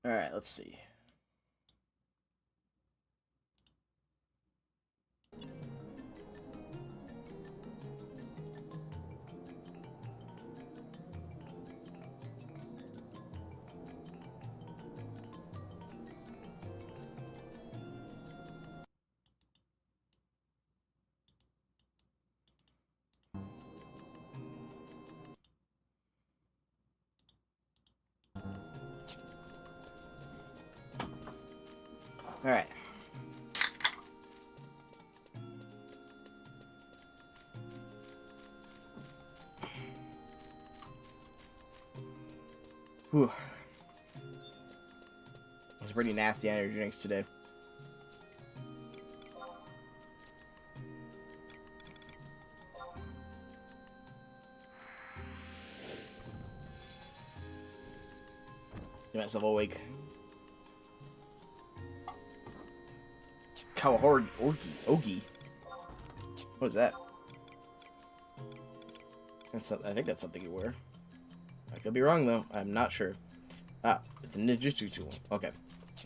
Alright, let's see. Alright. Whew. It's pretty nasty energy drinks today. Get myself awake. Cowhord Ogie. What is that? I think that's something you wear. I could be wrong though. I'm not sure. Ah, it's a ninjutsu tool. Okay.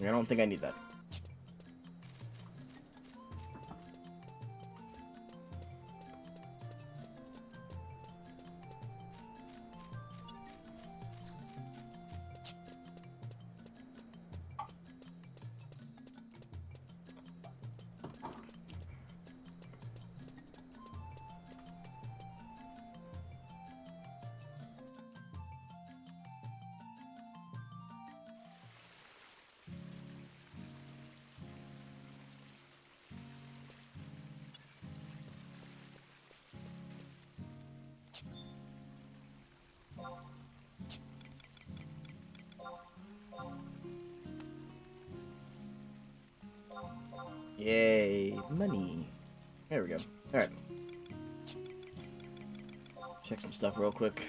I don't think I need that. Yay, money. There we go. Alright. Check some stuff real quick.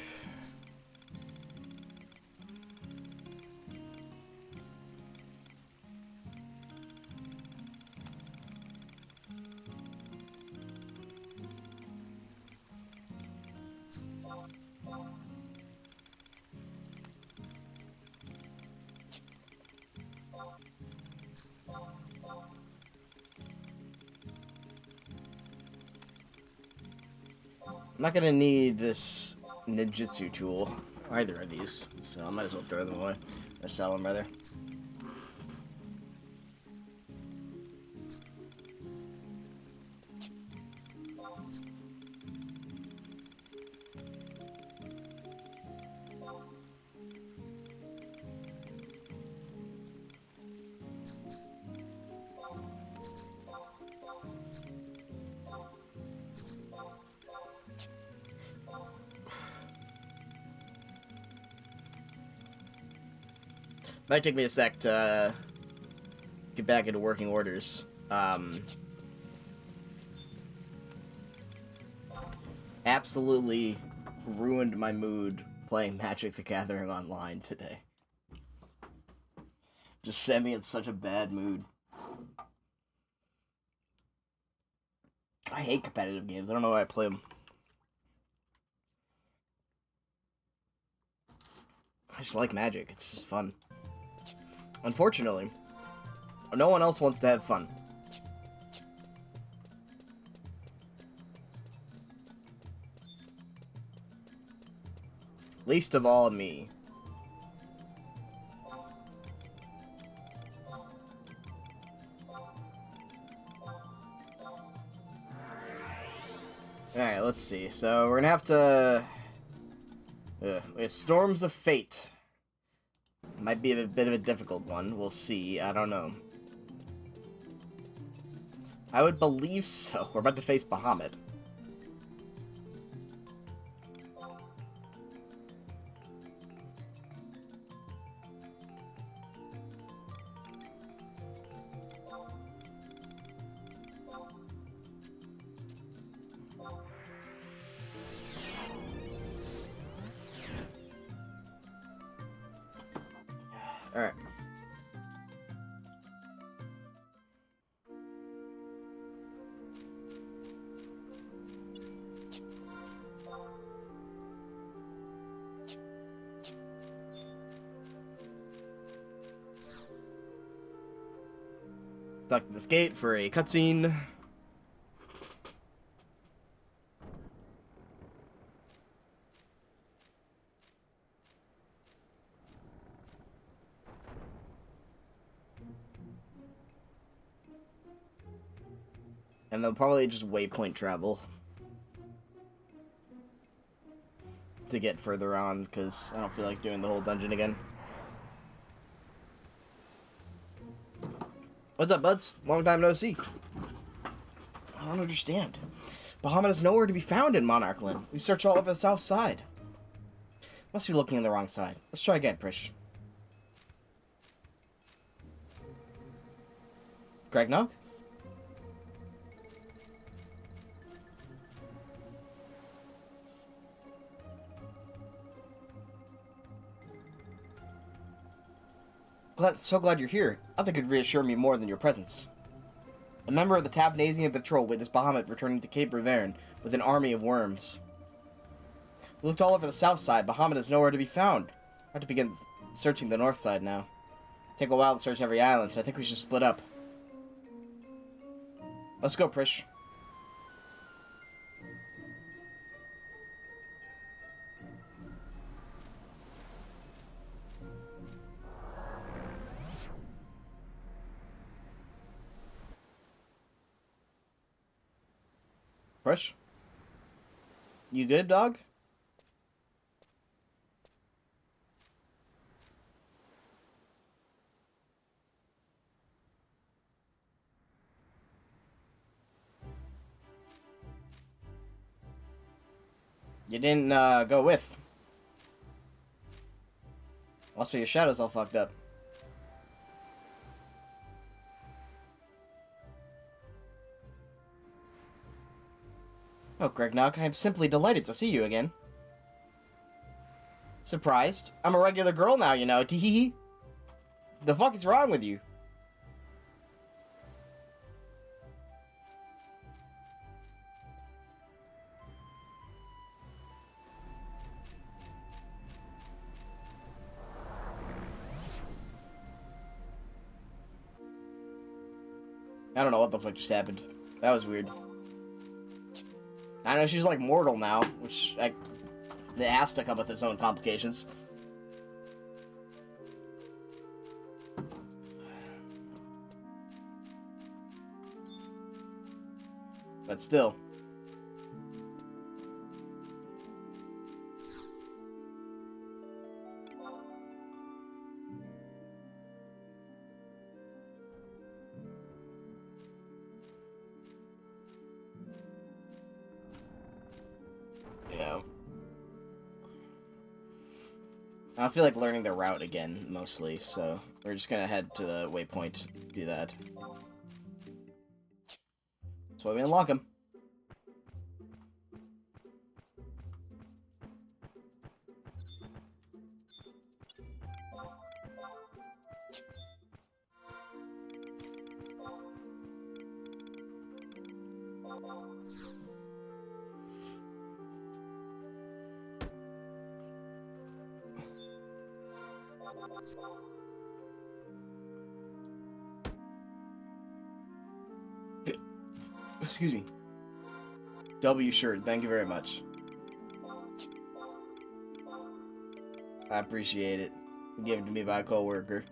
I'm not gonna need this ninjutsu tool, either of these, so I might as well throw them away. Or sell them, rather. Might take me a sec to get back into working orders. Absolutely ruined my mood playing Magic the Gathering online today. Just sent me in such a bad mood. I hate competitive games. I don't know why I play them. I just like Magic. It's just fun. Unfortunately, no one else wants to have fun. Least of all me. Alright, let's see. So, we're gonna have to... Storms of Fate. Might be a bit of a difficult one. We'll see. I don't know. I would believe so. We're about to face Bahamut. Alright. Talk to this gate for a cutscene. And they'll probably just waypoint travel to get further on, because I don't feel like doing the whole dungeon again. What's up, buds? Long time no see. I don't understand. Bahamut is nowhere to be found in Monarchland. We searched all over the south side. Must be looking on the wrong side. Let's try again, Prish. Greg So glad you're here. Nothing could reassure me more than your presence. A member of the Tavnasian Patrol witnessed Bahamut returning to Cape Reverne with an army of worms. We looked all over the south side. Bahamut is nowhere to be found. I have to begin searching the north side now. Take a while to search every island, so I think we should split up. Let's go, Prish. Prish? You good, dog? You didn't, go with. Also, your shadow's all fucked up. Oh, Gregnock, I am simply delighted to see you again. Surprised? I'm a regular girl now, you know. Tee-hee-hee. The fuck is wrong with you? I don't know what the fuck just happened. That was weird. I know she's like mortal now, which it has to come with its own complications. But still. Yeah. I feel like learning the route again, mostly, so we're just gonna head to the waypoint, do that. That's why we unlock him. Excuse me. W shirt, thank you very much. I appreciate it. Given to me by a coworker.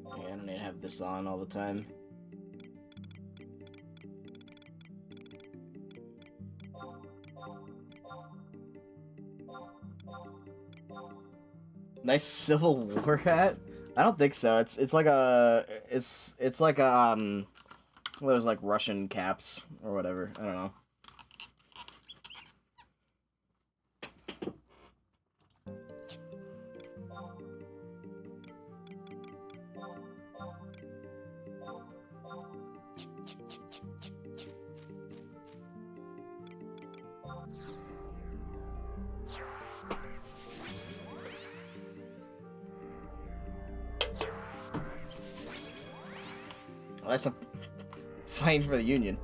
Yeah, I don't need to have this on all the time. Nice Civil War hat? I don't think so. It's like a it's like a well, there's like Russian caps or whatever. I don't know. Unless I'm fighting for the Union.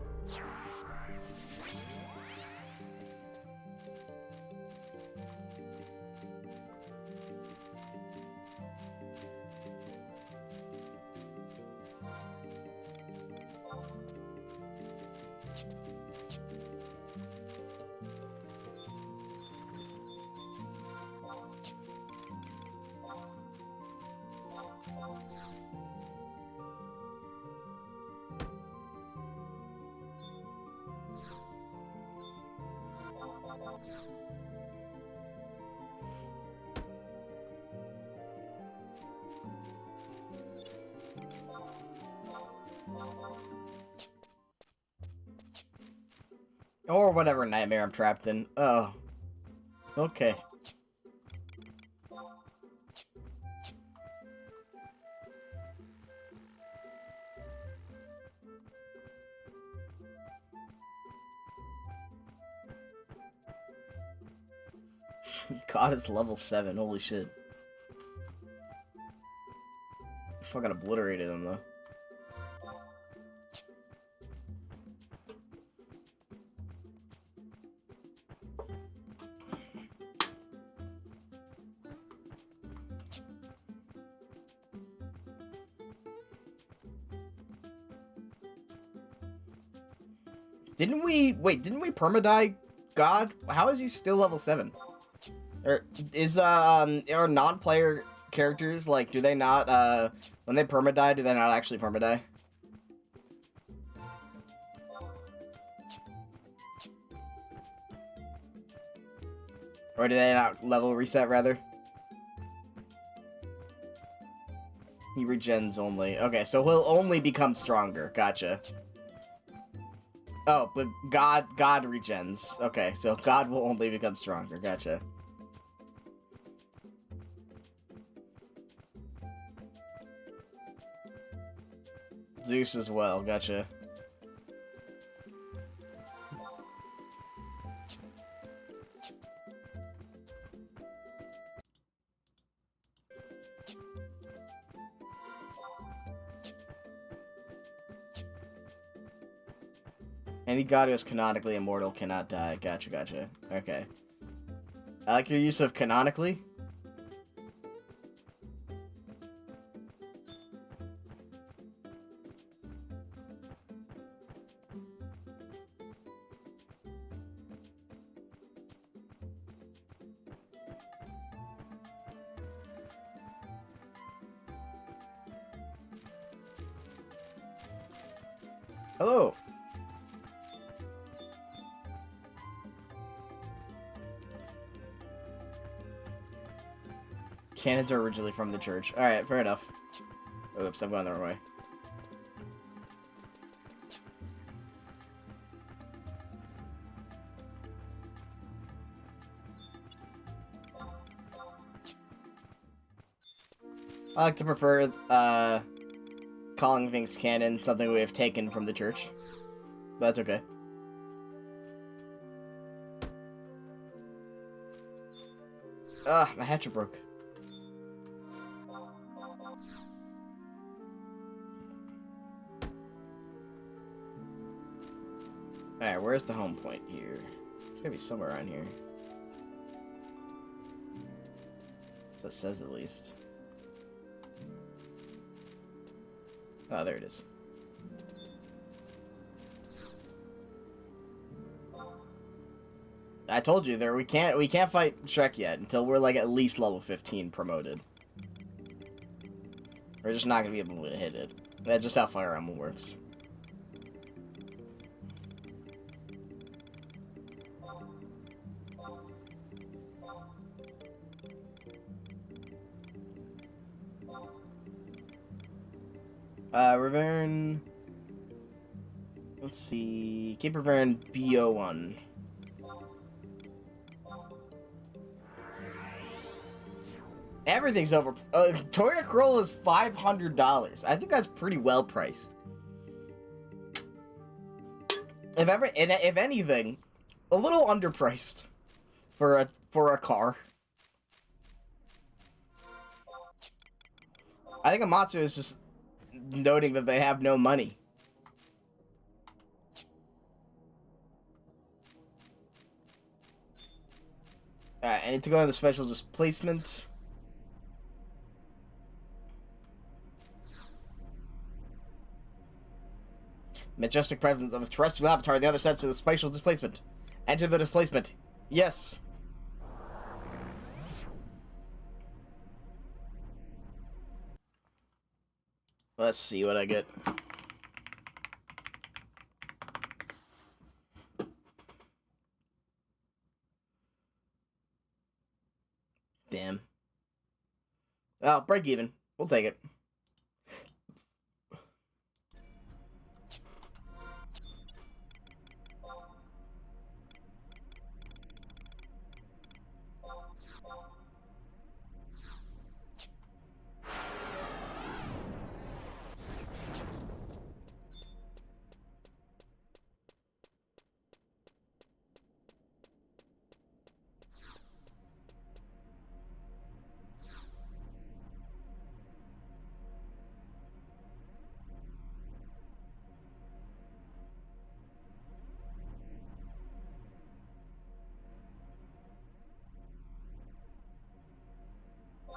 Or whatever nightmare I'm trapped in. Oh. Okay. God is level 7, holy shit. Fucking obliterated him though. Didn't we permadie God? How is he still level 7? Or is are non-player characters, like, do they not when they permadie, do they not actually permadie? Or do they not level reset, rather? He regens only. Okay, so he'll only become stronger. Gotcha. Oh, but God regens. Okay, so God will only become stronger. Gotcha. Zeus as well. Gotcha. Any god who is canonically immortal cannot die. Gotcha, gotcha. Okay. I like your use of canonically. Hello. Cannons are originally from the church. Alright, fair enough. Oops, I'm going the wrong way. I like to prefer, calling things canon, something we have taken from the church. But that's okay. Ah, my hatchet broke. Alright, where's the home point here? It's gotta be somewhere around here. So it says at least. Oh, there it is. I told you there we can't fight Shrek yet until we're like at least level 15 promoted. We're just not gonna be able to hit it. That's just how Fire Emblem works. Revern. Let's see. Cape Revern BO1. Everything's over. Toyota Corolla is $500. I think that's pretty well priced. If anything, a little underpriced for a car. I think Amatsu is just noting that they have no money. Alright, I need to go on the special displacement. Majestic presence of a terrestrial avatar on the other side to the spatial displacement. Enter the displacement. Yes. Let's see what I get. Damn. Oh, break even. We'll take it.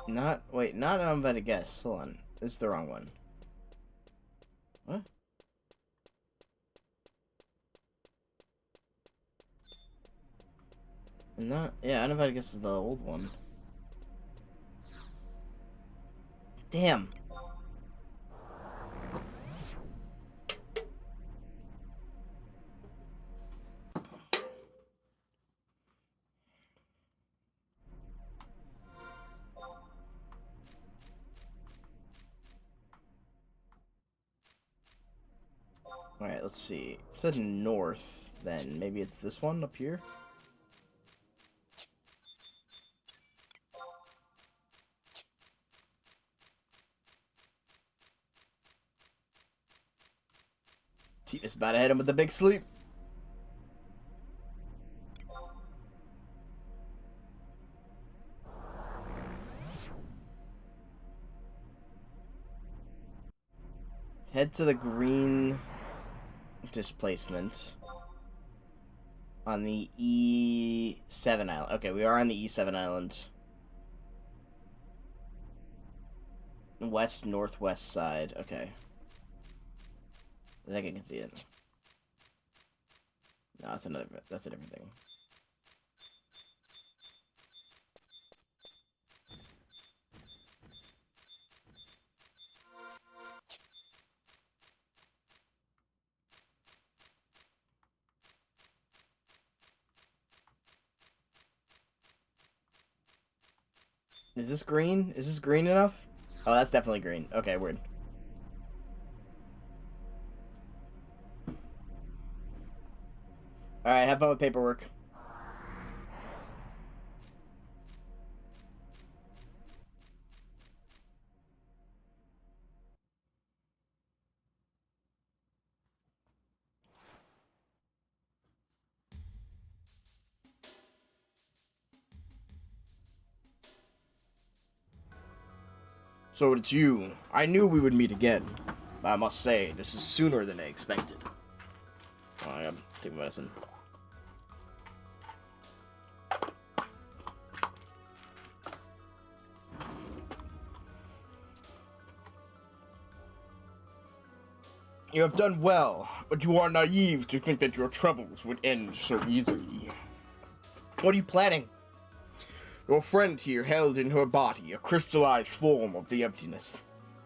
Not I'm about to guess. Hold on. This is the wrong one. What? Yeah, I'm about to guess is the old one. Damn. Alright, let's see. It said north, then. Maybe it's this one up here? It's about to hit him with the big sleep. Head to the green displacement on the E7 island. Okay, we are on the E7 island. West northwest side. Okay. I think I can see it. No, that's a different thing. Is this green? Is this green enough? Oh, that's definitely green. Okay, weird. Alright, have fun with paperwork. So it's you. I knew we would meet again. But I must say, this is sooner than I expected. Oh, I gotta take medicine. You have done well, but you are naive to think that your troubles would end so easily. What are you planning? Your friend here held in her body a crystallized form of the emptiness.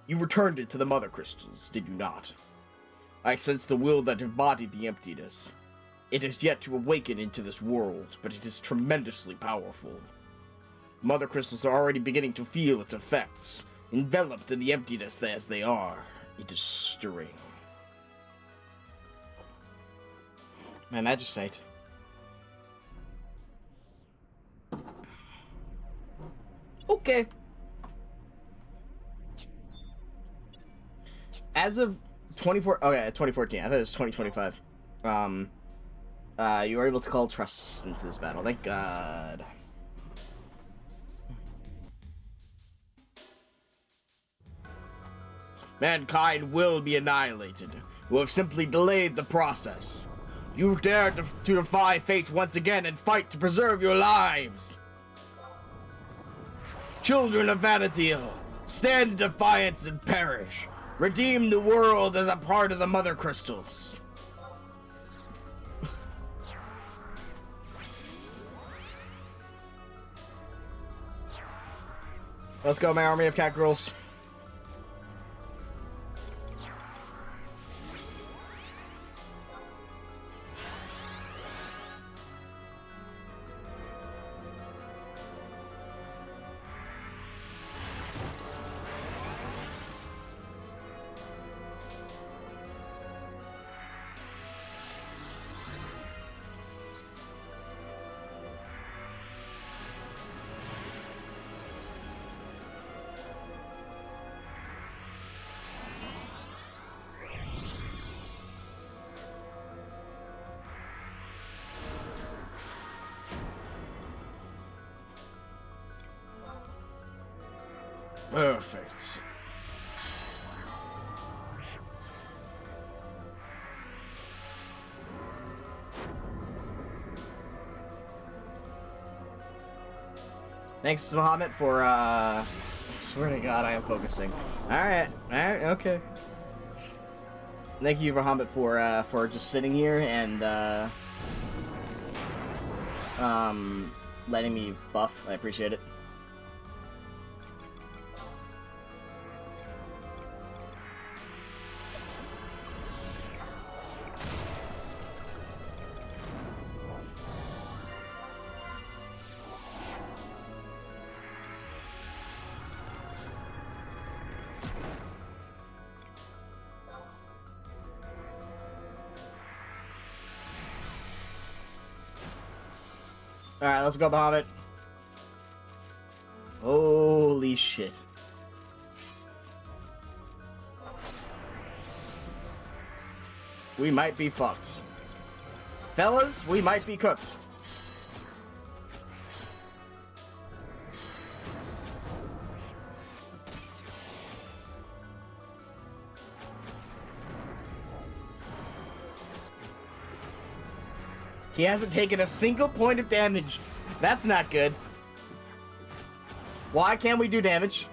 You returned it to the mother crystals, did you not? I sense the will that embodied the emptiness. It is yet to awaken into this world, but it is tremendously powerful. Mother crystals are already beginning to feel its effects, enveloped in the emptiness as they are. It is stirring. My Majestate. Okay. As of 2014. I thought it was 2025. You were able to call trust into this battle. Thank God. Mankind will be annihilated. You have simply delayed the process. You dare to defy fate once again and fight to preserve your lives. Children of Vanatiel, stand in defiance and perish. Redeem the world as a part of the Mother Crystals. Let's go, my army of cat girls. Perfect. Thanks, Muhammad, for, I swear to God, I am focusing. Alright, okay. Thank you, Muhammad, for just sitting here and, letting me buff. I appreciate it. Alright, let's go, Bahamut. Holy shit. We might be fucked. Fellas, we might be cooked. He hasn't taken a single point of damage. That's not good. Why can't we do damage?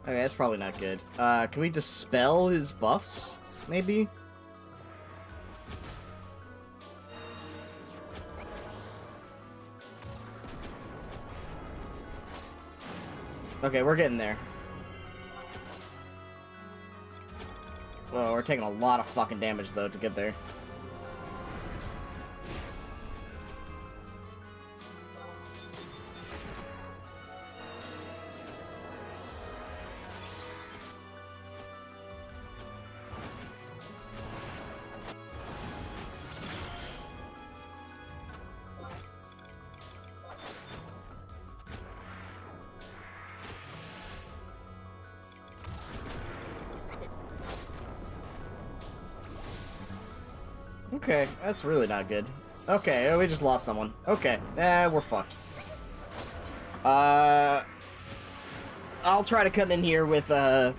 Okay, that's probably not good. Can we dispel his buffs? Maybe? Okay, we're getting there. Well, we're taking a lot of fucking damage, though, to get there. Okay, that's really not good. Okay, we just lost someone. Okay, we're fucked. I'll try to come in here with the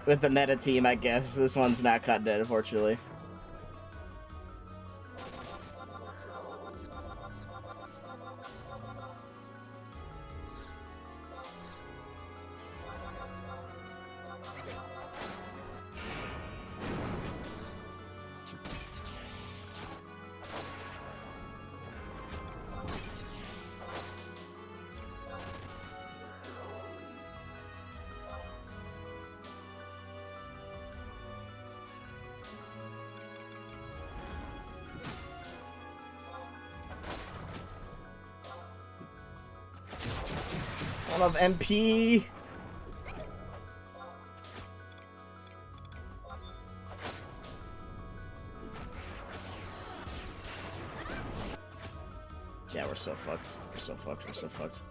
meta team, I guess. This one's not cutting it, unfortunately. I don't have MP. Yeah, we're so fucked. We're so fucked. We're so fucked.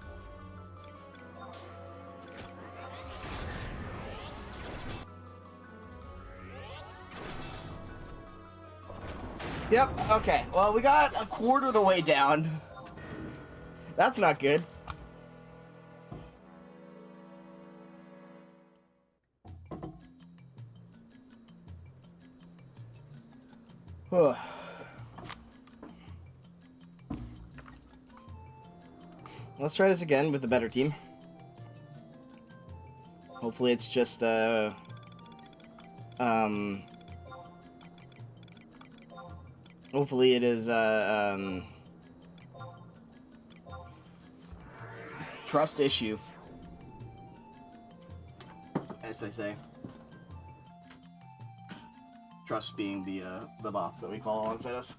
Yep, okay. Well, we got a quarter of the way down. That's not good. Let's try this again with a better team. Hopefully it's just, hopefully it is, trust issue, as they say. Trust being the bots that we call alongside us.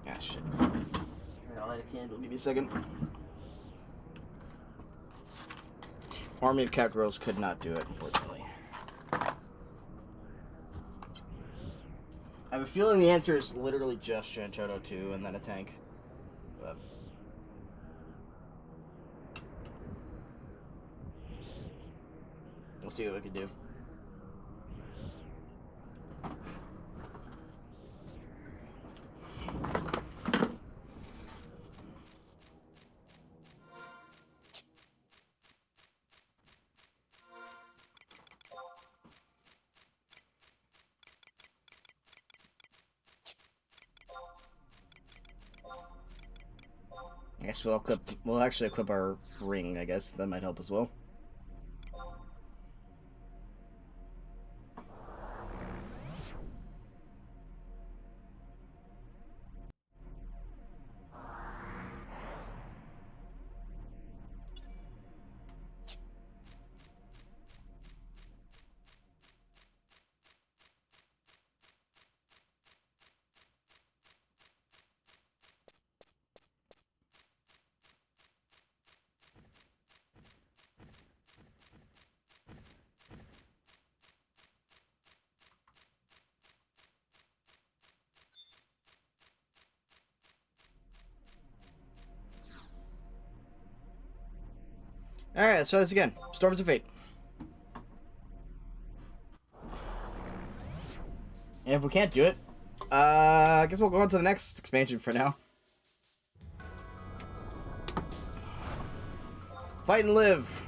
Ah, shit. I'll light a candle. Give me a second. Army of Cat Girls could not do it, unfortunately. I have a feeling the answer is literally just Shanchoto 2 and then a tank. But we'll see what we can do. I guess we'll actually equip our ring, I guess. That might help as well. Alright, let's try this again. Storms of Fate. And if we can't do it, I guess we'll go on to the next expansion for now. Fight and live.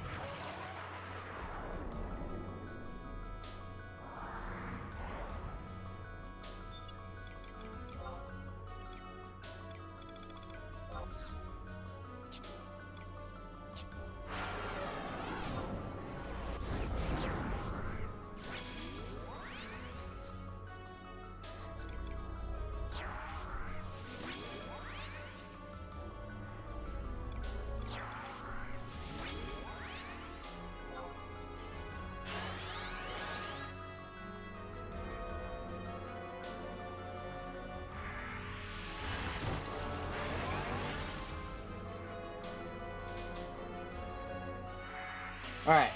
Alright.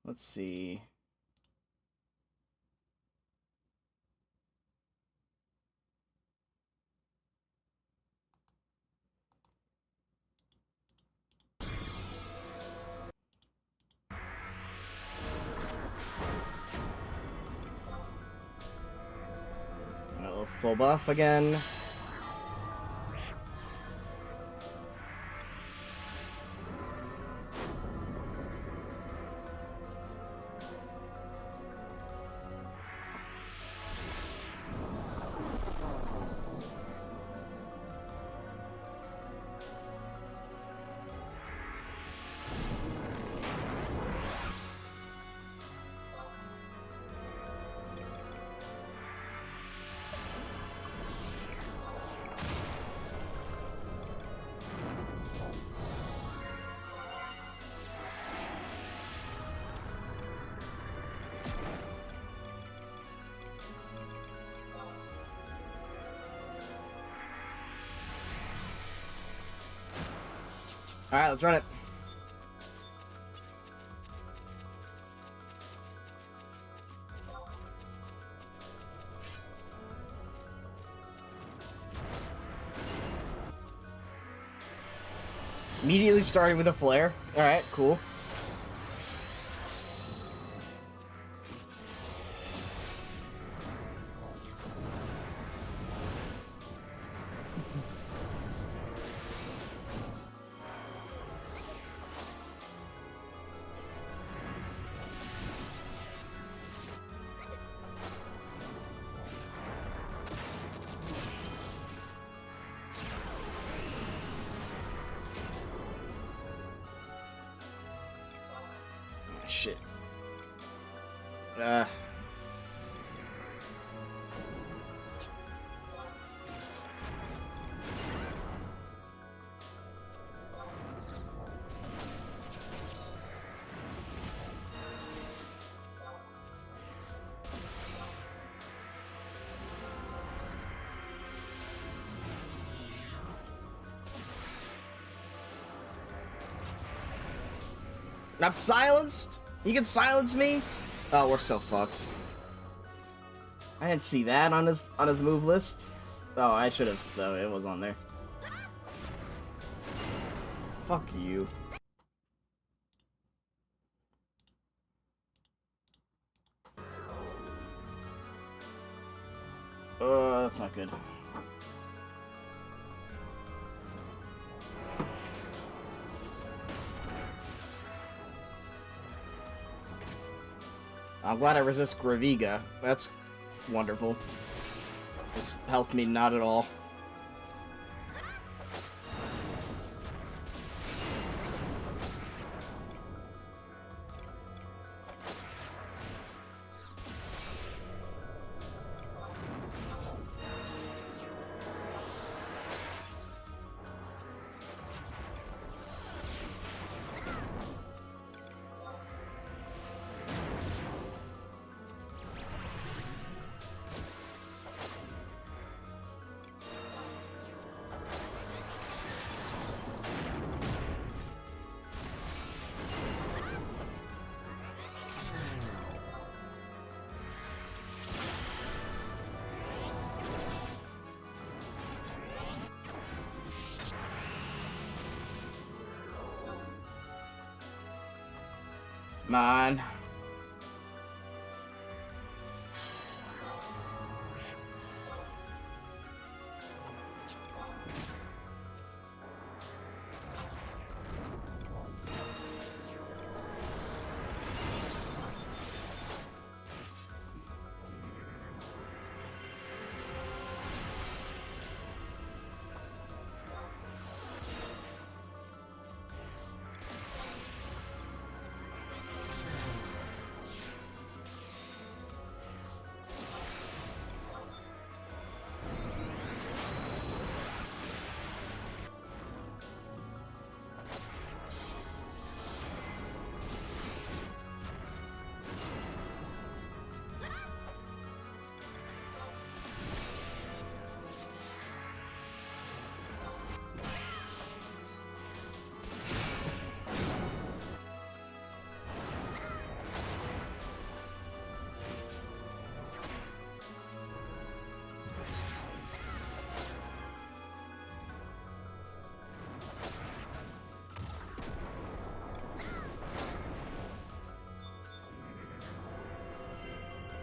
Let's see. A full buff again. Alright, let's run it. Immediately starting with a flare. Alright, cool. Shit. I'm silenced? You can silence me? Oh, we're so fucked. I didn't see that on his move list. Oh, I should have, though. It was on there. Fuck you. That's not good. I'm glad I resist Graviga. That's wonderful. This helps me not at all. Come on.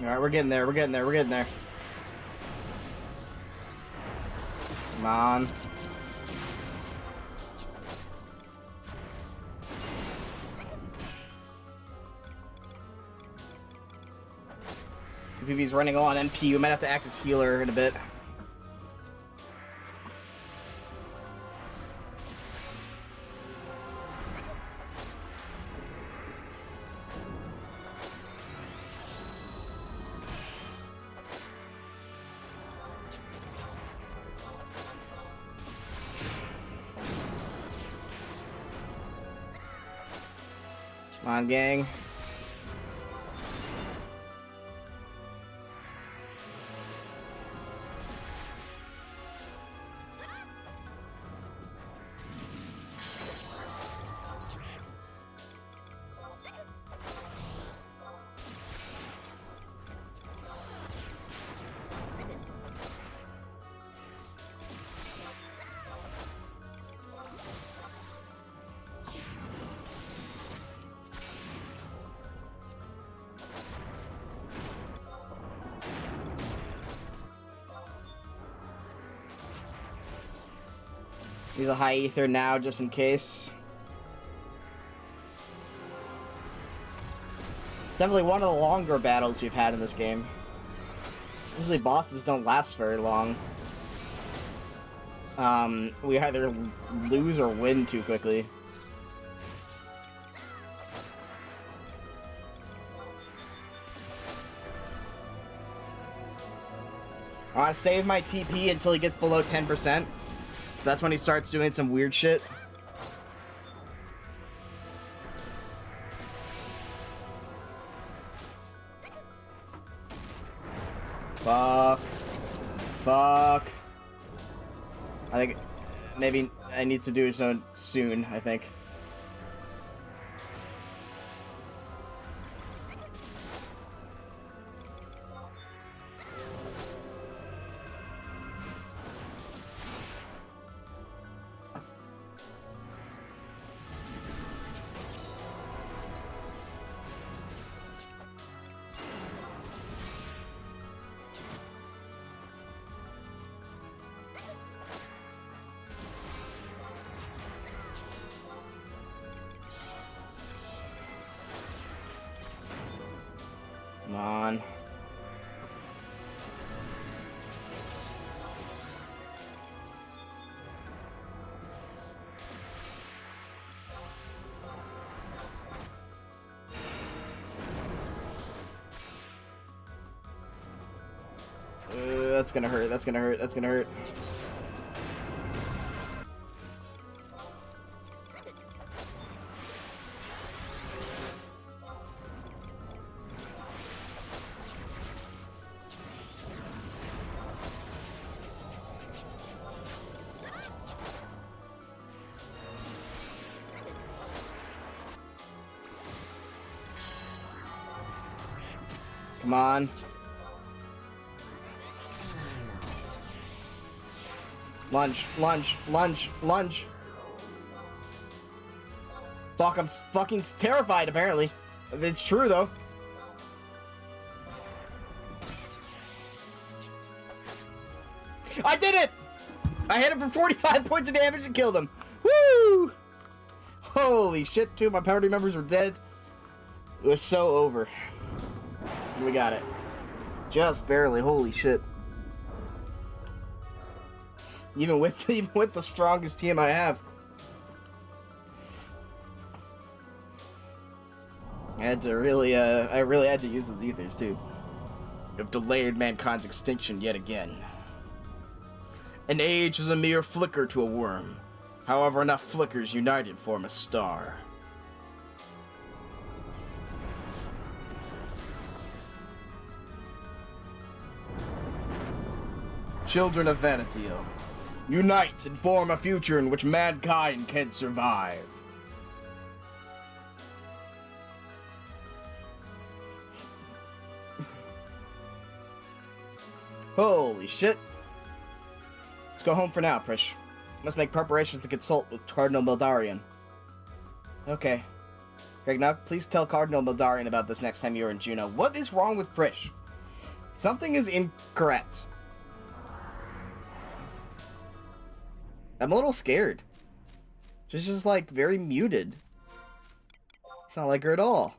Alright, we're getting there, we're getting there, we're getting there. Come on. BB's running low on MP. We might have to act as healer in a bit. Come on, gang. Use a high ether now, just in case. It's definitely one of the longer battles we've had in this game. Usually bosses don't last very long. We either lose or win too quickly. I want to save my TP until he gets below 10%. That's when he starts doing some weird shit. Fuck. Fuck. I think maybe I need to do so soon, I think. Come on. That's gonna hurt, that's gonna hurt, that's gonna hurt. Come on. Lunge, lunge, lunge, lunge. Fuck, I'm fucking terrified, apparently. It's true, though. I did it! I hit him for 45 points of damage and killed him. Woo! Holy shit, two of my party members were dead. It was so over. We got it. Just barely, holy shit. Even with the strongest team I have. I had to really, I really had to use those ethers too. You've delayed mankind's extinction yet again. An age is a mere flicker to a worm. However, enough flickers united form a star. Children of Vanatiel, unite and form a future in which mankind can survive. Holy shit. Let's go home for now, Prish. Must make preparations to consult with Cardinal Mildarian. Okay. Gregnug, please tell Cardinal Mildarian about this next time you're in Juneau. What is wrong with Prish? Something is incorrect. I'm a little scared. She's just, like, very muted. It's not like her at all.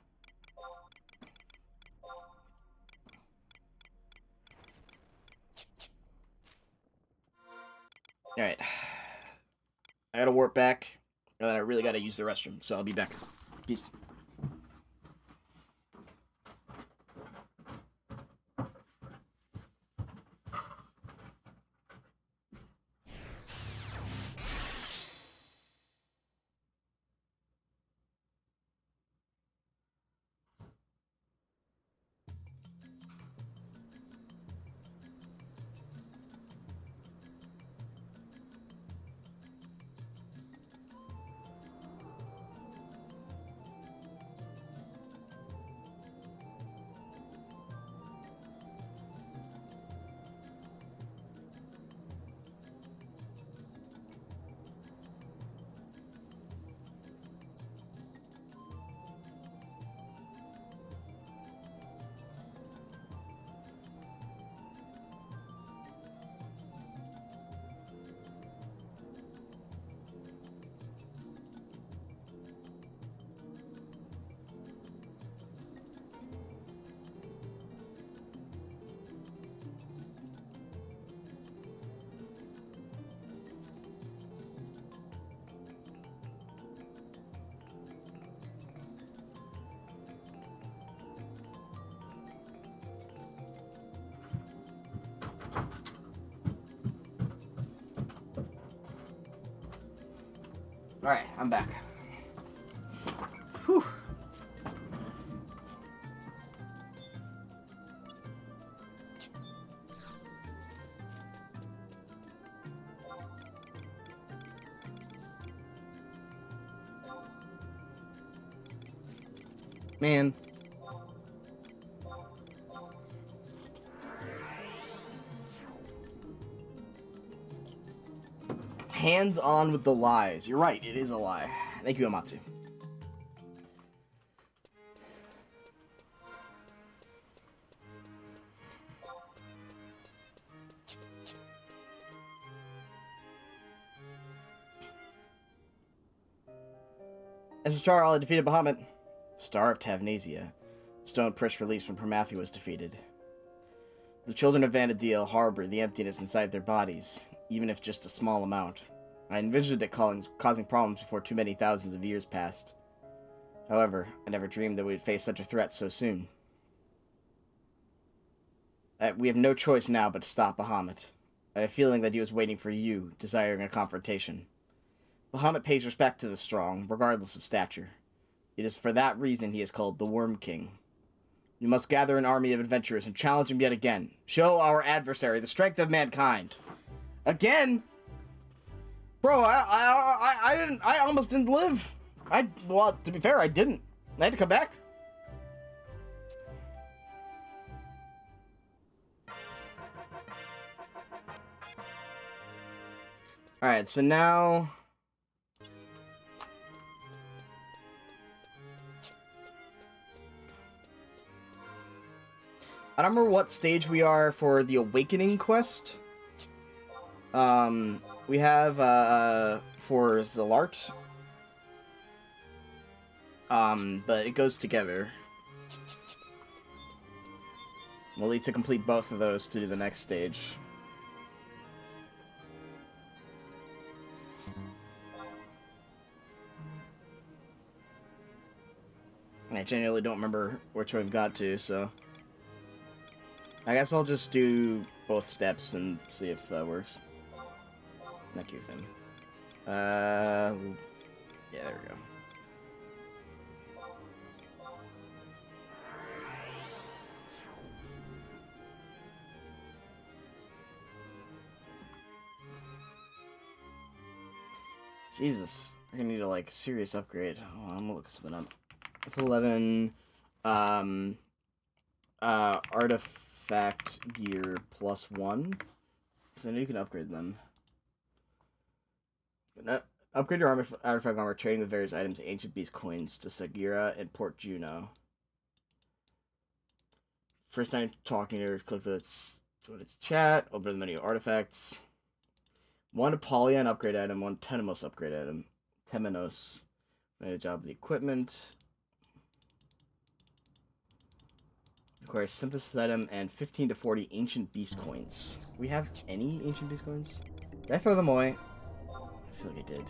Alright. I gotta warp back. And then I really gotta use the restroom, so I'll be back. Peace. Alright, I'm back. Whew. Man. Hands on with the lies. You're right, it is a lie. Thank you, Amatsu. As Charles defeated Bahamut, Star of Tavnasia, Stone Prish released when Promathu was defeated. The children of Vanadil harbor the emptiness inside their bodies, even if just a small amount. I envisioned it causing problems before too many thousands of years passed. However, I never dreamed that we would face such a threat so soon. We have no choice now but to stop Bahamut. I have a feeling that he was waiting for you, desiring a confrontation. Bahamut pays respect to the strong, regardless of stature. It is for that reason he is called the Worm King. You must gather an army of adventurers and challenge him yet again. Show our adversary the strength of mankind. Again? Bro, I almost didn't live. Well, to be fair, I didn't. I had to come back. Alright, so now... I don't remember what stage we are for the Awakening quest. We have, for Zalart. But it goes together. We'll need to complete both of those to do the next stage. I genuinely don't remember which one we've got to, so... I guess I'll just do both steps and see if that works. Not cute thing. Yeah, there we go. Jesus, I'm gonna need a like serious upgrade. Oh, I'm gonna look something up. F11, artifact gear +1. So I know you can upgrade them. Upgrade your artifact armor, trading with various items, ancient beast coins to Sagira and Port Juno. First time talking to her, click the chat, open the menu artifacts. One Apollyon upgrade item, one Temenos upgrade item. Temenos. Made a job of the equipment. Requires synthesis item and 15 to 40 ancient beast coins. Do we have any ancient beast coins? Did I throw them away? I feel like I did.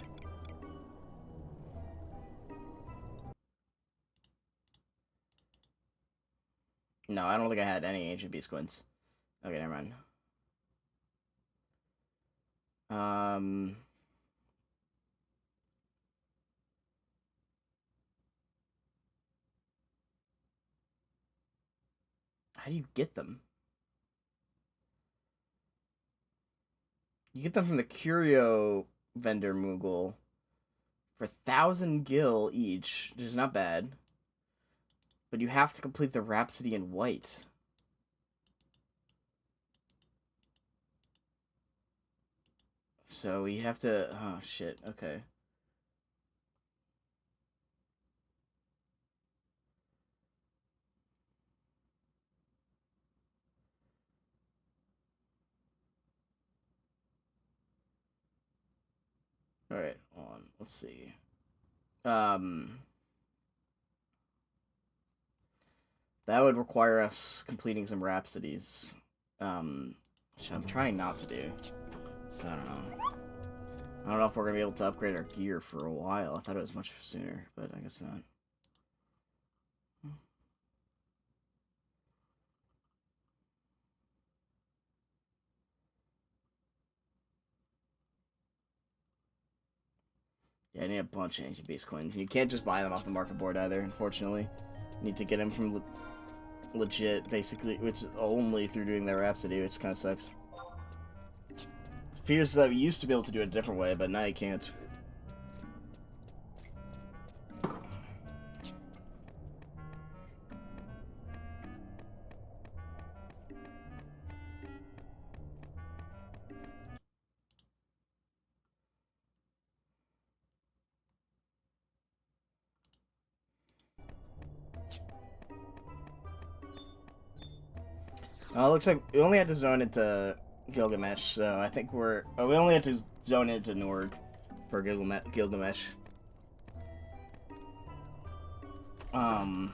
No, I don't think I had any ancient beast coins. Okay, never mind. How do you get them? You get them from the Curio vendor Moogle for 1,000 gil each, which is not bad. But you have to complete the Rhapsody in White. So we have to... Oh, shit. Okay. Alright, hold on. Let's see. That would require us completing some Rhapsodies. Which I'm trying not to do. So, I don't know. I don't know if we're going to be able to upgrade our gear for a while. I thought it was much sooner, but I guess not. Yeah, need a bunch of ancient beast coins. You can't just buy them off the market board either, unfortunately. You need to get them from legit, basically, which is only through doing their Rhapsody, which kind of sucks. It feels that we used to be able to do it a different way, but now you can't. It looks like we only had to zone into Gilgamesh, so I think we're... Oh, we only had to zone into Norg for Gilgamesh. So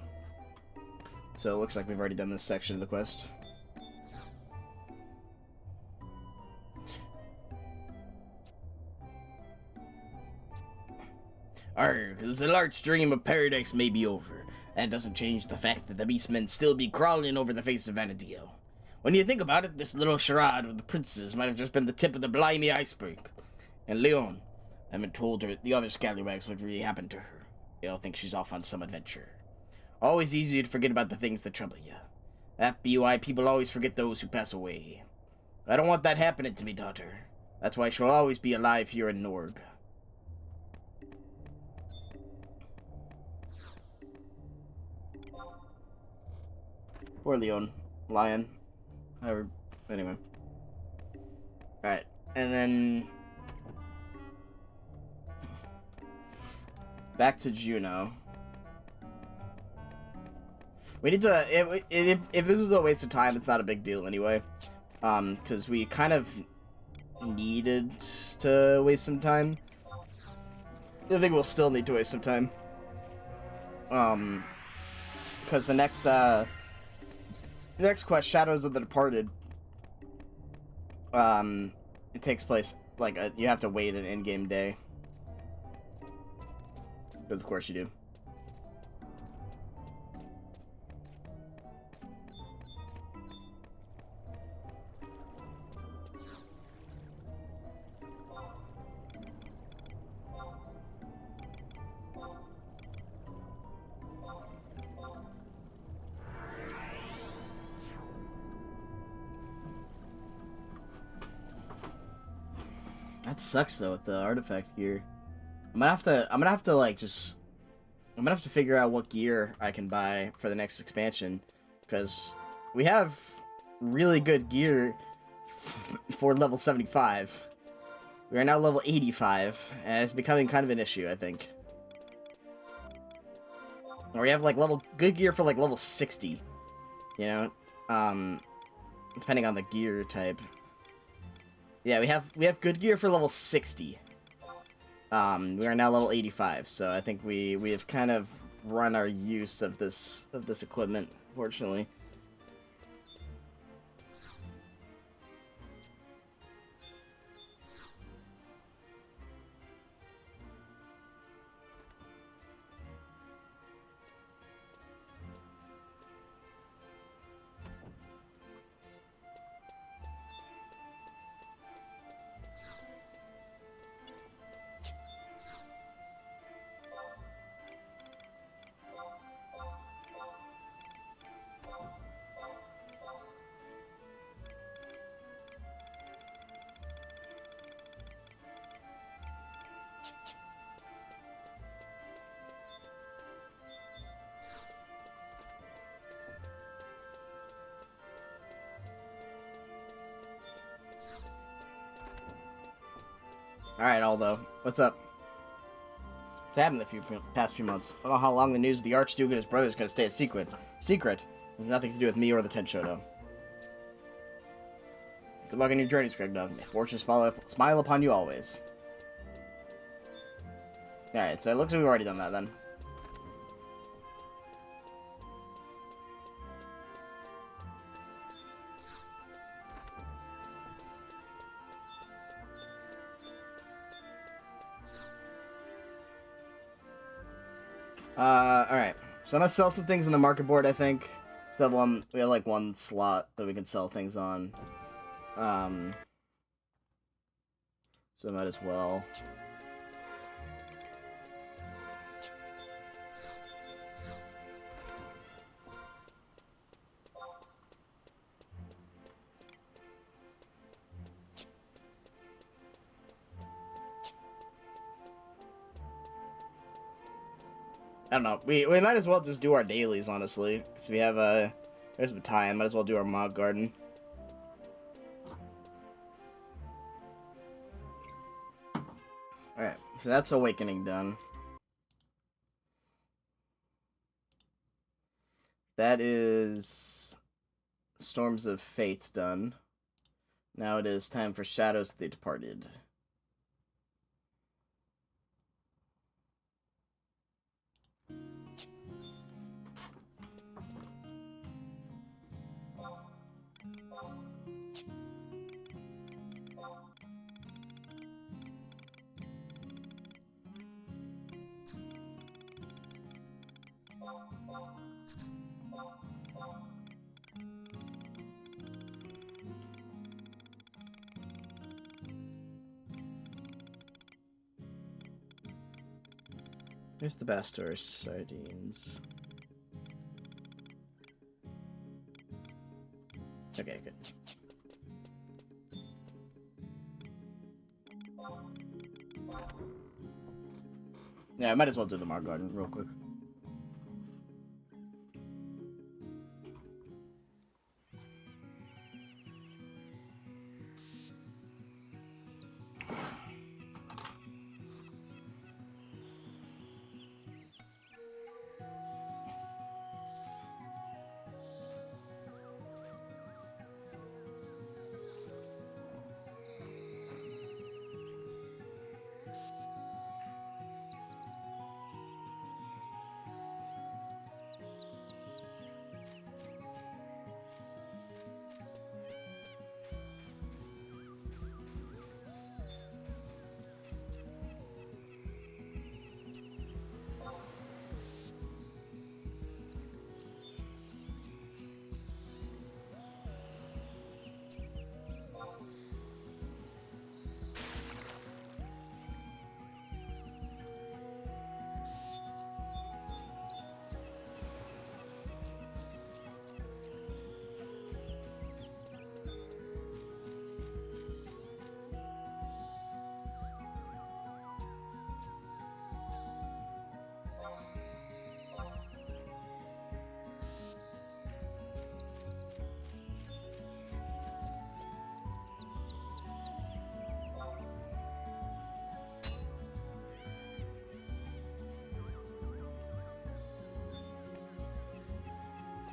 it looks like we've already done this section of the quest. Arrgh, the large dream of paradise may be over. That doesn't change the fact that the beastmen still be crawling over the face of Vanadil. When you think about it, this little charade with the princesses might have just been the tip of the blimey iceberg. And Leon, I haven't told her the other scallywags what really happened to her. They all think she's off on some adventure. Always easy to forget about the things that trouble you. That be why people always forget those who pass away. I don't want that happening to me, daughter. That's why she'll always be alive here in Norg. Poor Leon. Lion. However, anyway. Alright, and then... back to Juno. We need to... If this is a waste of time, it's not a big deal anyway. Because we kind of needed to waste some time. I think we'll still need to waste some time. Because the next quest, Shadows of the Departed, it takes place, like, you have to wait an in-game day. Because of course you do. That sucks though with the artifact gear. I'm gonna have to like I'm gonna have to figure out what gear I can buy for the next expansion, because we have really good gear for level 75. We are now level 85, and it's becoming kind of an issue, I think. Or we have like good gear for like level 60, you know, depending on the gear type. Yeah, we have good gear for level 60. We are now level 85, so I think we have kind of run our use of this equipment, fortunately. Alright, Aldo. What's up? What's happened the past few months? I don't know how long the news of the Archduke and his brother is going to stay a secret. Secret. It has nothing to do with me or the Tenshodo. Good luck on your journeys, Gregdog. May fortune smile upon you always. Alright, so it looks like we've already done that then. Alright. So I'm gonna sell some things on the market board, I think. Still have we have like one slot that we can sell things on. So might as well. don't know. We might as well just do our dailies, honestly, because we have there's some time. Might as well do our mob garden. All right, so that's awakening done. That is Storms of Fate done. Now it is time for Shadows of the Departed. Here's the Bastor sardines. Okay, good. Yeah, I might as well do the Mar Garden real quick.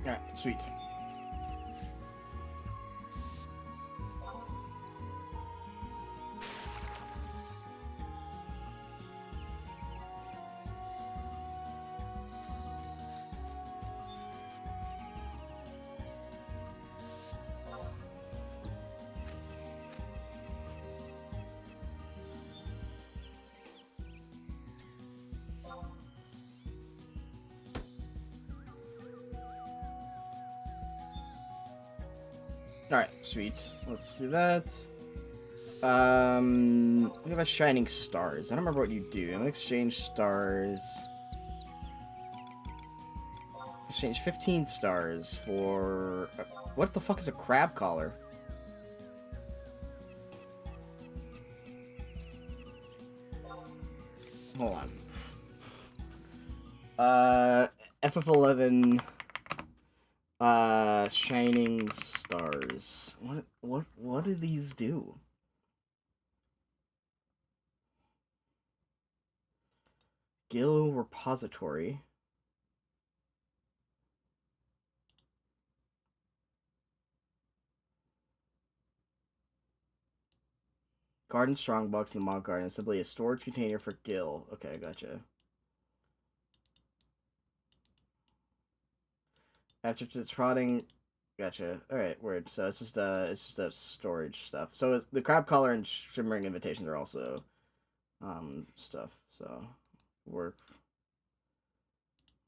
Alright, sweet. Alright, sweet. Let's do that. We have a Shining Stars. I don't remember what you do. I'm gonna exchange stars. Exchange 15 stars for... what the fuck is a crab collar? Hold on. FF11... Shining Stars. What do these do? Gil Repository. Garden Strongbox in the Mock Garden is simply a storage container for Gil. Okay, gotcha. After it's rotting, gotcha. All right, word. So it's just a storage stuff. So it's, the crab collar and shimmering invitations are also stuff. So work.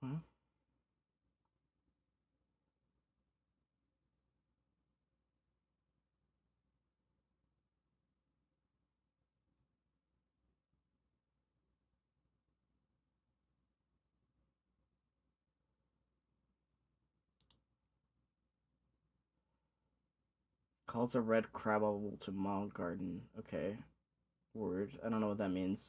Huh? Calls a red crab owl to Mount Garden. Okay. Word. I don't know what that means.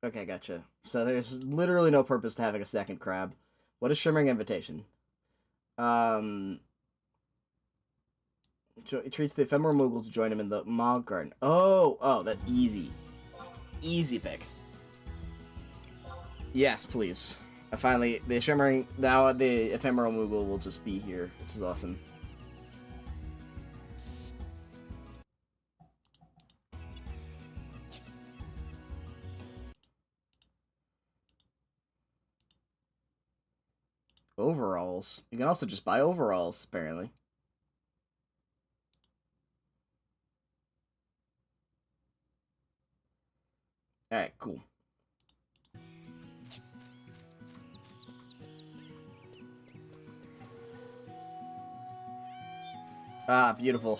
Okay, gotcha. So there's literally no purpose to having a second crab. What is Shimmering Invitation? He treats the ephemeral Moogle to join him in the Mog Garden. Oh, that easy. Easy pick. Yes, please. Finally, the Shimmering... Now the ephemeral Moogle will just be here, which is awesome. Overalls. You can also just buy overalls, apparently. Alright, cool. Ah, beautiful.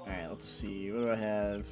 Alright, let's see. What do I have?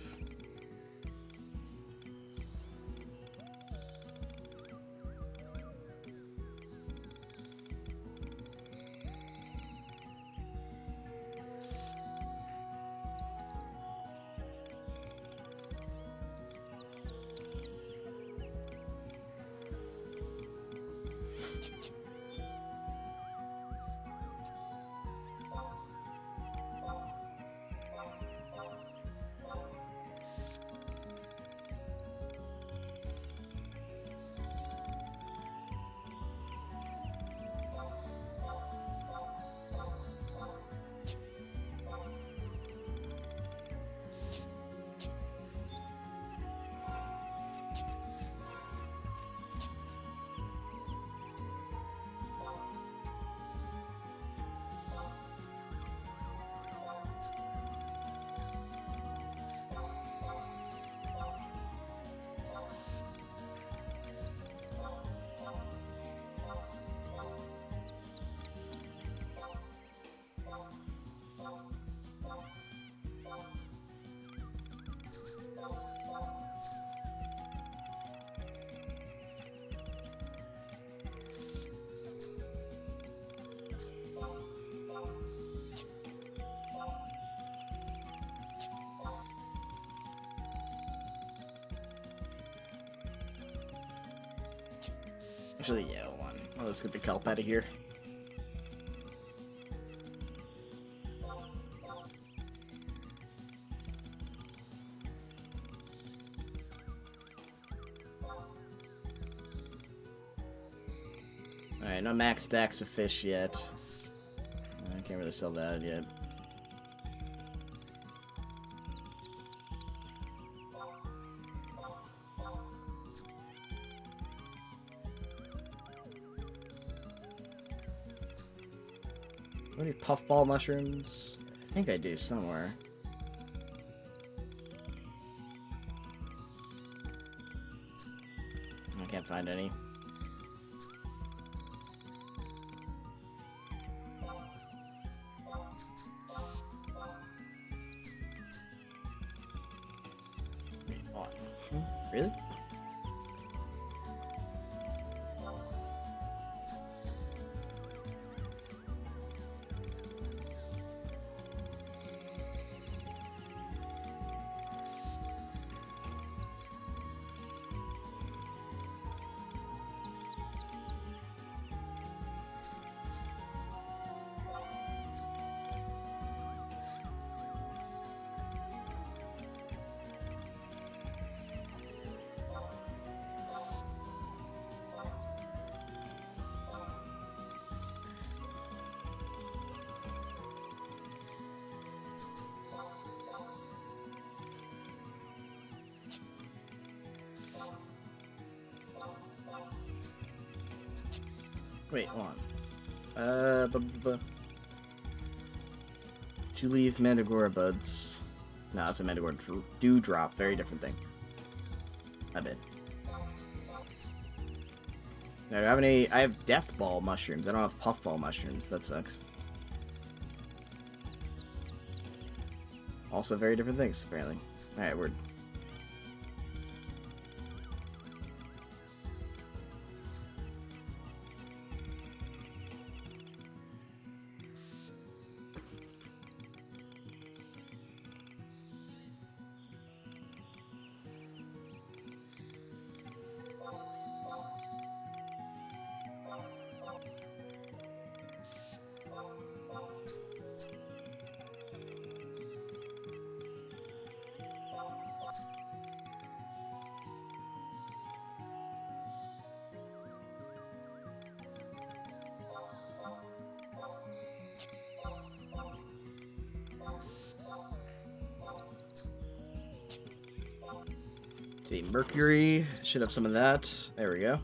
Actually, yeah, hold on. Let's get the kelp out of here. Alright, no max stacks of fish yet. I can't really sell that yet. Any puffball mushrooms? I think I do somewhere. I can't find any. Wait, what? Really? Wait, hold on. Two-leaf Mandragora buds. No, it's a Mandragora dewdrop. Very different thing. I bet. I don't have any. I have death ball mushrooms. I don't have puffball mushrooms. That sucks. Also, very different things, apparently. Alright, word. See, Mercury. Should have some of that. There we go.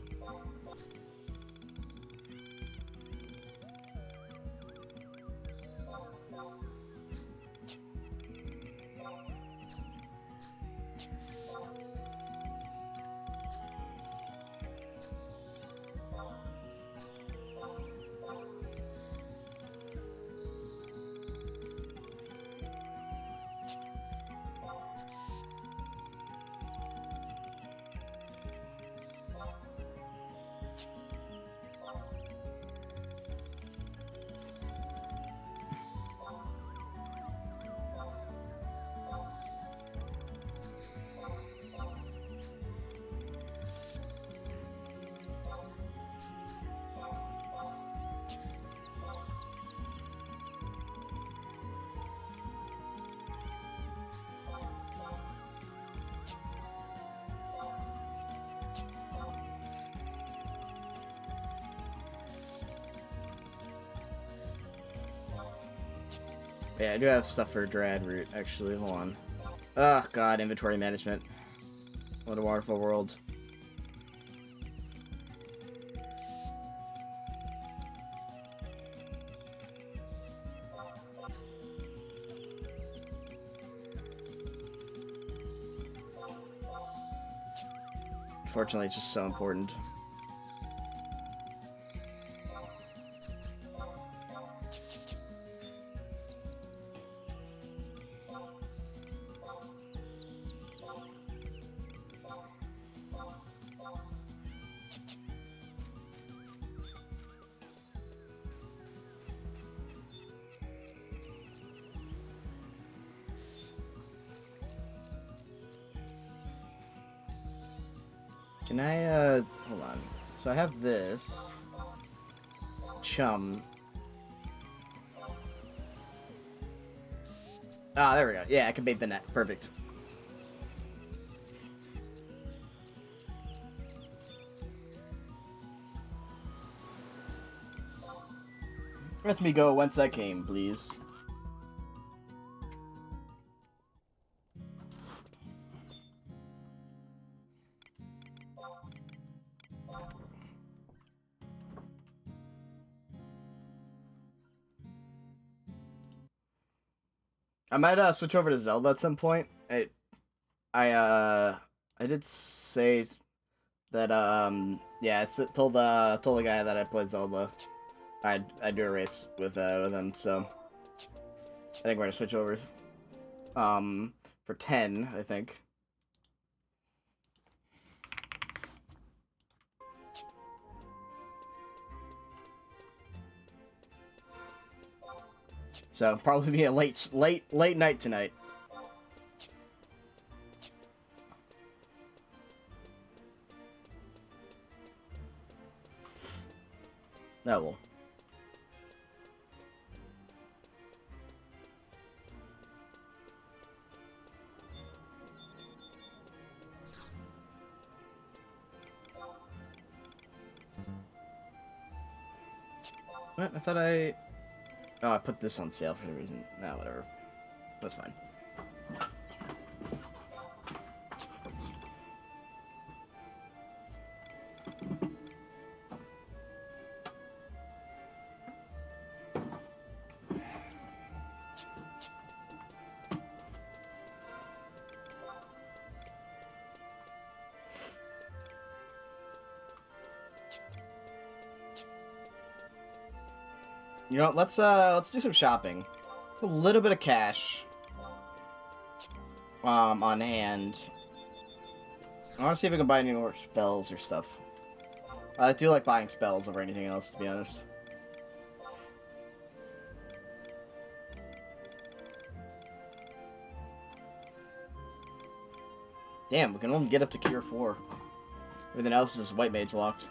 Yeah, I do have stuff for Dread Root, actually. Hold on. Oh, God, inventory management. What a wonderful world. Unfortunately, it's just so important. Can I, hold on. So I have this. Chum. Ah, there we go. Yeah, I can bait the net. Perfect. Let me go whence I came, please. I might switch over to Zelda at some point. I did say that yeah, I told the guy that I played Zelda. I'd do a race with him, so I think we're gonna switch over. For 10, I think. So probably be a late night tonight. Oh well. What? I thought I... Oh, I put this on sale for some reason. Nah, whatever. That's fine. You know what, let's do some shopping. A little bit of cash. On hand. I want to see if I can buy any more spells or stuff. I do like buying spells over anything else, to be honest. Damn, we can only get up to Cure 4. Everything else is White Mage locked.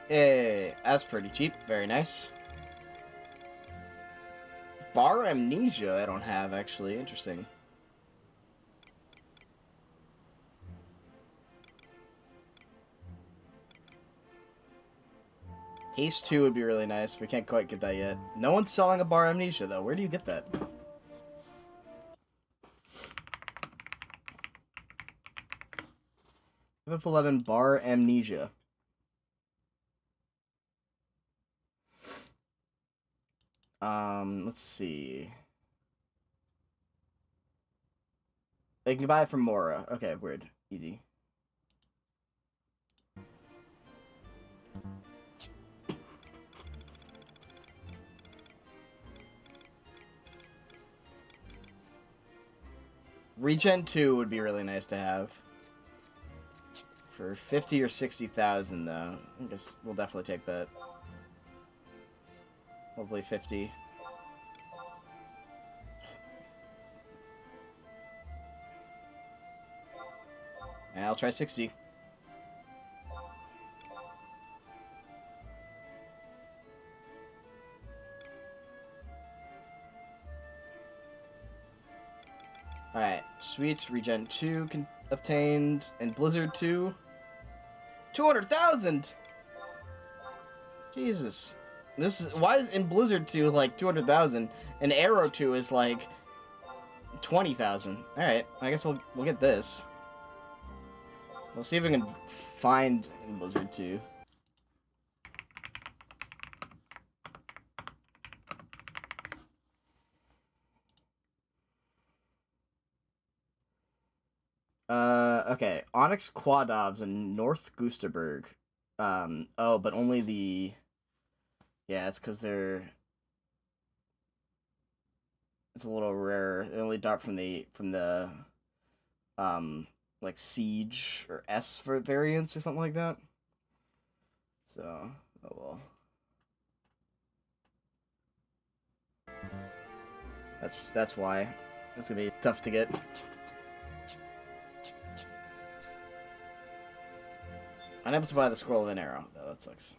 Hey, that's pretty cheap. Very nice. Bar Amnesia I don't have, actually. Interesting. Haste 2 would be really nice. We can't quite get that yet. No one's selling a Bar Amnesia, though. Where do you get that? FF11 Bar Amnesia. Let's see. They can buy it from Mora. Okay, weird. Easy. Regen 2 would be really nice to have. For 50 or 60,000, though. I guess we'll definitely take that. Hopefully 50. And I'll try 60. Alright, sweet. Regen 2 obtained. And Blizzard 2. 200,000! Jesus. This is why is in Blizzard 2 like 200,000 and Arrow 2 is like 20,000. All right, I guess we'll get this. We'll see if we can find in Blizzard 2. Okay, Onyx Quadobs in North Goosterberg. Oh, but only the... Yeah, it's because they're... It's a little rarer. They only drop from the like Siege or S for variants or something like that. So, oh well. That's why. It's gonna be tough to get. Unable to buy the Scroll of an Arrow, though. That sucks.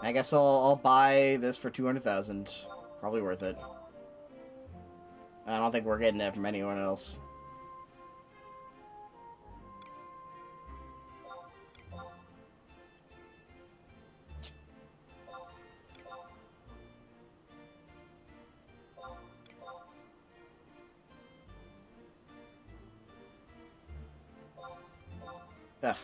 I guess I'll buy this for 200,000. Probably worth it. I don't think we're getting it from anyone else. Ugh.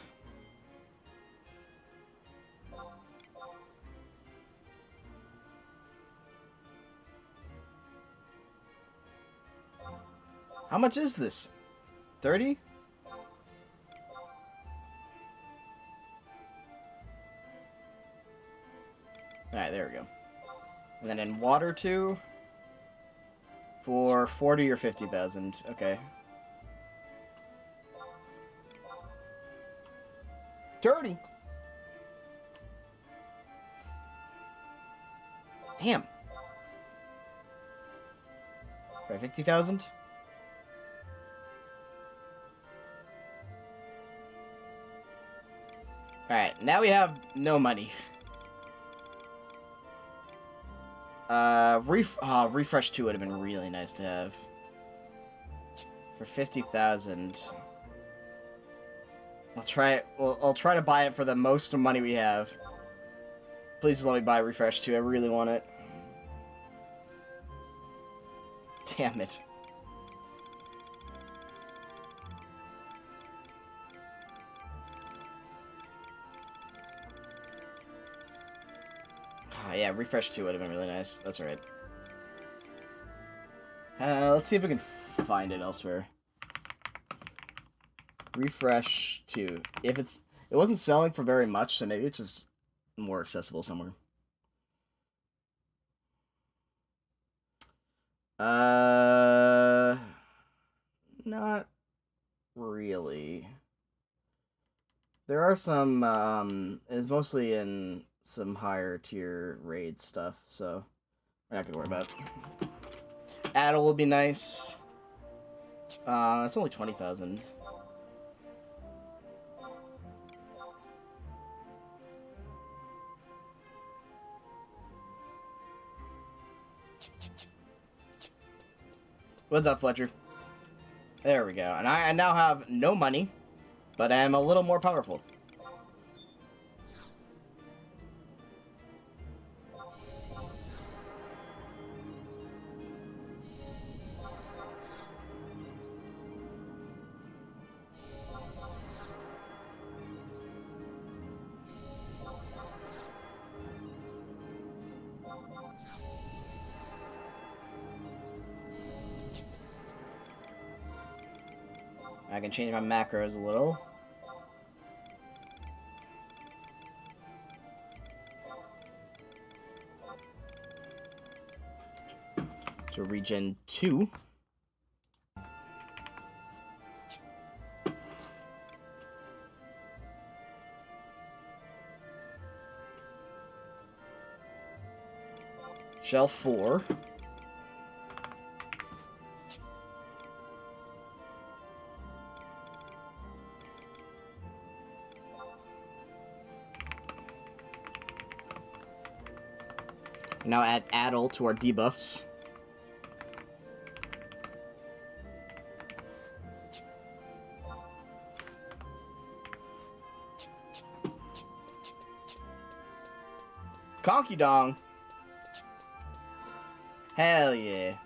How much is this? 30? Alright, there we go. And then in water 2 for 40 or 50,000. Okay. Dirty. Damn. Right, 50,000? Alright, now we have no money. Refresh 2 would have been really nice to have. For 50,000. I'll try it. I'll try to buy it for the most money we have. Please just let me buy refresh too. I really want it. Damn it. Yeah, refresh 2 would have been really nice. That's alright. Let's see if we can find it elsewhere. Refresh 2. If it wasn't selling for very much, so maybe it's just more accessible somewhere. Not really. There are some, it's mostly in some higher tier raid stuff, so we're not gonna worry about it. Addle would be nice. It's only 20,000. What's up, Fletcher? There we go. And I now have no money, but I am a little more powerful. I can change my macros a little. So regen 2. Shell 4. Now add Addle to our debuffs. Conky Dong. Hell yeah.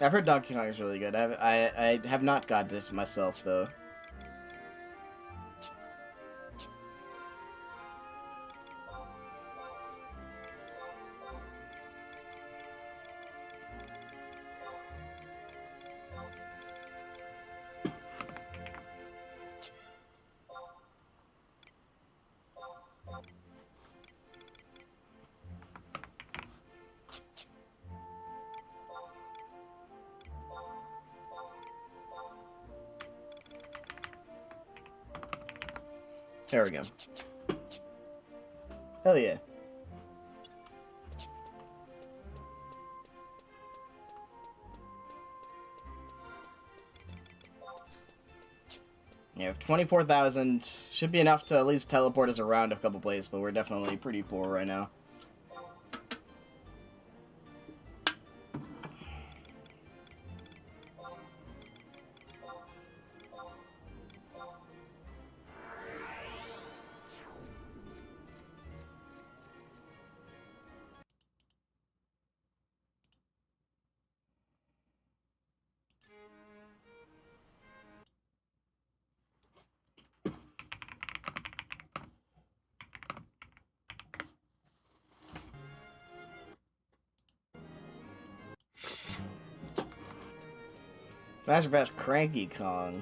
I've heard Donkey Kong is really good. I have not got this myself though. There we go. Hell yeah. Yeah, 24,000 should be enough to at least teleport us around a couple places, but we're definitely pretty poor right now. Master Pass Cranky Kong.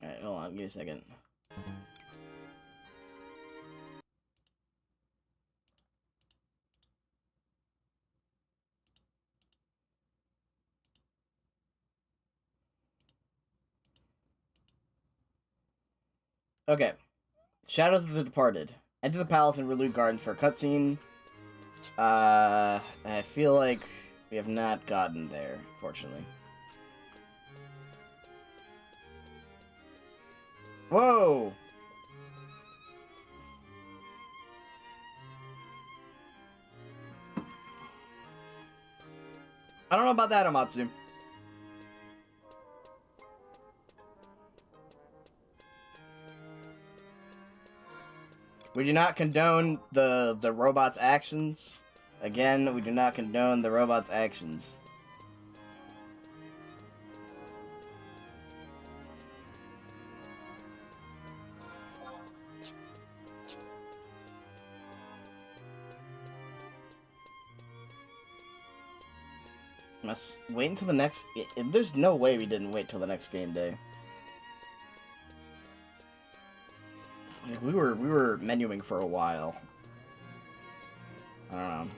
Alright, hold on, give me a second. Okay. Shadows of the Departed. Enter the palace and Reloot Gardens for a cutscene. I feel like we have not gotten there, fortunately. Whoa! I don't know about that, Amatsu. We do not condone the robot's actions. Again, we do not condone the robot's actions. Must wait until the next... There's no way we didn't wait till the next game day. Like, we were menuing for a while. I don't know.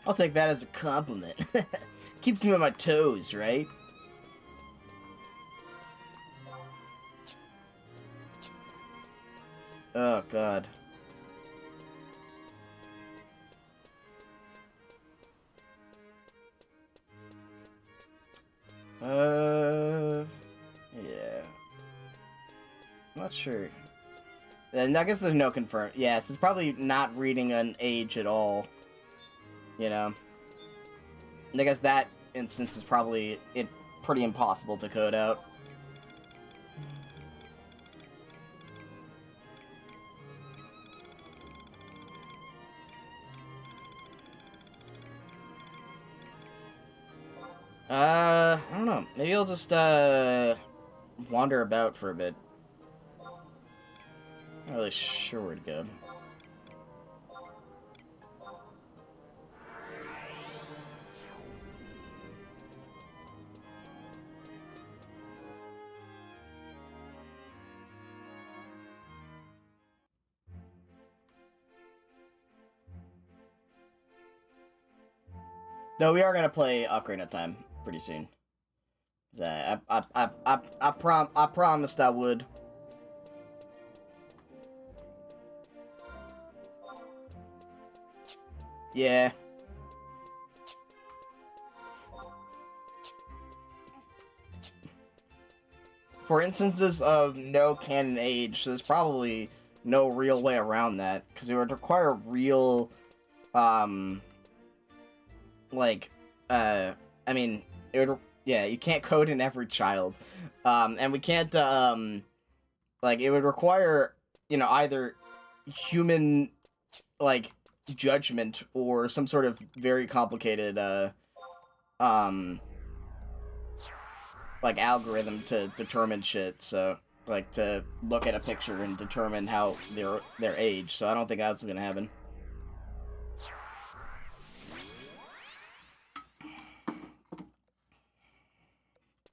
I'll take that as a compliment. Keeps me on my toes, right? Oh, God. Yeah. I'm not sure. And I guess there's no confirm. Yeah, so it's probably not reading an age at all. You know? And I guess that instance is probably pretty impossible to code out. I don't know. Maybe I'll just, wander about for a bit. Not really sure where to go. Though we are gonna play Ocarina of Time pretty soon. I promised I would. Yeah. For instances of no canon age, there's probably no real way around that, because it would require real, I mean, it would, yeah, you can't code in every child, and we can't, like, it would require, you know, either human, like, judgment or some sort of very complicated, like, algorithm to determine shit, so, like, to look at a picture and determine how their age, so I don't think that's gonna happen.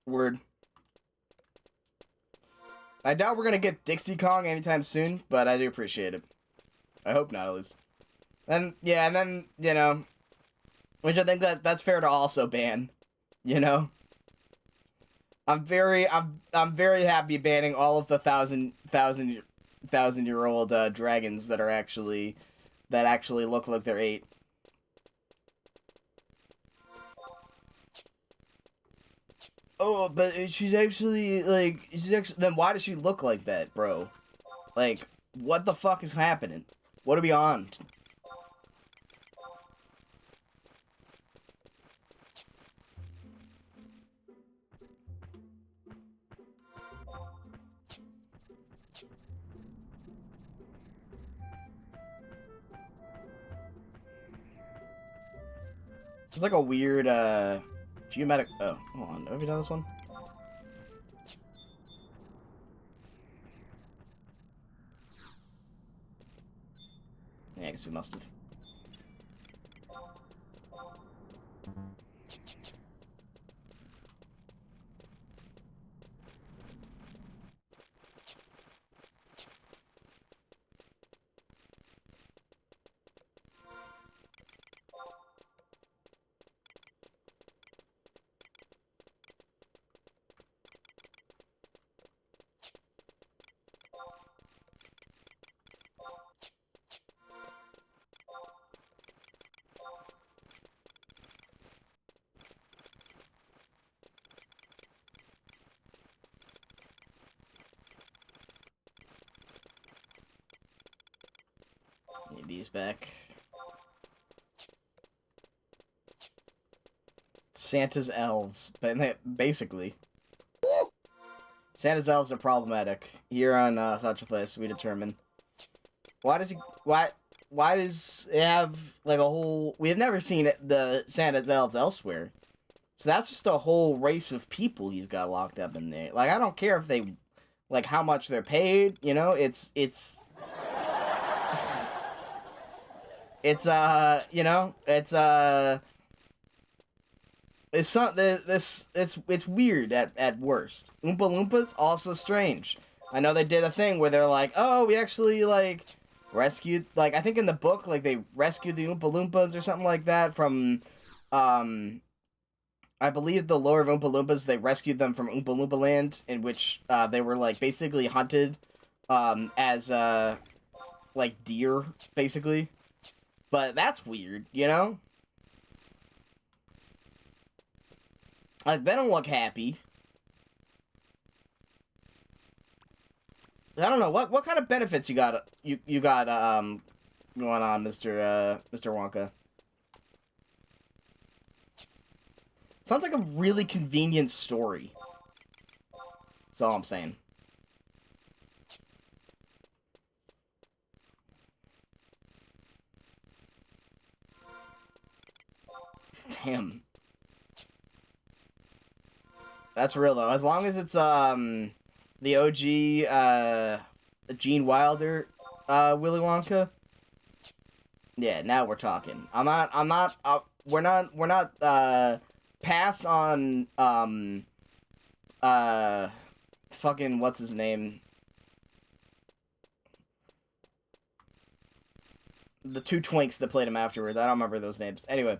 Word. I doubt we're gonna get Dixie Kong anytime soon, but I do appreciate it. I hope not, at least. And, yeah, and then, you know, which I think that's fair to also ban, you know? I'm very happy banning all of the thousand-year-old dragons that actually look like they're 8. Oh, but she's actually then why does she look like that, bro? Like, what the fuck is happening? What are we on? It's like a weird, geometric... Oh, hold on. Have we done this one? Yeah, I guess we must have. Need these back. Santa's elves, but basically. Santa's elves are problematic. Here on such a place, we determine. Why does it have like a whole? We have never seen the Santa's elves elsewhere, so that's just a whole race of people he's got locked up in there. Like I don't care if they, like how much they're paid. You know, it's you know, it's not it's weird at worst. Oompa Loompas also strange. I know they did a thing where they're like, oh, we actually like rescued, like I think in the book like they rescued the Oompa Loompas or something like that from I believe the lore of Oompa Loompas, they rescued them from Oompa Loompa Land, in which they were like basically hunted as like deer basically. But that's weird, you know? Like, they don't look happy. I don't know, what kind of benefits you got going on, Mr. Wonka? Sounds like a really convenient story. That's all I'm saying. Damn. That's real though. As long as it's the OG Gene Wilder Willy Wonka. Yeah, now we're talking. We're not pass on fucking what's his name? The two twinks that played him afterwards. I don't remember those names. Anyway.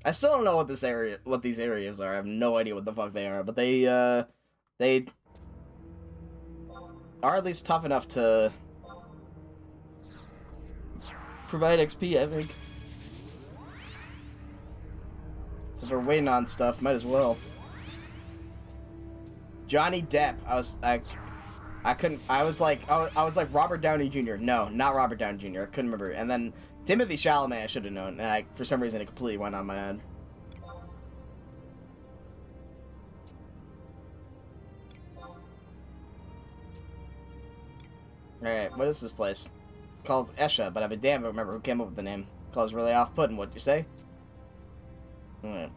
I still don't know what these areas are. I have no idea what the fuck they are, but they are at least tough enough to provide XP, I think. So if we're waiting on stuff, might as well. Johnny Depp. I was like Robert Downey Jr. No, not Robert Downey Jr. I couldn't remember. And then Timothy Chalamet, I should have known, and for some reason it completely went on my head. Alright, what is this place? Called Esha, but I'd be damned if I remember who came up with the name. Calls really off-putting, what'd you say? Alright.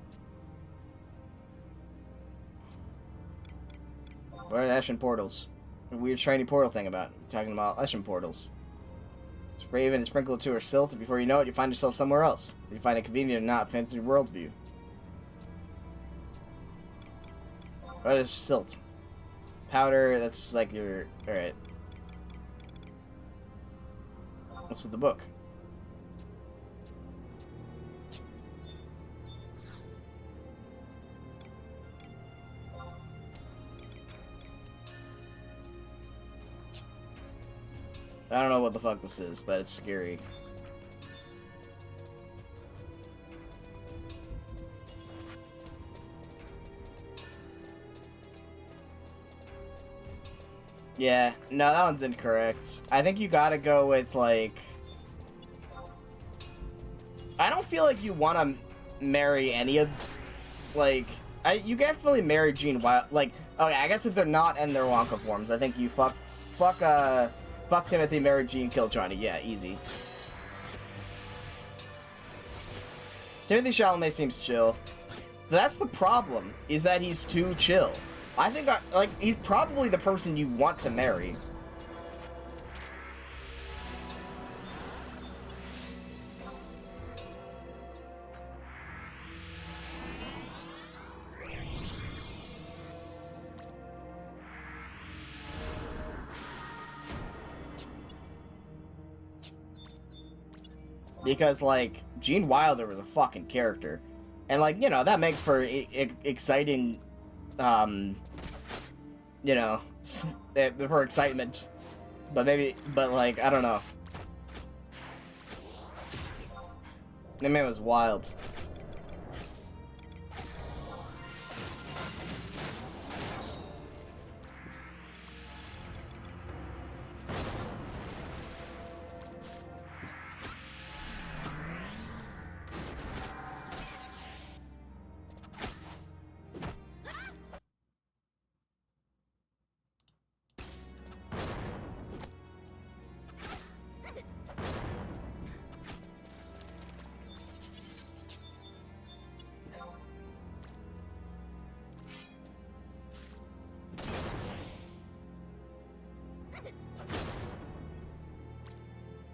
What are the Eshin portals? A weird shiny portal thing about. Talking about Eshin portals. Spray even and sprinkle it to her silt, and before you know it, you find yourself somewhere else. You find it convenient or not, depends on your worldview. What is silt? Powder, that's just like your... Alright. What's with the book? I don't know what the fuck this is, but it's scary. Yeah, no, that one's incorrect. I think you gotta go with, like... I don't feel like you want to marry any of... Like, you definitely marry Gene Wild... Like, okay, I guess if they're not in their Wonka forms, I think you fuck Timothy, marry Gene, kill Johnny. Yeah, easy. Timothy Chalamet seems chill. That's the problem, is that he's too chill. I think, like, he's probably the person you want to marry. Because, like, Gene Wilder was a fucking character. And, like, you know, that makes for exciting, you know, for excitement. But maybe, but like, I don't know. That man was wild.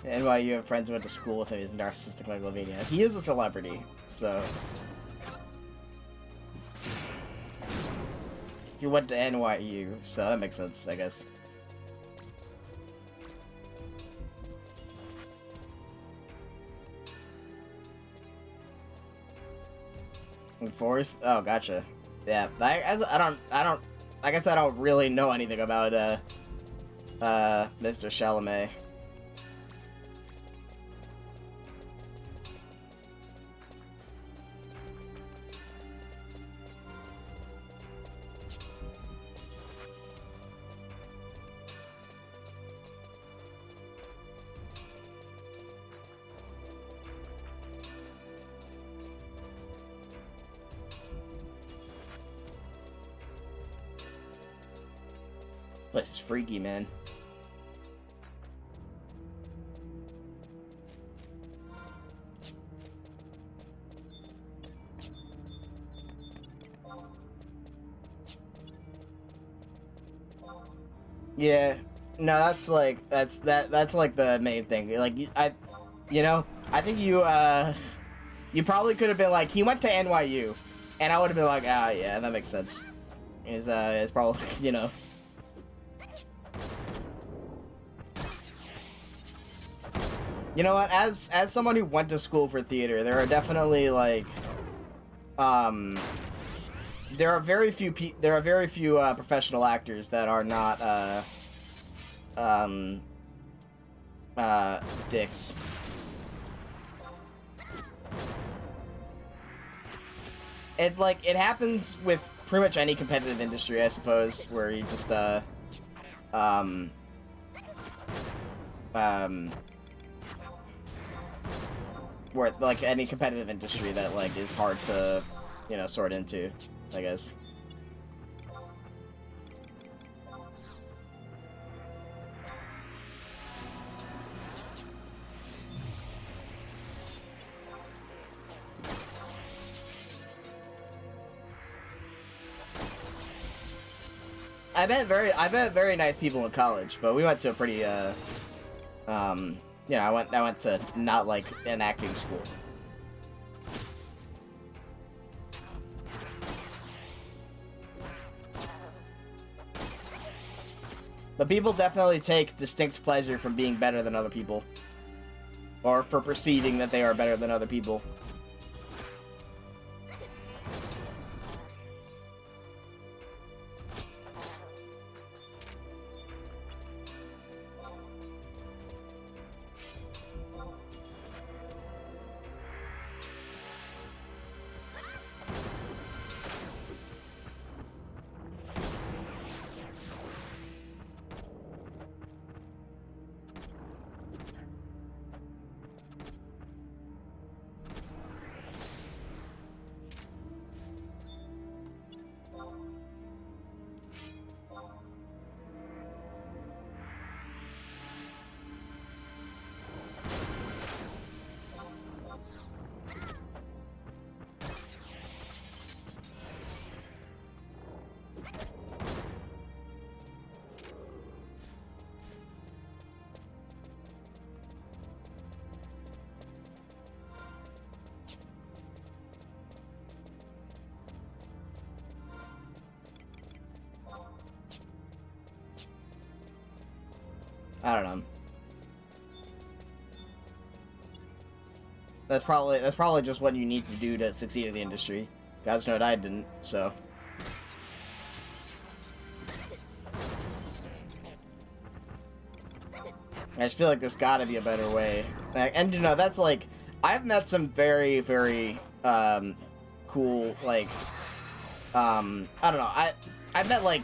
NYU have friends who went to school with him. He's narcissistic megalomania. He is a celebrity, so he went to NYU, so that makes sense, I guess. And fourth? Oh, gotcha. Yeah, I don't. I guess I don't really know anything about Mr. Chalamet. This place is freaky, man. Yeah, no, that's like that's like the main thing. Like I think you probably could have been like, he went to NYU, and I would have been like, ah, yeah, that makes sense. Is probably, you know. You know what? As someone who went to school for theater, there are definitely like, there are very few professional actors that are not dicks. It happens with pretty much any competitive industry, I suppose, where you just where like any competitive industry that like is hard to, you know, sort into, I guess. I met very nice people in college, but we went to a pretty you know, I went to not like an acting school. But people definitely take distinct pleasure from being better than other people, or for perceiving that they are better than other people. I don't know. That's probably just what you need to do to succeed in the industry. Guys know what I didn't, so. I just feel like there's got to be a better way. And you know, that's like, I've met some very, very cool, like, I don't know. I've met like,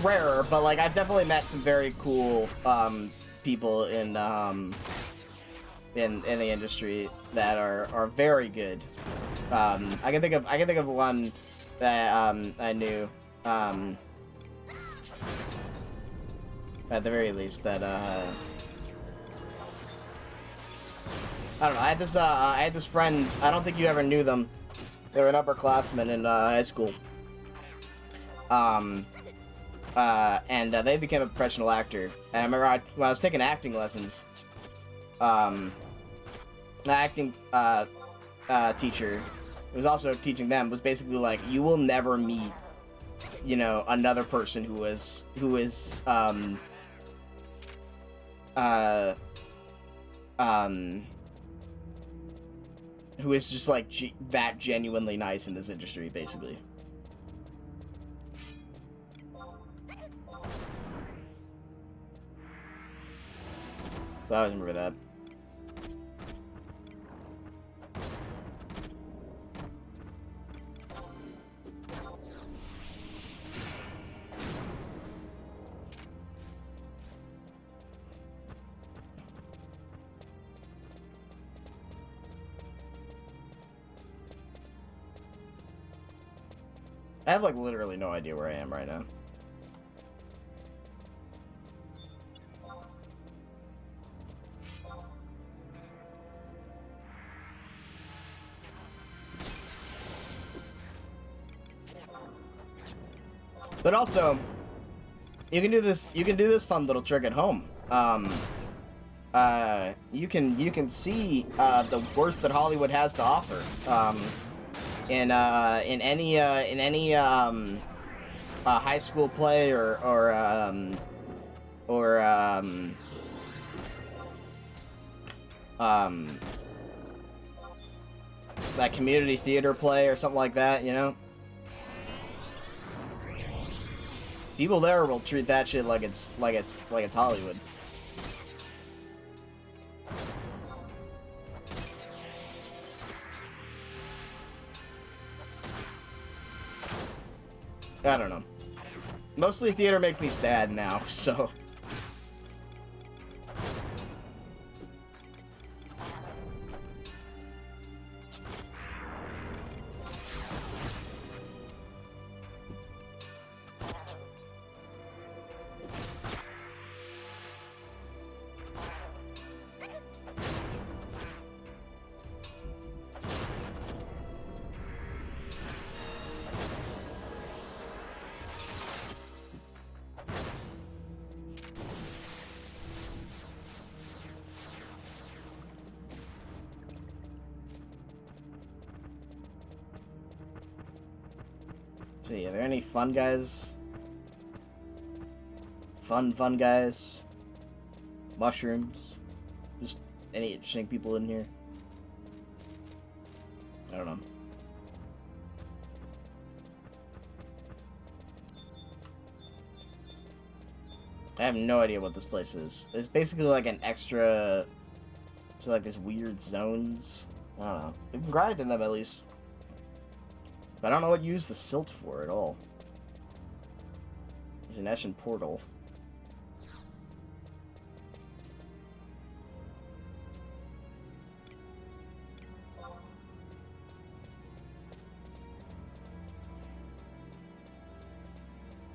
rarer, but like I've definitely met some very cool people in the industry that are very good. I can think of one that I knew at the very least that I don't know. I had this friend. I don't think you ever knew them. They were an upperclassman in high school. And they became a professional actor. And I remember when I was taking acting lessons, the acting teacher, who was also teaching them, was basically like, you will never meet, you know, another person who is just like that genuinely nice in this industry, basically. So I always remember that. I have, like, literally no idea where I am right now. But also, you can do this fun little trick at home. You can see the worst that Hollywood has to offer. In any high school play or like community theater play or something like that, you know. People there will treat that shit like it's Hollywood. I don't know. Mostly theater makes me sad now, so. See, are there any fun guys? Fun guys? Mushrooms? Just any interesting people in here? I don't know. I have no idea what this place is. It's basically like an extra... So like these weird zones. I don't know. You can grind in them at least. But I don't know what you use the silt for at all. There's an Eshin portal.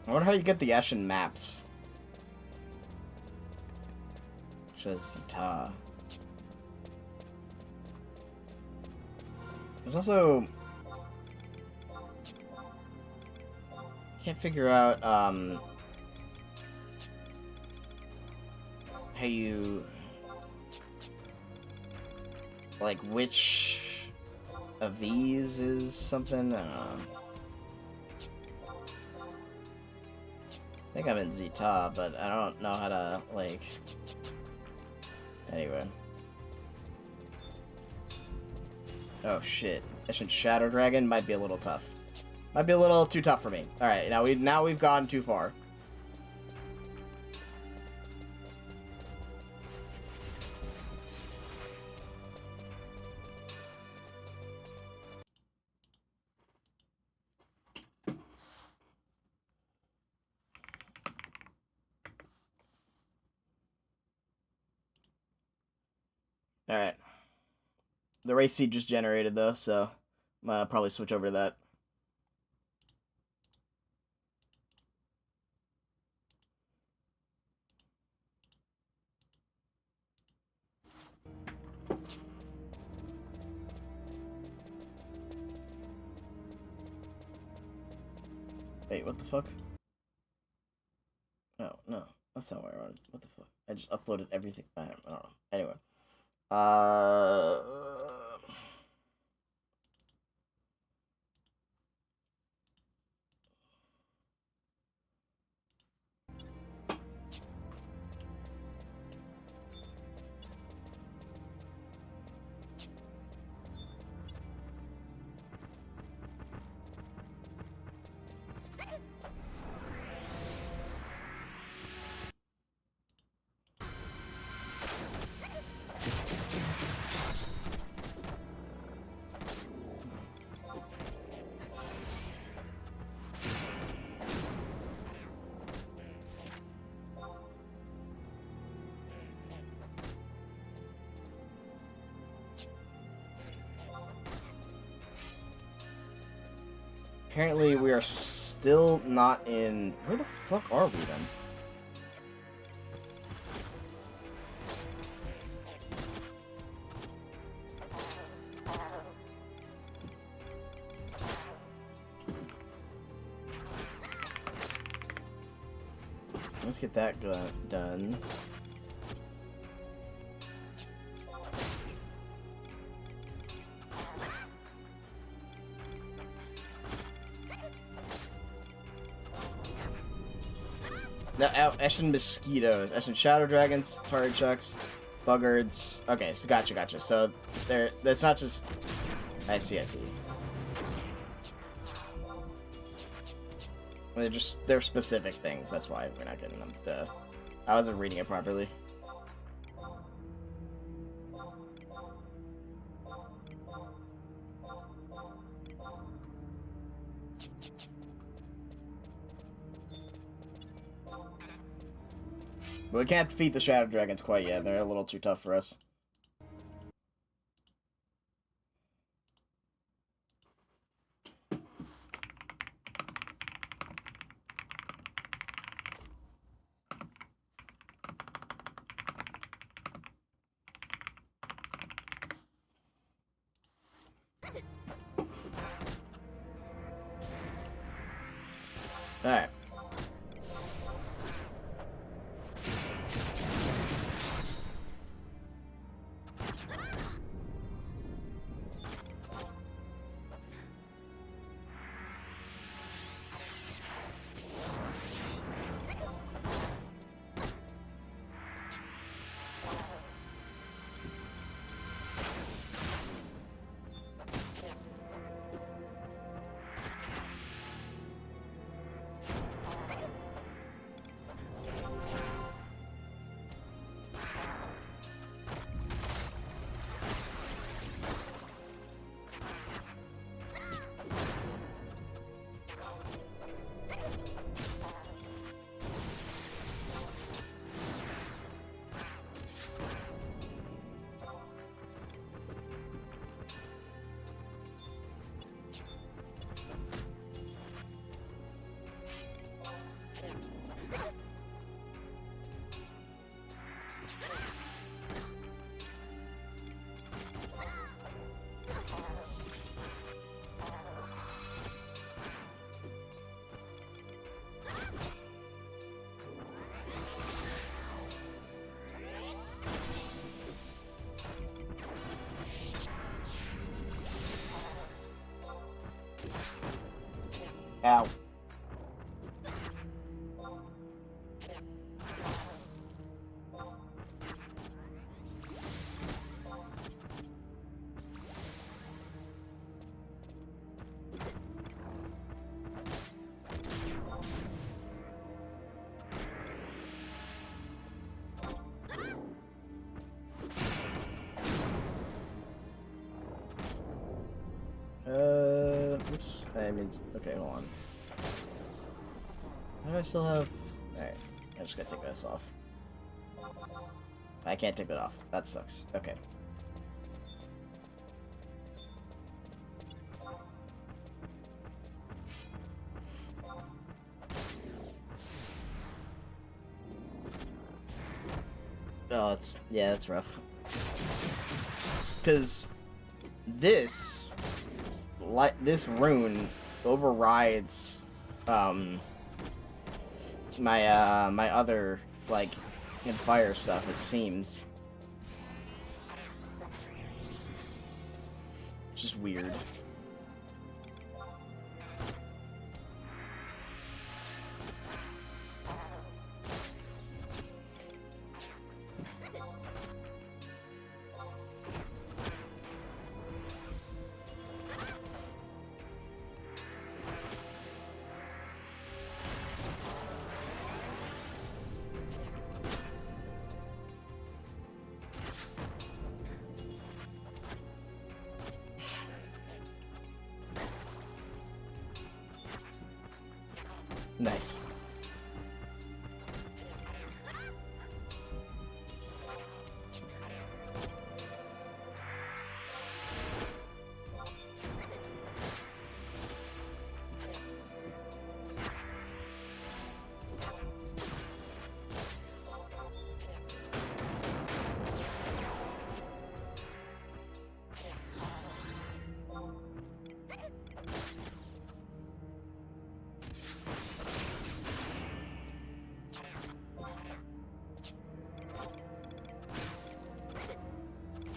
I wonder how you get the Eshin maps. Says Ta. There's also... Can't figure out how you like which of these is something. I think I'm in Zeta, but I don't know how to like. Anyway. Oh shit! Mission Shadow Dragon might be a little tough. Might be a little too tough for me. All right, now we've gone too far. Alright. The race seed just generated, though, so I'll probably switch over to that. Wait, what the fuck? Oh, no. That's not where I wanted. What the fuck? I just uploaded everything. I don't know. Anyway. Apparently, we are still not in... Where the fuck are we, then? Let's get that done. No, Eshin mosquitoes, Eshin shadow dragons, target chucks, buggards. Okay, so gotcha. So that's not just. I see. They're specific things. That's why we're not getting them. I wasn't reading it properly. But we can't defeat the shadow dragons quite yet. They're a little too tough for us. Alright. Ow. Oops. I mean, okay, hold on. How do I still have... Alright, I just gotta take this off. I can't take that off. That sucks. Okay. Oh, yeah, that's rough. Because this rune overrides my other like in fire stuff. It seems, which is weird. Nice.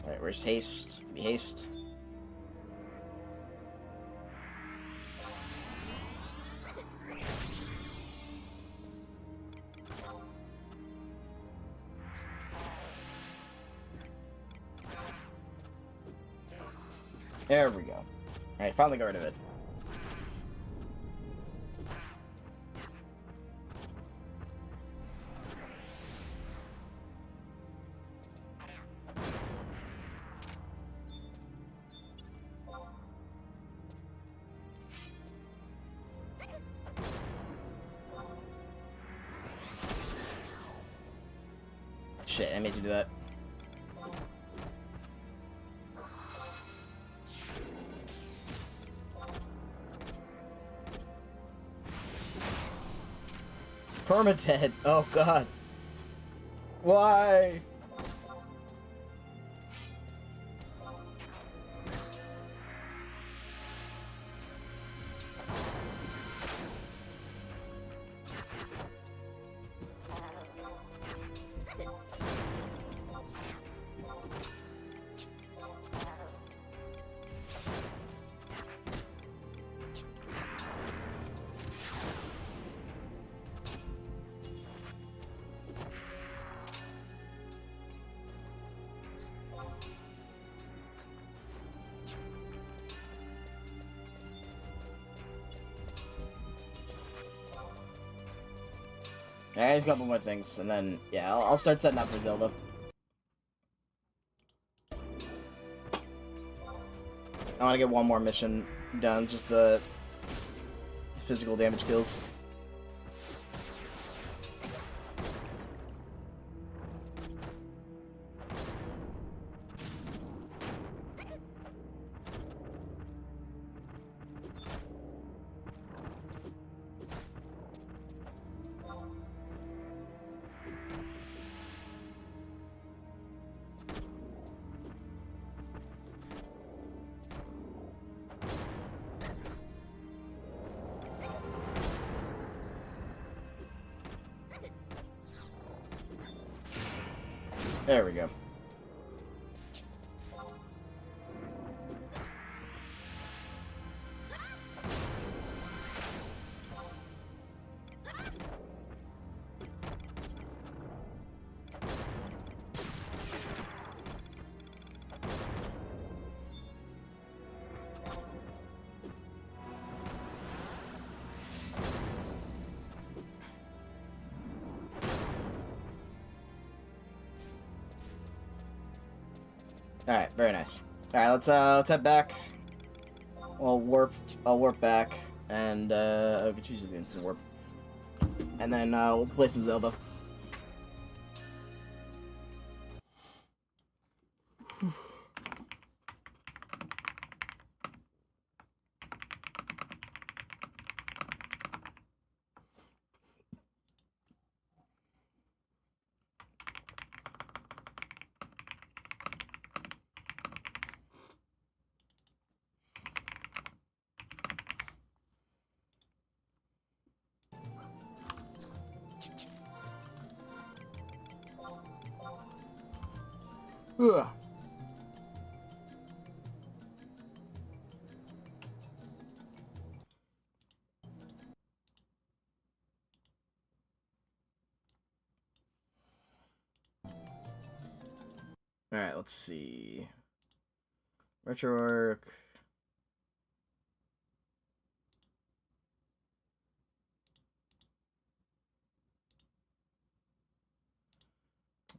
Alright, where's haste? Be haste. There we go. Alright, finally got rid of it. Shit, I made you do that. Permadead. Oh god. Why? I have a couple more things, and then, yeah, I'll start setting up for Zelda. I want to get one more mission done, just the physical damage kills. There we go. Alright, very nice. Alright, let's head back. I'll warp back, and I could choose the instant warp. And then we'll play some Zelda. Ugh. Alright, let's see. Retro arc.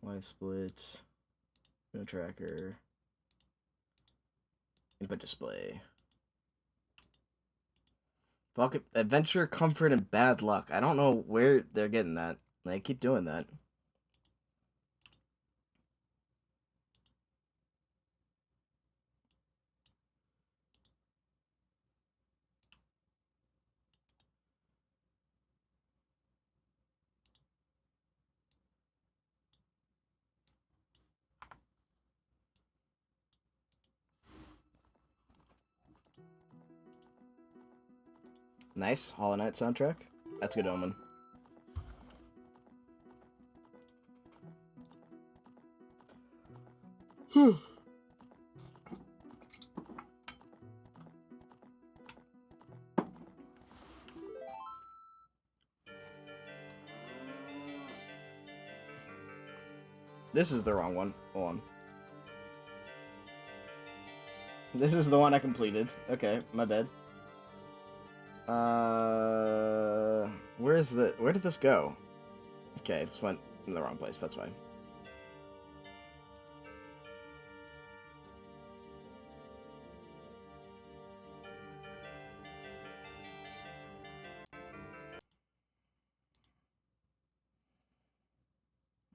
Life split. No tracker. Input display. Fuck it. Adventure, comfort, and bad luck. I don't know where they're getting that. They keep doing that. Nice. Hollow Knight soundtrack. That's good omen. This is the wrong one. Hold on. This is the one I completed. Okay, my bad. Where did this go? Okay, this went in the wrong place, that's fine.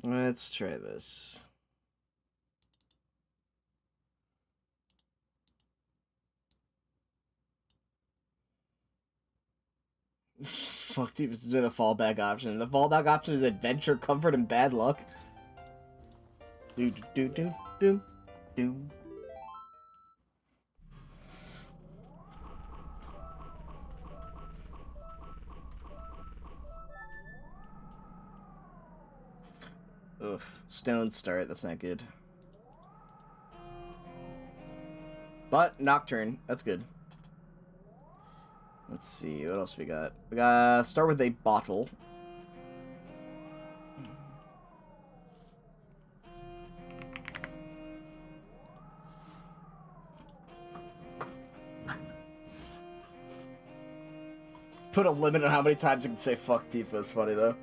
Let's try this. Fuck, dude, this is the fallback option. The fallback option is adventure, comfort, and bad luck. Do do do do do. Ugh, stone start. That's not good. But Nocturne, that's good. Let's see, what else we got? We got start with a bottle. Put a limit on how many times you can say fuck Tifa is funny though.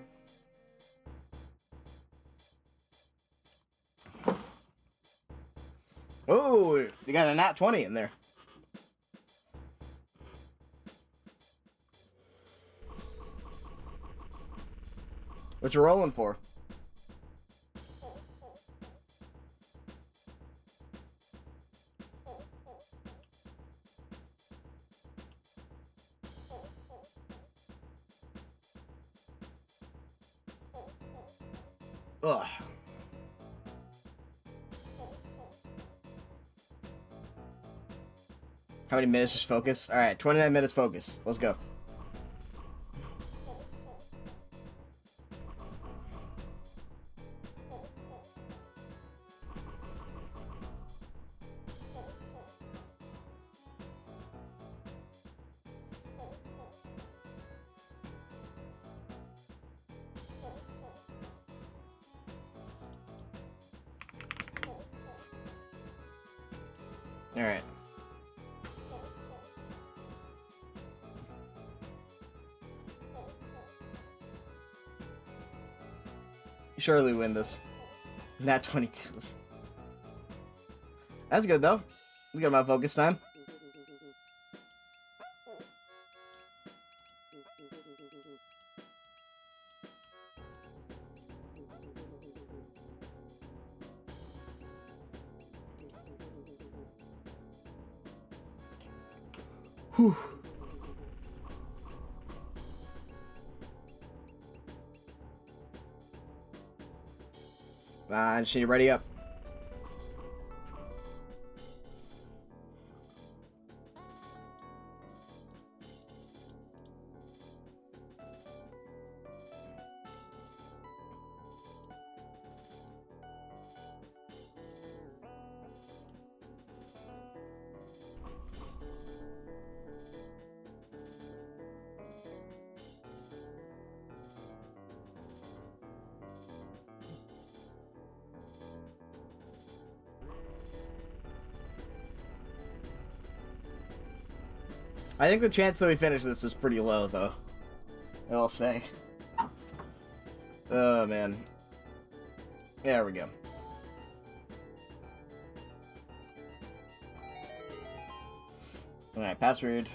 Oh, you got a nat 20 in there. What you rolling for? Ugh. How many minutes is focus? Alright, 29 minutes focus. Let's go. Alright. Surely win this. Nat 20 kills. That's good though. We got my focus time. Whew. I just need to ready up. I think the chance that we finish this is pretty low, though. I'll say. Oh, man. There we go. Alright, password.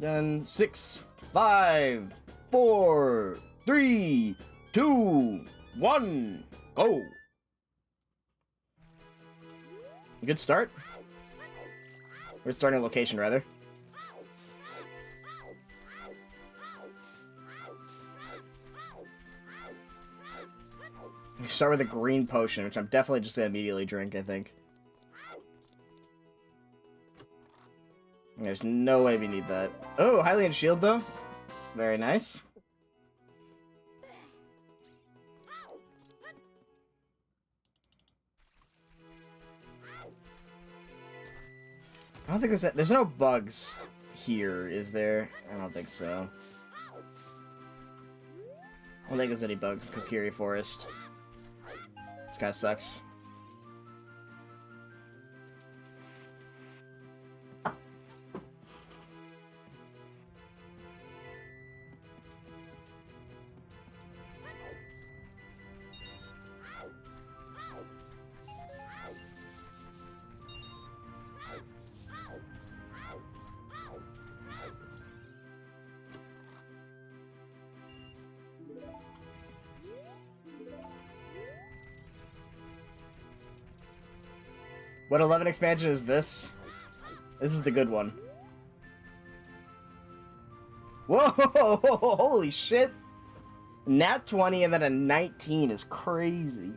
Then 6, 5, 4, 3, 2, 1, go! Good start. We're starting location, rather. We start with a green potion, which I'm definitely just gonna immediately drink, I think. There's no way we need that. Oh, Hylian shield, though. Very nice. I don't think there's no bugs here, is there? I don't think so. I don't think there's any bugs in Kokiri Forest. This kind of sucks. What 11 expansion is this? This is the good one. Whoa! Holy shit! Nat 20 and then a 19 is crazy.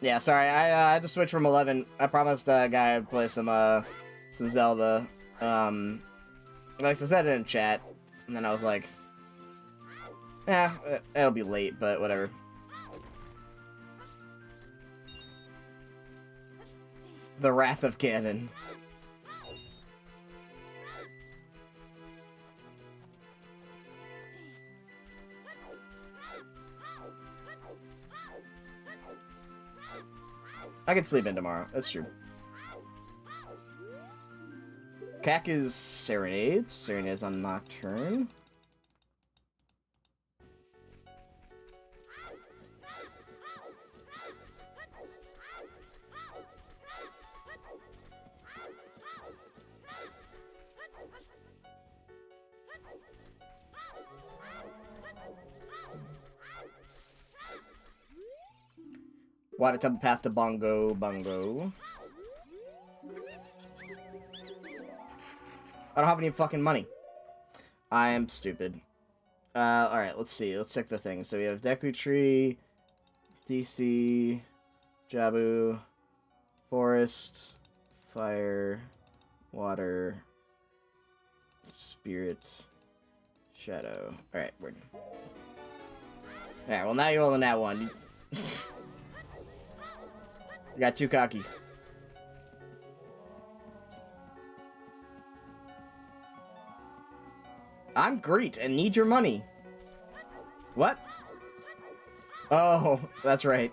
Yeah, sorry, I had to switch from 11. I promised a guy I'd play some Zelda. Like I said it in chat, and then I was like, eh, it'll be late, but whatever. The Wrath of Ganon. I can sleep in tomorrow. That's true. Cack is Serenade. Serenade is on Nocturne. Water Temple Path to Bongo. I don't have any fucking money. I am stupid. Alright, let's see. Let's check the things. So we have Deku Tree, DC, Jabu, Forest, Fire, Water, Spirit, Shadow. Alright, we're... Alright, well now you're rolling that one. You got too cocky. I'm great and need your money. What? Oh, that's right.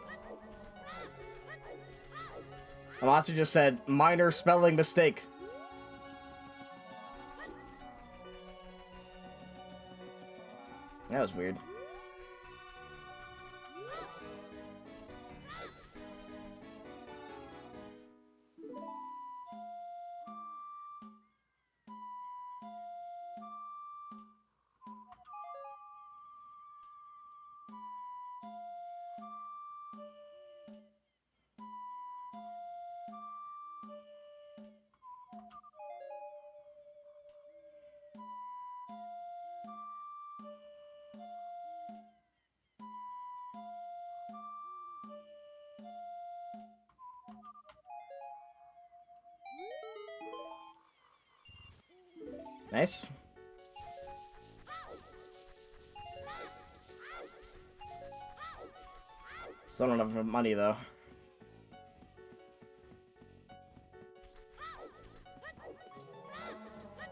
Amasu just said, minor spelling mistake. That was weird. Nice. Still don't have enough money, though.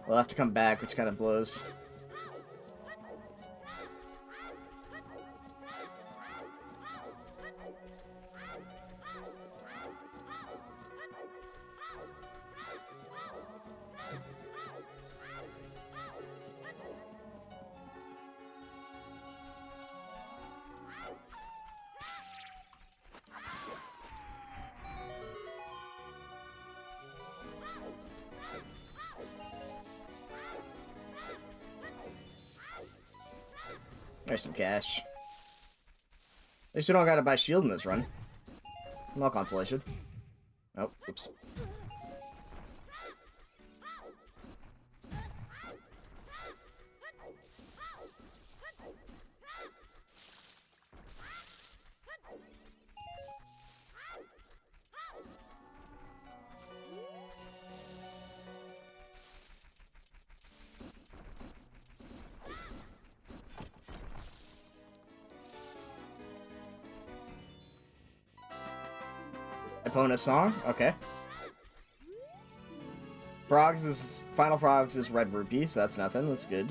We'll have to come back, which kind of blows. There's some cash. At least we don't gotta buy shield in this run. No consolation. Oh, oops. Opponent song? Okay. Final Frogs is Red Rupee, so that's nothing. That's good.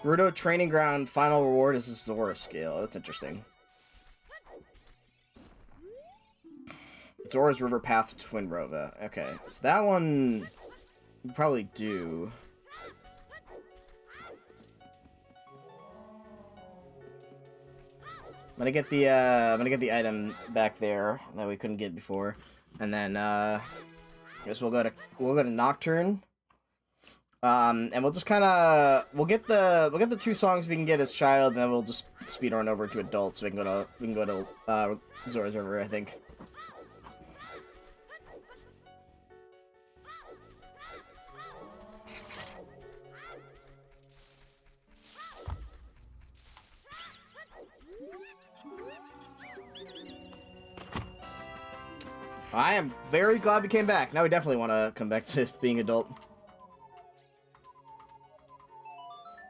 Gerudo Training Ground final reward is a Zora scale. That's interesting. Zora's River Path Twin Rova. Okay, so that one we probably do. I'm gonna get the item back there that we couldn't get before, and then I guess we'll go to Nocturne. And we'll just we'll get the 2 songs we can get as child, and then we'll just speed on over to adult, so we can go to Zora's River, I think. I am very glad we came back. Now we definitely want to come back to being adult.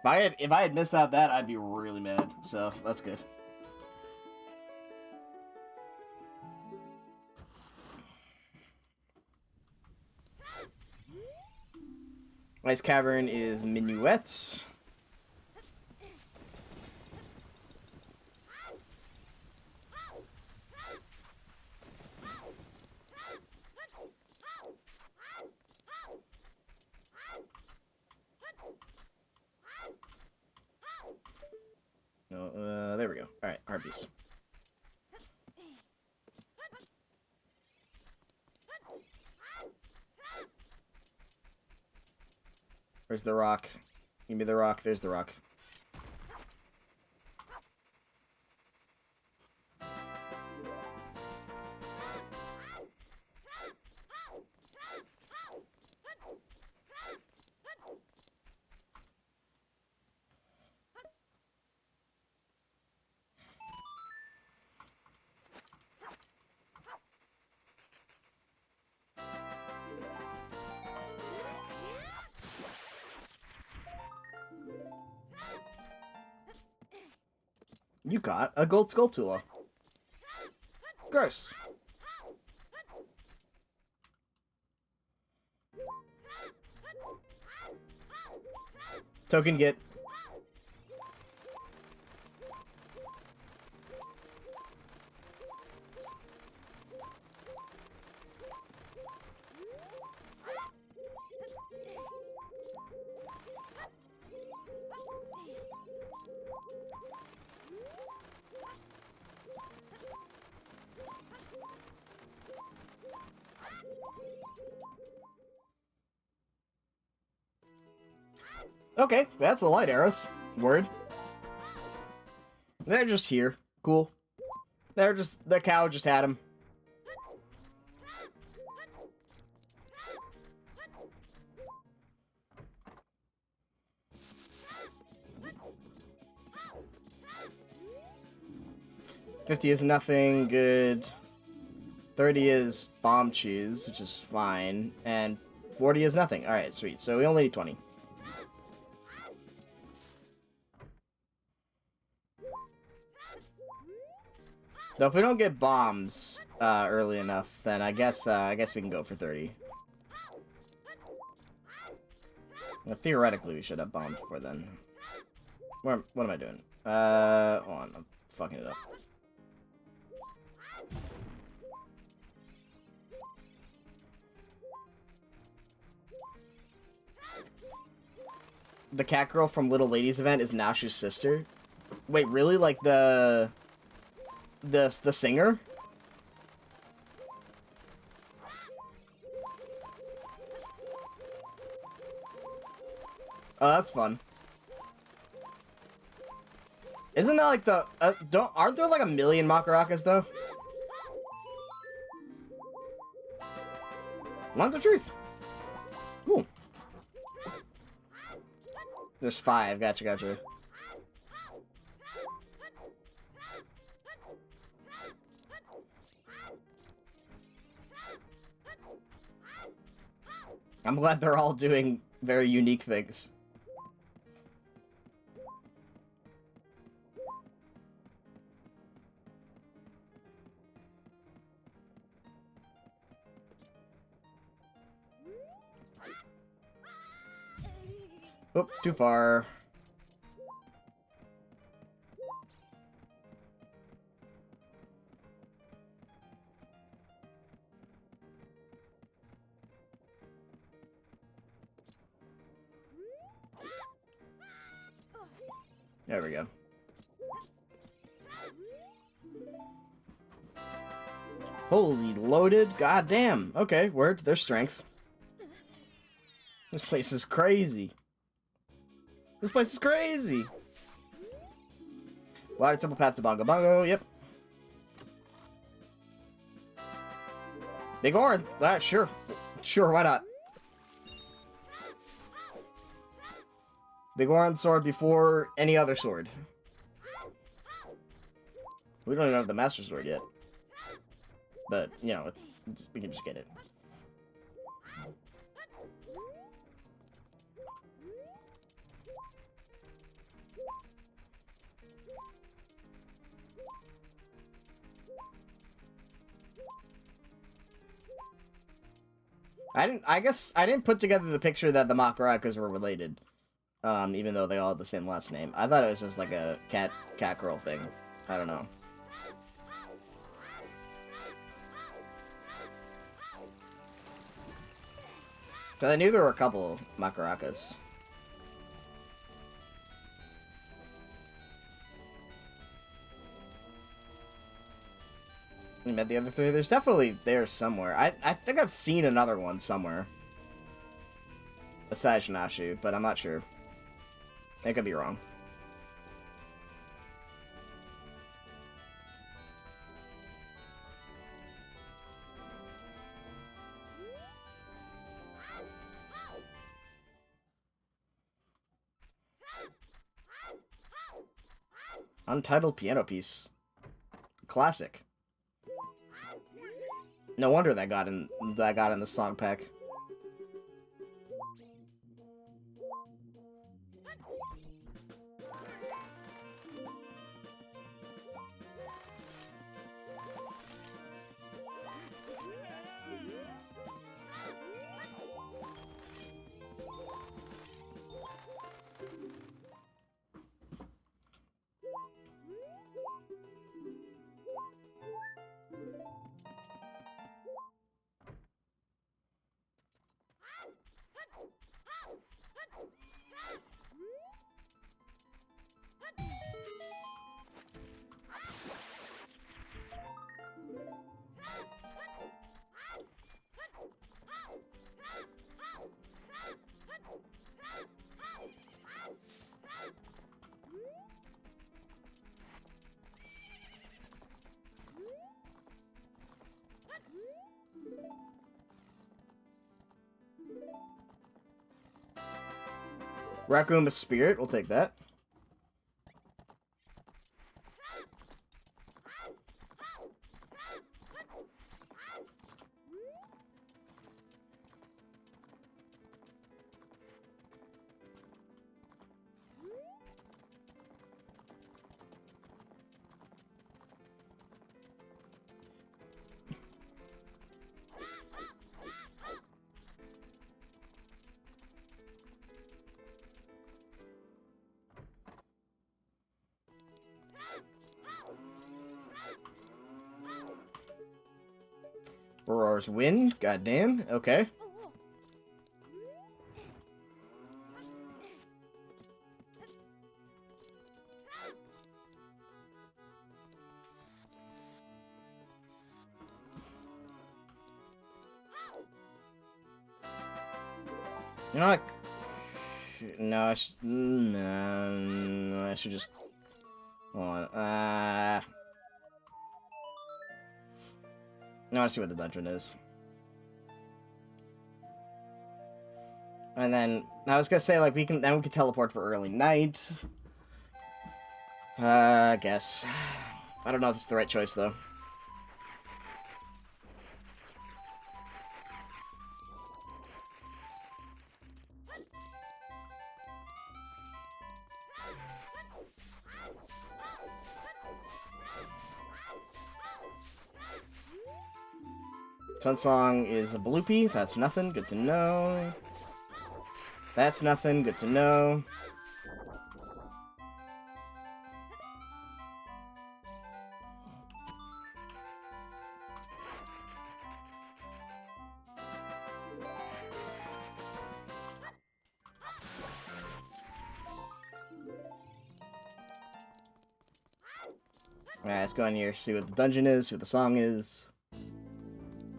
If I had missed out that, I'd be really mad. So that's good. Ice Cavern is Minuet. No, there we go. Alright, Harpies. Where's the rock? Give me the rock. There's the rock. You got a gold Skulltula. Gross. Token get. Okay, that's the light arrows. Word. They're just here. Cool. They're just... The cow just had them. $50 is nothing. Good. 30 is bomb cheese, which is fine. And 40 is nothing. Alright, sweet. So we only need 20. So if we don't get bombs early enough, then I guess we can go for 30. Well, theoretically, we should have bombs before then. What am I doing? Hold on, I'm fucking it up. the cat girl from Little Ladies event is Nashu's sister. Wait, really? Like the singer? Oh, that's fun. Isn't that like the aren't there like a million Makarakas though? Lines of truth. Cool. There's 5. Gotcha, gotcha. I'm glad they're all doing very unique things. Oh, too far. There we go. Holy loaded. God damn. Okay, word. There's strength. This place is crazy. This place is crazy. Water temple path to Bongo Bongo. Yep. Big Orin. Sure. Sure, why not? Big Orin sword before any other sword. We don't even have the Master Sword yet. But, you know, we can just get it. I guess I didn't put together the picture that the Makarakas were related. Even though they all have the same last name. I thought it was just like a cat girl thing. I don't know. Cause I knew there were a couple Makarakas. You met the other 3? There's definitely there somewhere. I think I've seen another one somewhere. Besides Nashu, but I'm not sure. I could be wrong. Untitled piano piece. Classic. No wonder that got in the song pack. Raccoon with Spirit, we'll take that. Aurora's Wind, goddamn, okay. You know what? No, no, I should just... Hold on. No, I want to see what the dungeon is. And then, I was gonna say, like, we can teleport for early night. I guess. I don't know if it's the right choice, though. Sun Song is a bloopy. That's nothing. Good to know. That's nothing. Good to know. Alright, let's go in here, see what the dungeon is, see what the song is.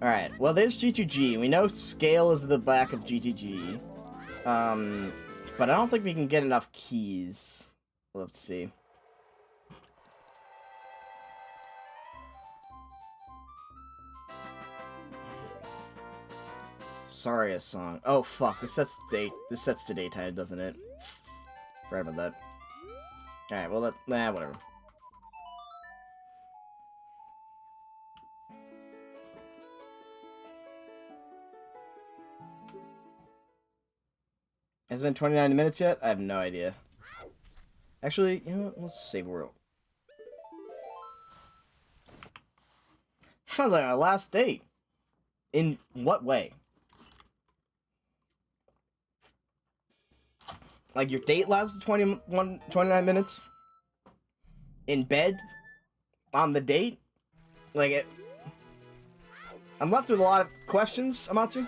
Alright, well, there's G2G. We know scale is the back of G2G. But I don't think we can get enough keys. We'll have to see. Sorry, a song. Oh, fuck. This sets to daytime, doesn't it? Forgot about that. Alright, well, whatever. Has it been 29 minutes yet? I have no idea. Actually, you know what? Let's save world. Sounds like our last date. In what way? Like, your date lasted 29 minutes? In bed? On the date? Like, I'm left with a lot of questions, Amatsu.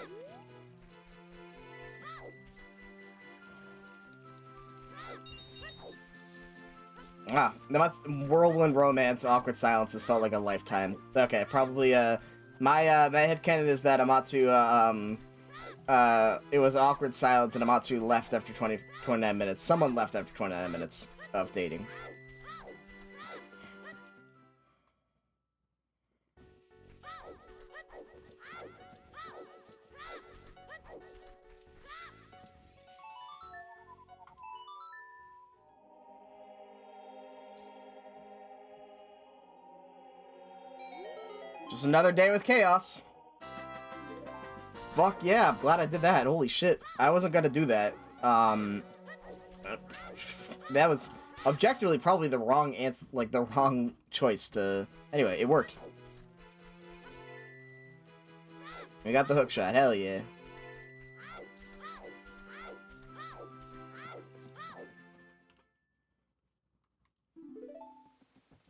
Ah, whirlwind romance, awkward silences felt like a lifetime. Okay, probably, my headcanon is that Amatsu, it was awkward silence and Amatsu left after 29 minutes. Someone left after 29 minutes of dating. Just another day with chaos. Fuck yeah, I'm glad I did that. Holy shit. I wasn't gonna do that. That was objectively probably the wrong answer, like the wrong choice to... Anyway, it worked. We got the hook shot, hell yeah.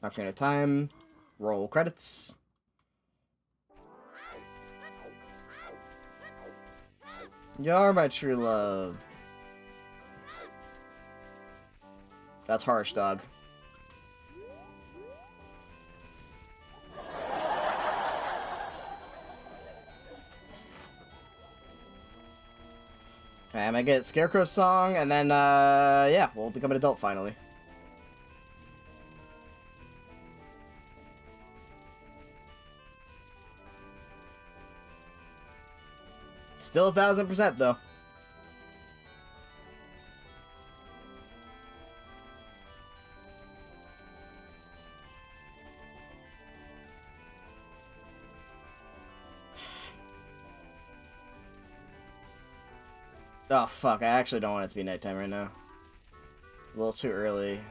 Ocarina of Time. Roll credits. You're my true love. That's harsh, dog. Okay, I'm gonna get Scarecrow's song, and then, yeah, we'll become an adult finally. Still 1000%, though. Oh, fuck, I actually don't want it to be nighttime right now. It's a little too early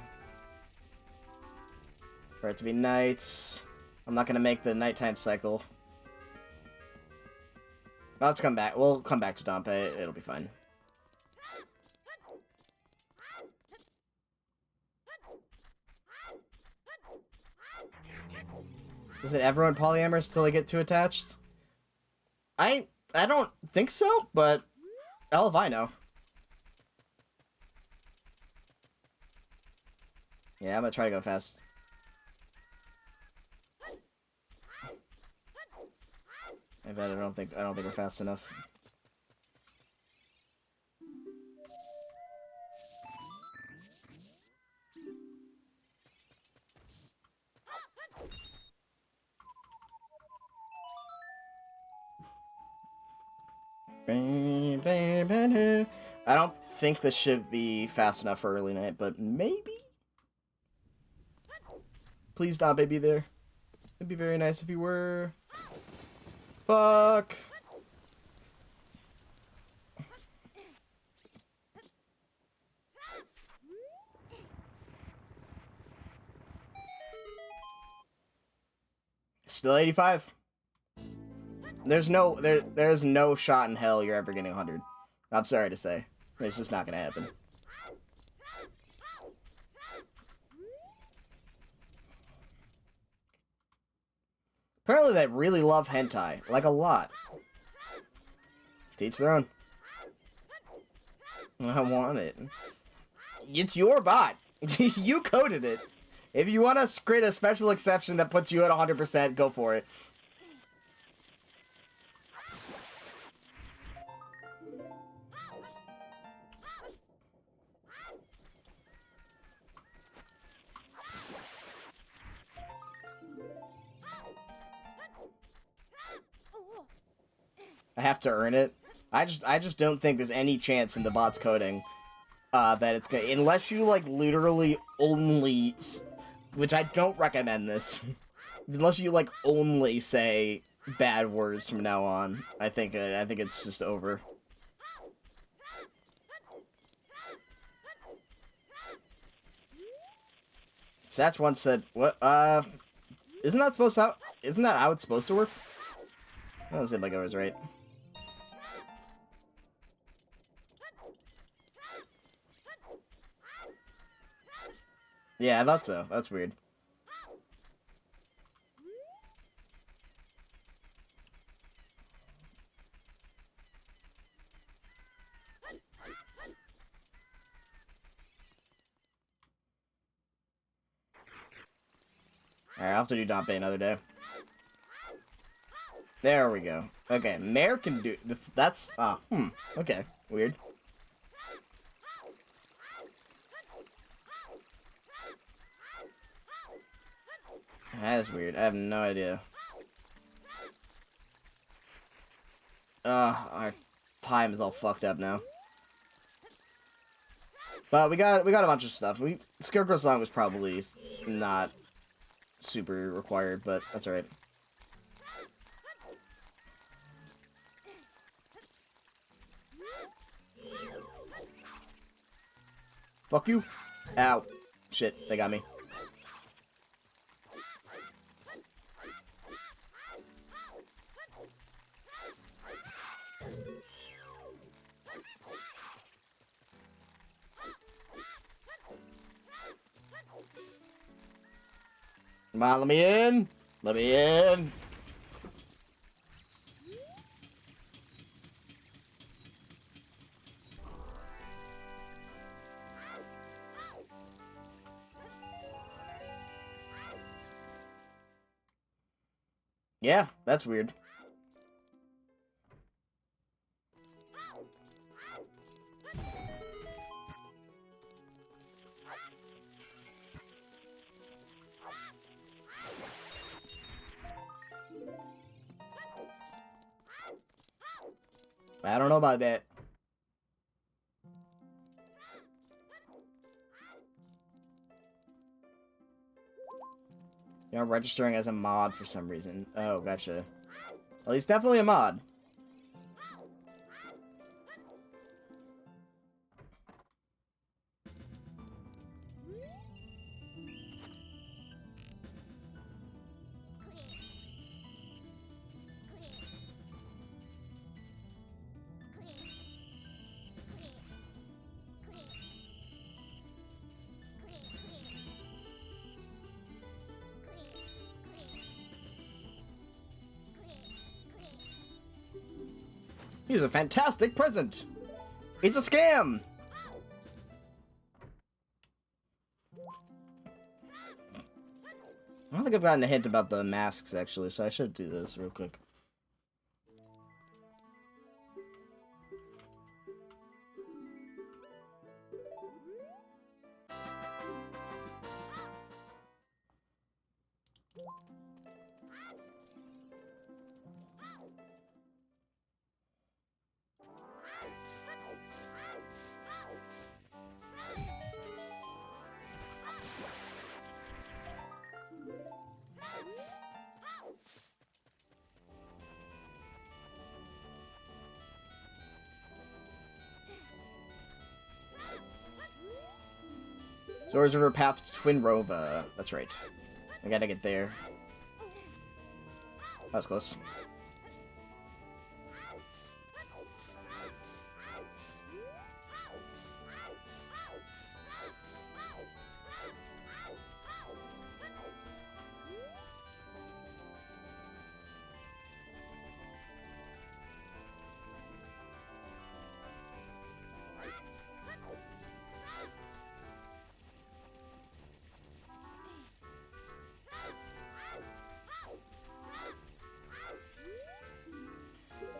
for it to be night. I'm not gonna make the nighttime cycle. I'll have to come back. We'll come back to Dompe. It'll be fine. Is it everyone polyamorous until they get too attached? I don't think so, but hell if I know. Yeah, I'm gonna try to go fast. I bet I don't think we're fast enough. I don't think this should be fast enough for early night, but maybe? Please not, baby, there. It'd be very nice if you were. Fuck. Still 85. There's no shot in hell you're ever getting 100. I'm sorry to say. It's just not gonna happen. Apparently they really love hentai. Like, a lot. To each their own. I want it. It's your bot. You coded it. If you want to create a special exception that puts you at 100%, go for it. I have to earn it. I just don't think there's any chance in the bot's coding that it's gonna, unless you like literally only, which I don't recommend this, unless you like only say bad words from now on. I think it's just over. Satch once said, "What? Isn't that how it's supposed to work?" That doesn't seem like I was right. Yeah, I thought so. That's weird. Alright, I'll have to do Dante another day. There we go. Okay, Mare can do... That's... Okay, weird. That is weird. I have no idea. Our time is all fucked up now. But we got a bunch of stuff. Scarecrow song was probably not super required, but that's alright. Fuck you. Ow. Shit, they got me. Come on, let me in. Let me in. Yeah, that's weird. I don't know about that. You're registering as a mod for some reason. Oh, gotcha. Well, he's definitely a mod. Here's a fantastic present. It's a scam. I don't think I've gotten a hint about the masks, actually, so I should do this real quick. Swords River Path to Twin Rova. That's right. I gotta get there. That was close.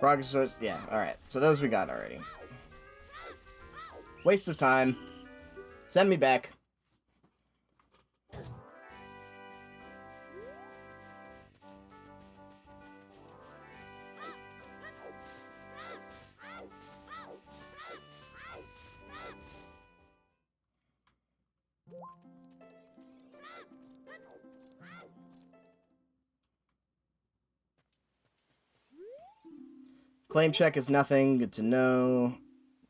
Progress Swords, yeah, alright. So those we got already. Waste of time. Send me back. Claim check is nothing. Good to know.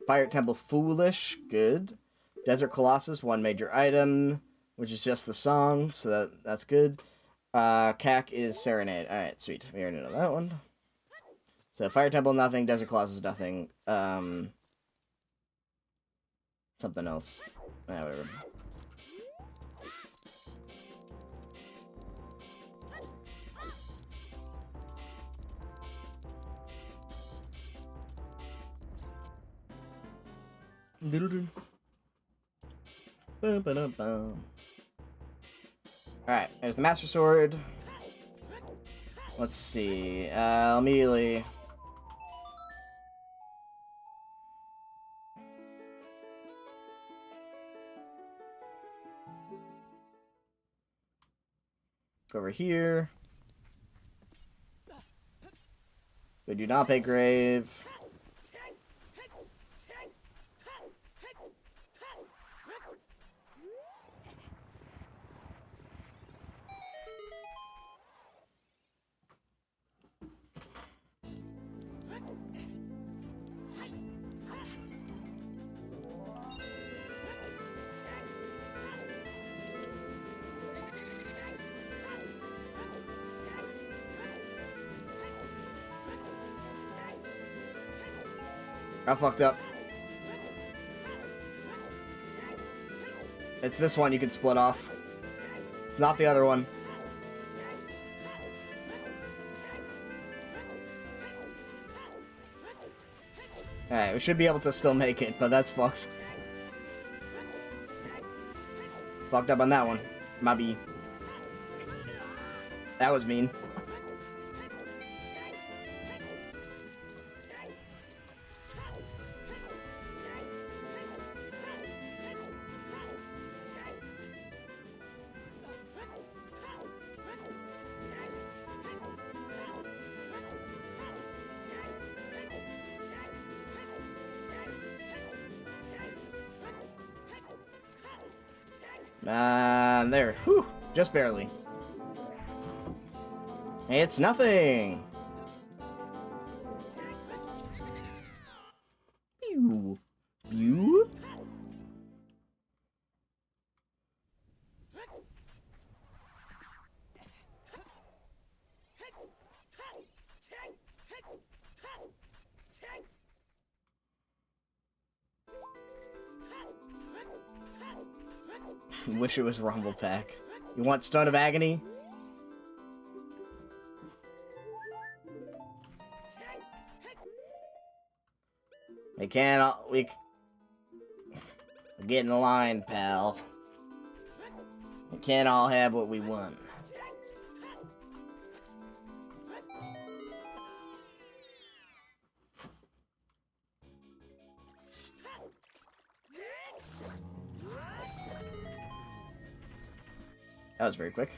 Fire Temple Foolish. Good. Desert Colossus, one major item, which is just the song, so that's good. CAC is Serenade. Alright, sweet. We already know that one. So Fire Temple, nothing. Desert Colossus, nothing. Something else. Whatever. Alright, there's the Master Sword. Let's see. Immediately. Go over here. We do not pay grave. I fucked up. It's this one you can split off. Not the other one. Alright, we should be able to still make it, but that's fucked. Fucked up on that one. Might be. That was mean. There. Whew. Just barely. It's nothing. Pew. Pew. Wish it was Rumble Pack. You want Stun of Agony? We can't. We get in line, pal. We can't all have what we want. That was very quick.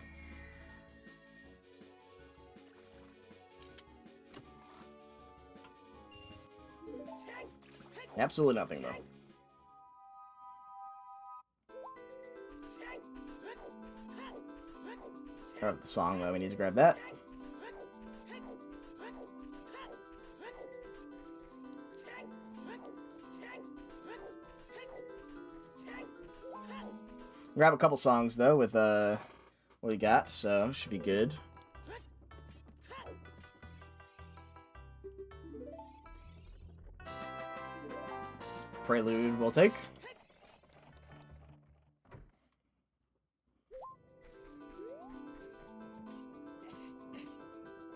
Absolutely nothing, though. Grab the song, though. We need to grab that. Grab a couple songs though with what we got, so should be good. Prelude we'll take.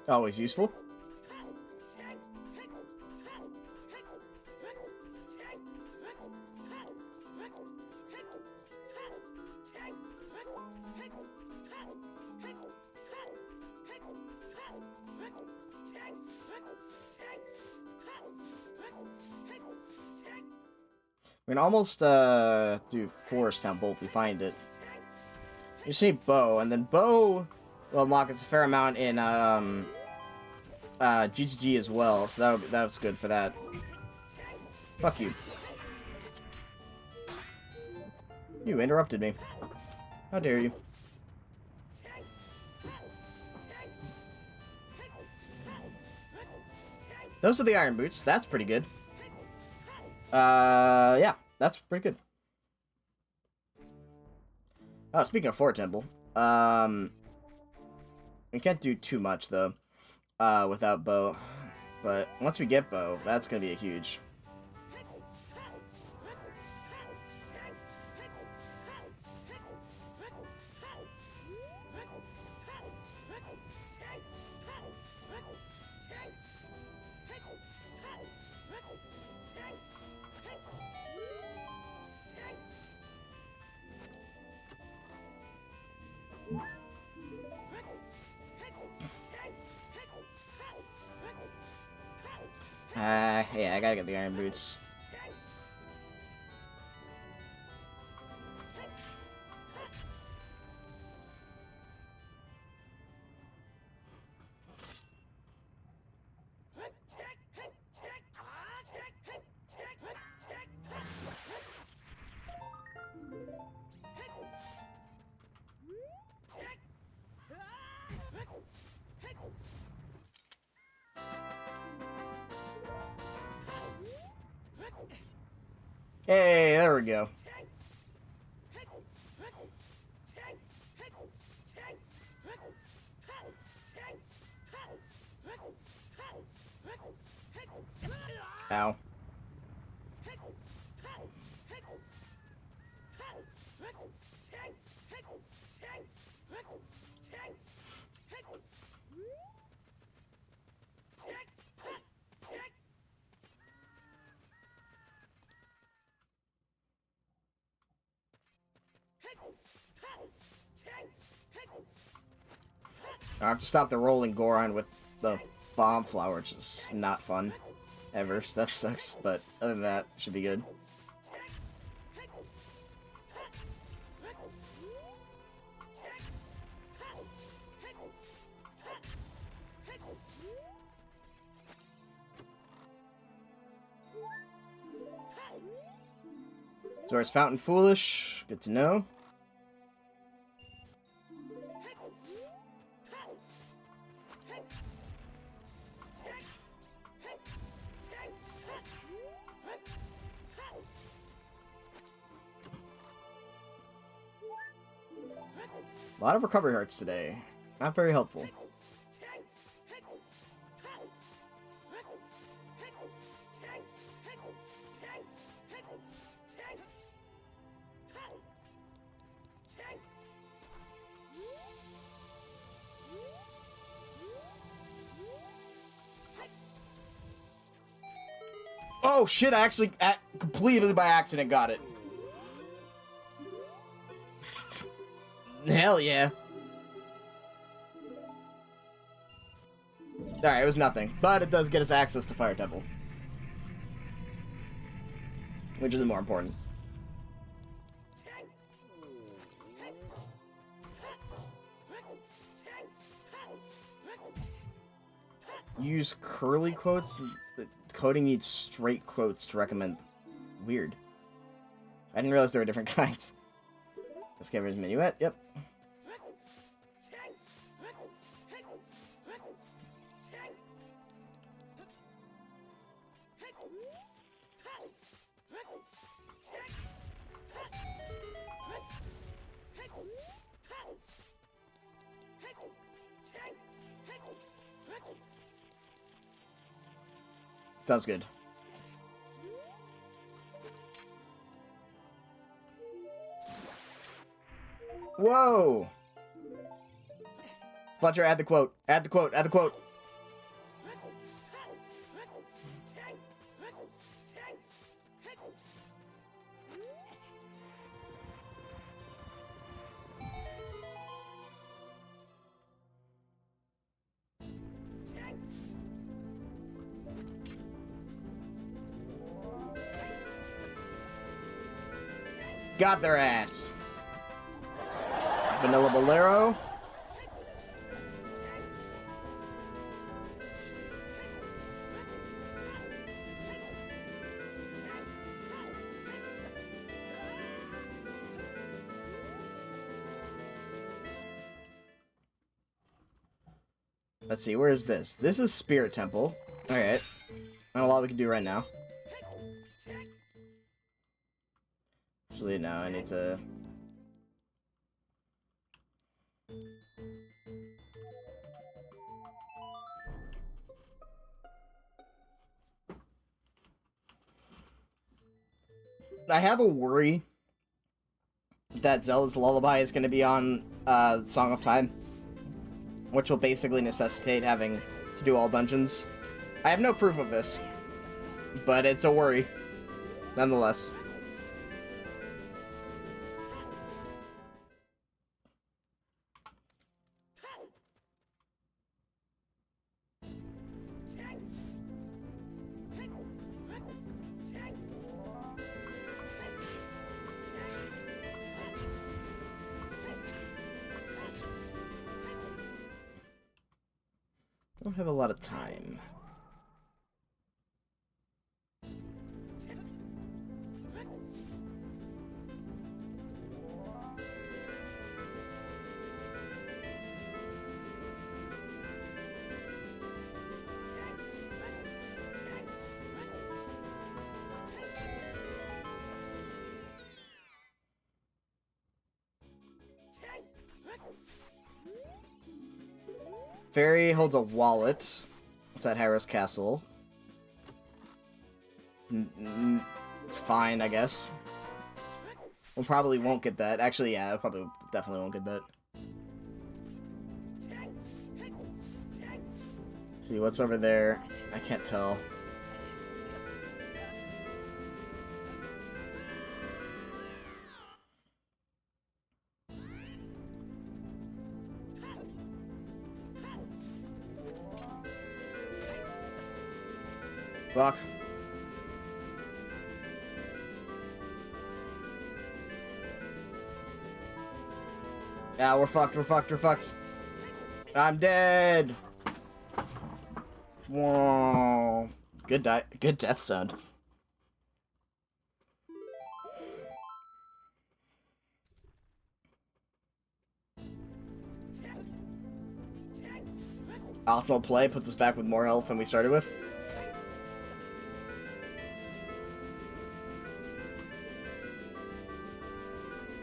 Always useful. We can almost do Forest Temple if we find it. You just need Bow, and then Bow will unlock us a fair amount in GGG as well, so that was good for that. Fuck you. You interrupted me. How dare you? Those are the Iron Boots. That's pretty good. Yeah, that's pretty good. Oh, speaking of Fort Temple, we can't do too much though, without Bow. But once we get Bow, that's gonna be a huge. Yeah, I gotta get the Iron Boots. Hey, there we go. Ow. I have to stop the rolling Goron with the bomb flower, which is not fun ever, so that sucks, but other than that, should be good. Zora's Fountain Foolish, good to know. A lot of recovery hearts today. Not very helpful. Oh shit, I actually completely by accident got it. Hell yeah. Alright, it was nothing. But it does get us access to Fire Temple. Which is more important. Use curly quotes? The coding needs straight quotes to recommend. Weird. I didn't realize there were different kinds. Discover's Minuet, yep. Sounds good. Whoa! Fletcher, add the quote. Add the quote. Add the quote. Got their ass. Vanilla Bolero. Let's see, where is this? This is Spirit Temple. Alright. Not a lot we can do right now. Actually, no, I need to... I have a worry that Zelda's Lullaby is going to be on Song of Time, which will basically necessitate having to do all dungeons. I have no proof of this, but it's a worry, nonetheless. I don't have a lot of time. Fairy holds a wallet inside Harrow's castle. Fine, I guess. We probably won't get that. Actually, yeah, probably definitely won't get that. See, what's over there? I can't tell. Fuck. Yeah, we're fucked, we're fucked, we're fucked. I'm dead! Whoa. Good death sound. Optimal play puts us back with more health than we started with.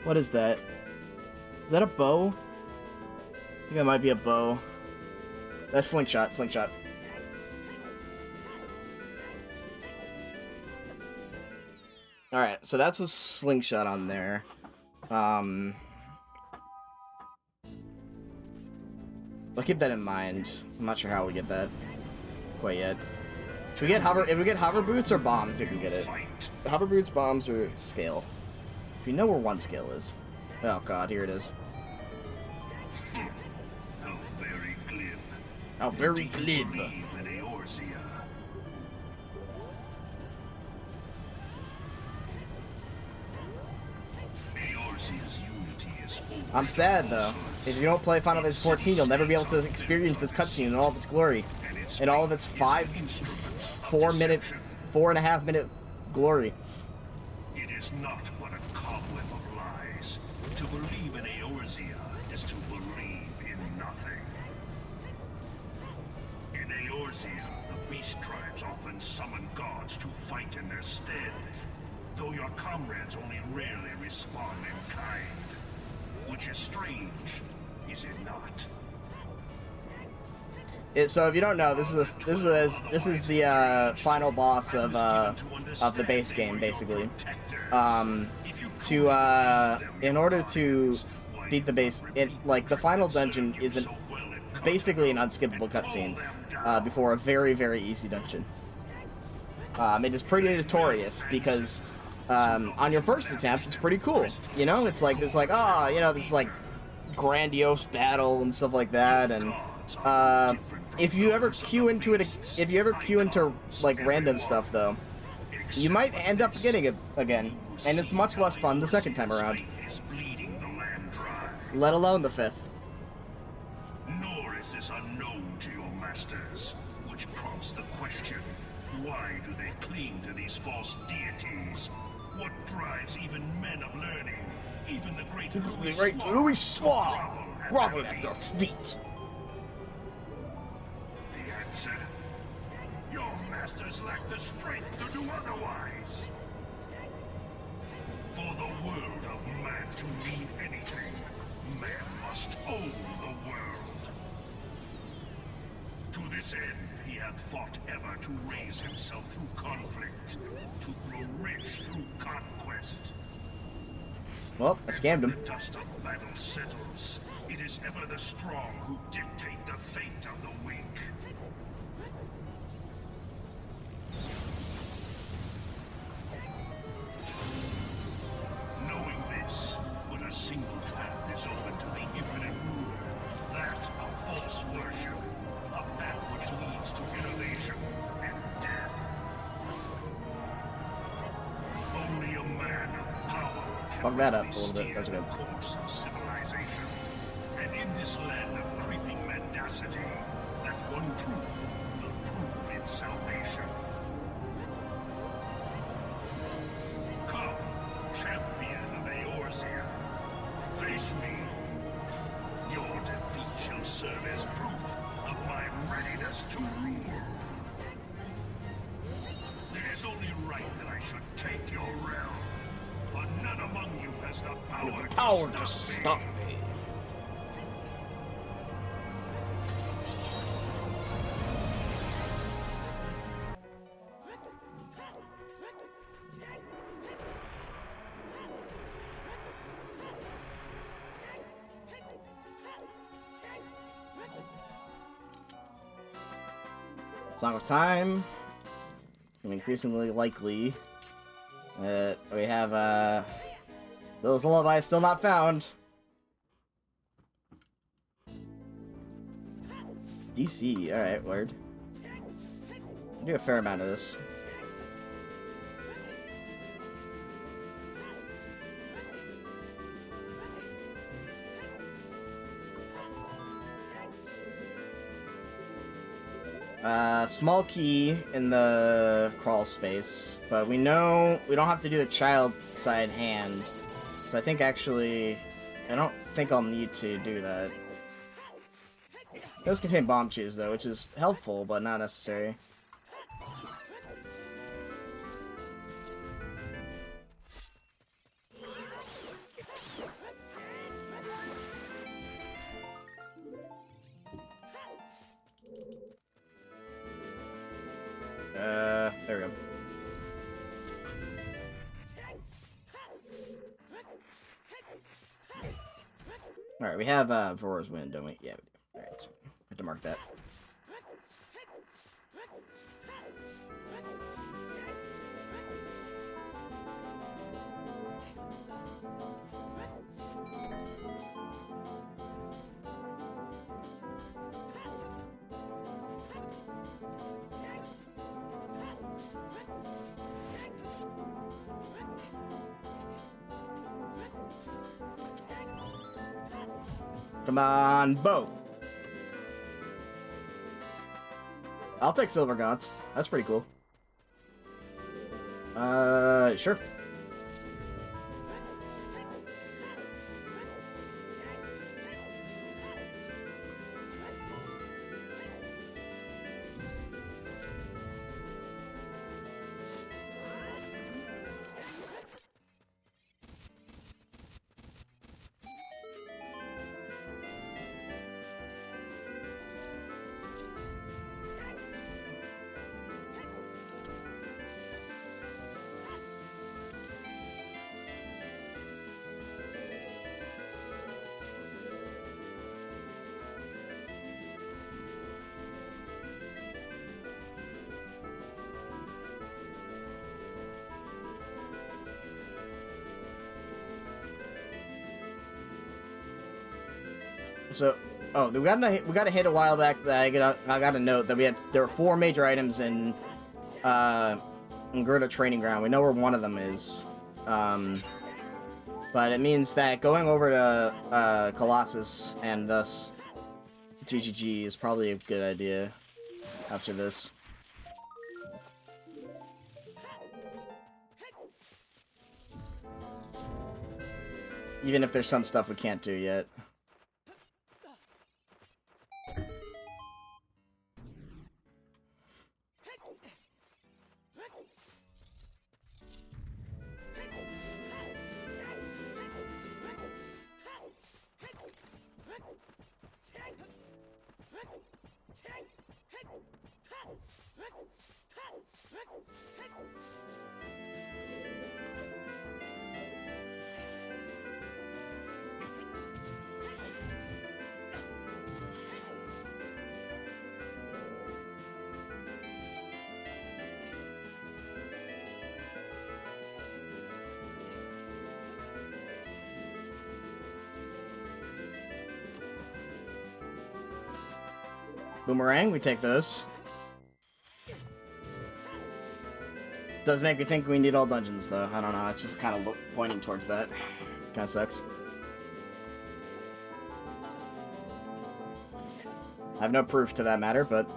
What is that? Is that a bow? I think that might be a bow. That's slingshot, slingshot. Alright, so that's a slingshot on there. I'll keep that in mind. I'm not sure how we get that quite yet. If we get hover boots or bombs, we can get it. Hover boots, bombs, or scale. We know where one scale is. Oh god, here it is. How very glib. How very glib. I'm sad though. If you don't play Final Fantasy 14, you'll never be able to experience this cutscene in all of its glory. In all of its 4.5 minute glory. It is not but a cobweb of lies. To believe in Eorzea is to believe in nothing. In Eorzea, the beast tribes often summon gods to fight in their stead, though your comrades only rarely respond in kind. Which is strange, is it not? So if you don't know, this is the final boss of the base game, basically. In order to beat the base, like the final dungeon is basically an unskippable cutscene before a very, very easy dungeon. It is pretty notorious because on your first attempt, it's pretty cool. You know, it's like this, like this like grandiose battle and stuff like that. And if you ever queue into like random stuff, though, you might end up getting it again, and it's much less fun the second time around. Let alone the fifth. Nor is this unknown to your masters, which prompts the question: why do they cling to these false deities? What drives even men of learning, even the great Louis Swab, grovel at their feet? The answer? Your masters lack the strength to do otherwise. For the world of man to mean anything, man must own the world. To this end, he hath fought ever to raise himself through conflict, to grow rich through conquest. Well, I scammed him. When the dust of battle settles, it is ever the strong who dictate the fate of the weak. Knowing this, but a single path is open to the infinite ruler, that of false worship, a path which leads to innovation and death. Only a man of power can Fuck that up a little bit. That's steer good. the course of civilization. And in this land of creeping mendacity, that one truth will prove its salvation. Come, champion of Eorzea, face me. Your defeat shall serve as proof of my readiness to rule. It is only right that I should take your realm, but none among you has the power, To stop me. Song of Time. And increasingly likely that we have Zill's Lullaby still not found. DC, alright, word. I do a fair amount of this. Small key in the crawl space, but we know we don't have to do the child side hand, so I think actually, I don't think I'll need to do that. It does contain bomb chews though, which is helpful, but not necessary. There we go. Alright, we have Vrora's Wind, don't we? Yeah, we do. Alright, so I have to mark that. Come on, bow. I'll take Silver Gaunts. That's pretty cool. Sure. So, oh, we got a hit a while back that I got a note that there were 4 major items in Gerda Training Ground. We know where one of them is. But it means that going over to Colossus and thus GGG is probably a good idea after this. Even if there's some stuff we can't do yet. Boomerang, we take those. Does make me think we need all dungeons, though. I don't know, it's just kind of pointing towards that. Kind of sucks. I have no proof to that matter, but...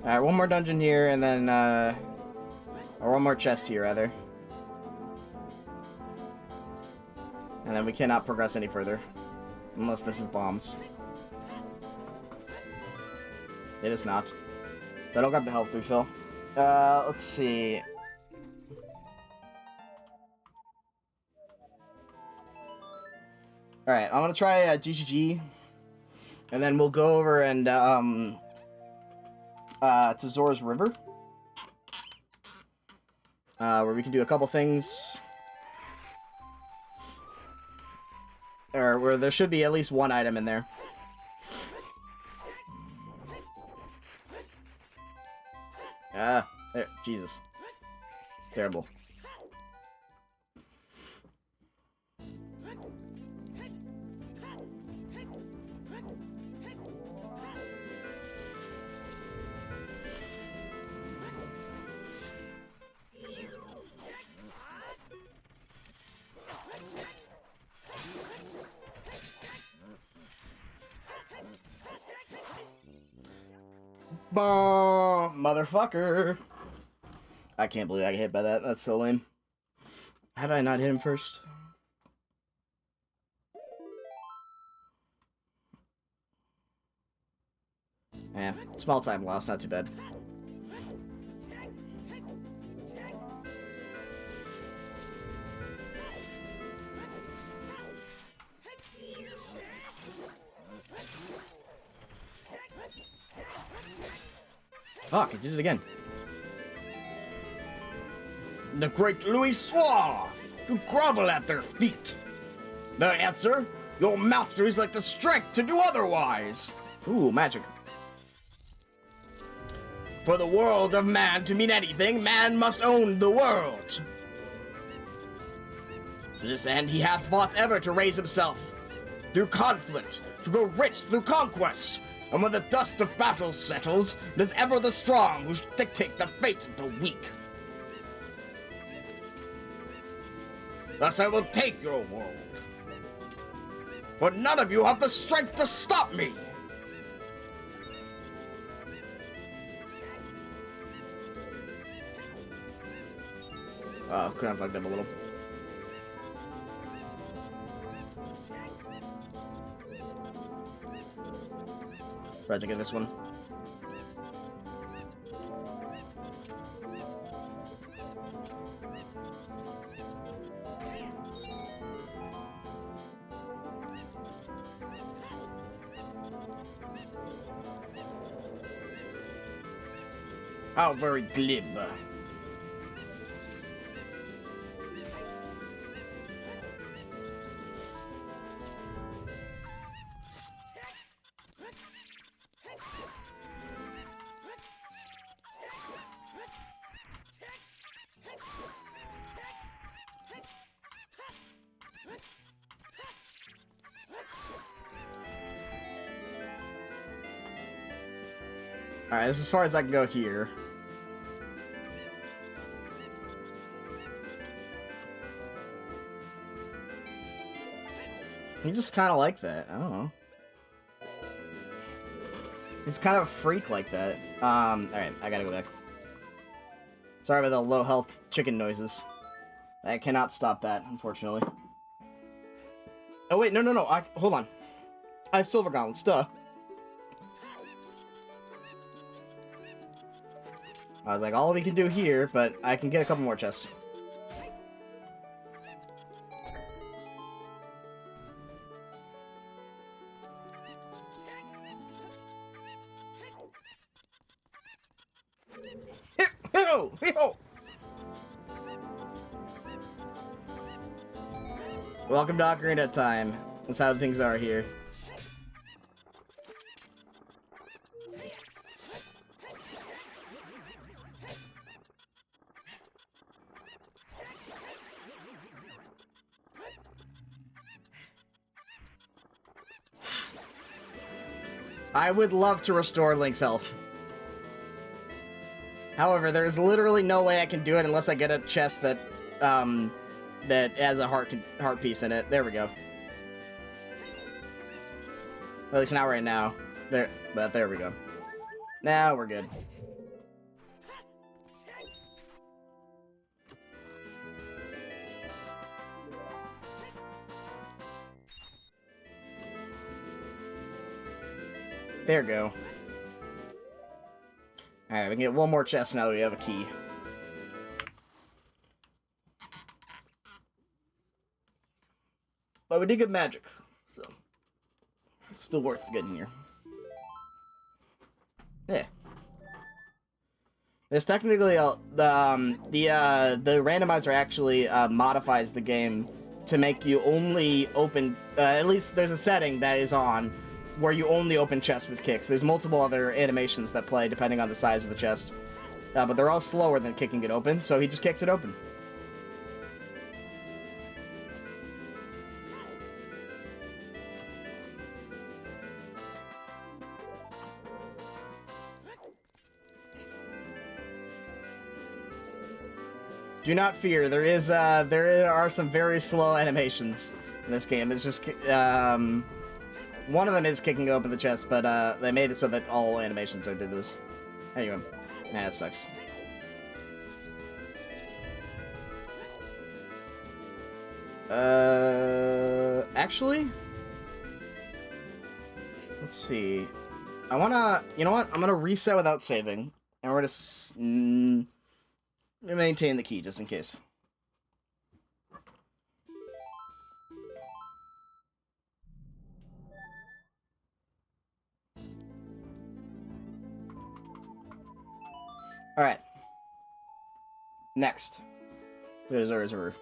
Alright, one more dungeon here, and then, or one more chest here, rather. And then we cannot progress any further. Unless this is bombs. It is not. But I'll grab the health refill. Let's see. Alright, I'm gonna try GGG. And then we'll go over and, to Zora's River. Where we can do a couple things. Or where there should be at least one item in there. There, Jesus. Terrible. Bah, motherfucker. I can't believe I got hit by that. That's so lame. How did I not hit him first? Eh, small time loss, not too bad. Fuck, I did it again. The great Louis swore to grovel at their feet. The answer? Your masters lack the strength to do otherwise. Ooh, magic. For the world of man to mean anything, man must own the world. To this end, he hath fought ever to raise himself, through conflict, to grow rich through conquest. And when the dust of battle settles, it is ever the strong who dictate the fate of the weak. Thus I will take your world. But none of you have the strength to stop me! Oh, kind of fucked up a little. Try to get this one. How very glib. Alright, this is as far as I can go here. He's just kind of like that. I don't know. He's kind of a freak like that. Alright, I gotta go back. Sorry about the low health chicken noises. I cannot stop that, unfortunately. Oh wait, no. Hold on. I have silver gauntlets, duh. I was like, all we can do here, but I can get a couple more chests. Welcome to Ocarina Time. That's how things are here. I would love to restore Link's health. However, there is literally no way I can do it unless I get a chest that, that has a heart piece in it. There we go. At least not right now. But there we go. Now we're good. There we go. Alright, we can get one more chest now that we have a key. But we did get magic, so it's still worth getting here. Yeah. There's technically the randomizer actually modifies the game to make you only open. At least there's a setting that is on where you only open chests with kicks. There's multiple other animations that play depending on the size of the chest, but they're all slower than kicking it open. So he just kicks it open. Do not fear. There are some very slow animations in this game. It's just one of them is kicking open the chest, but they made it so that all animations are do this. Anyway, that sucks. Actually, let's see. You know what? I'm gonna reset without saving, and we're gonna maintain the key just in case. Alright. Next. There's our reserve.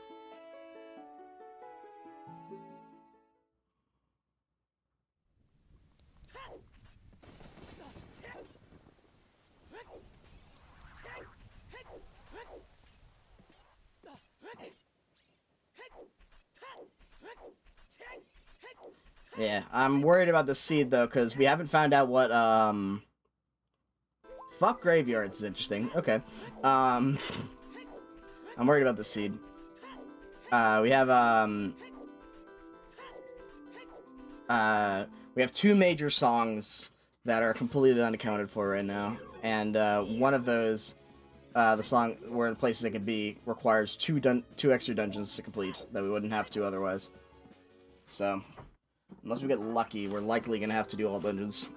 Yeah, I'm worried about the seed though, because we haven't found out what, Fuck graveyards is interesting. Okay. I'm worried about the seed. We have two major songs that are completely unaccounted for right now, and one of those, the song "Where the Places It Could Be," requires two extra dungeons to complete that we wouldn't have to otherwise. So, unless we get lucky, we're likely gonna have to do all dungeons.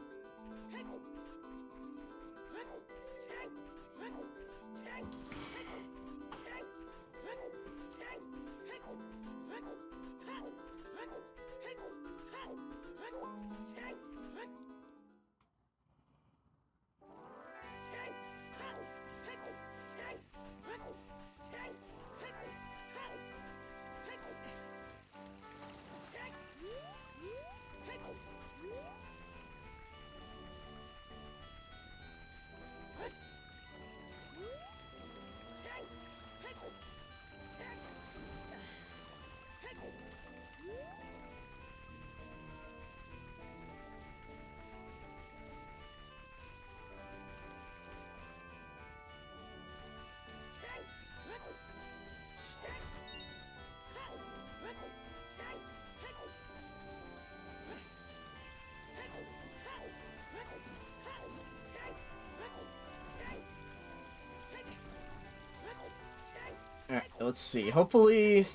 Alright, let's see. Hopefully...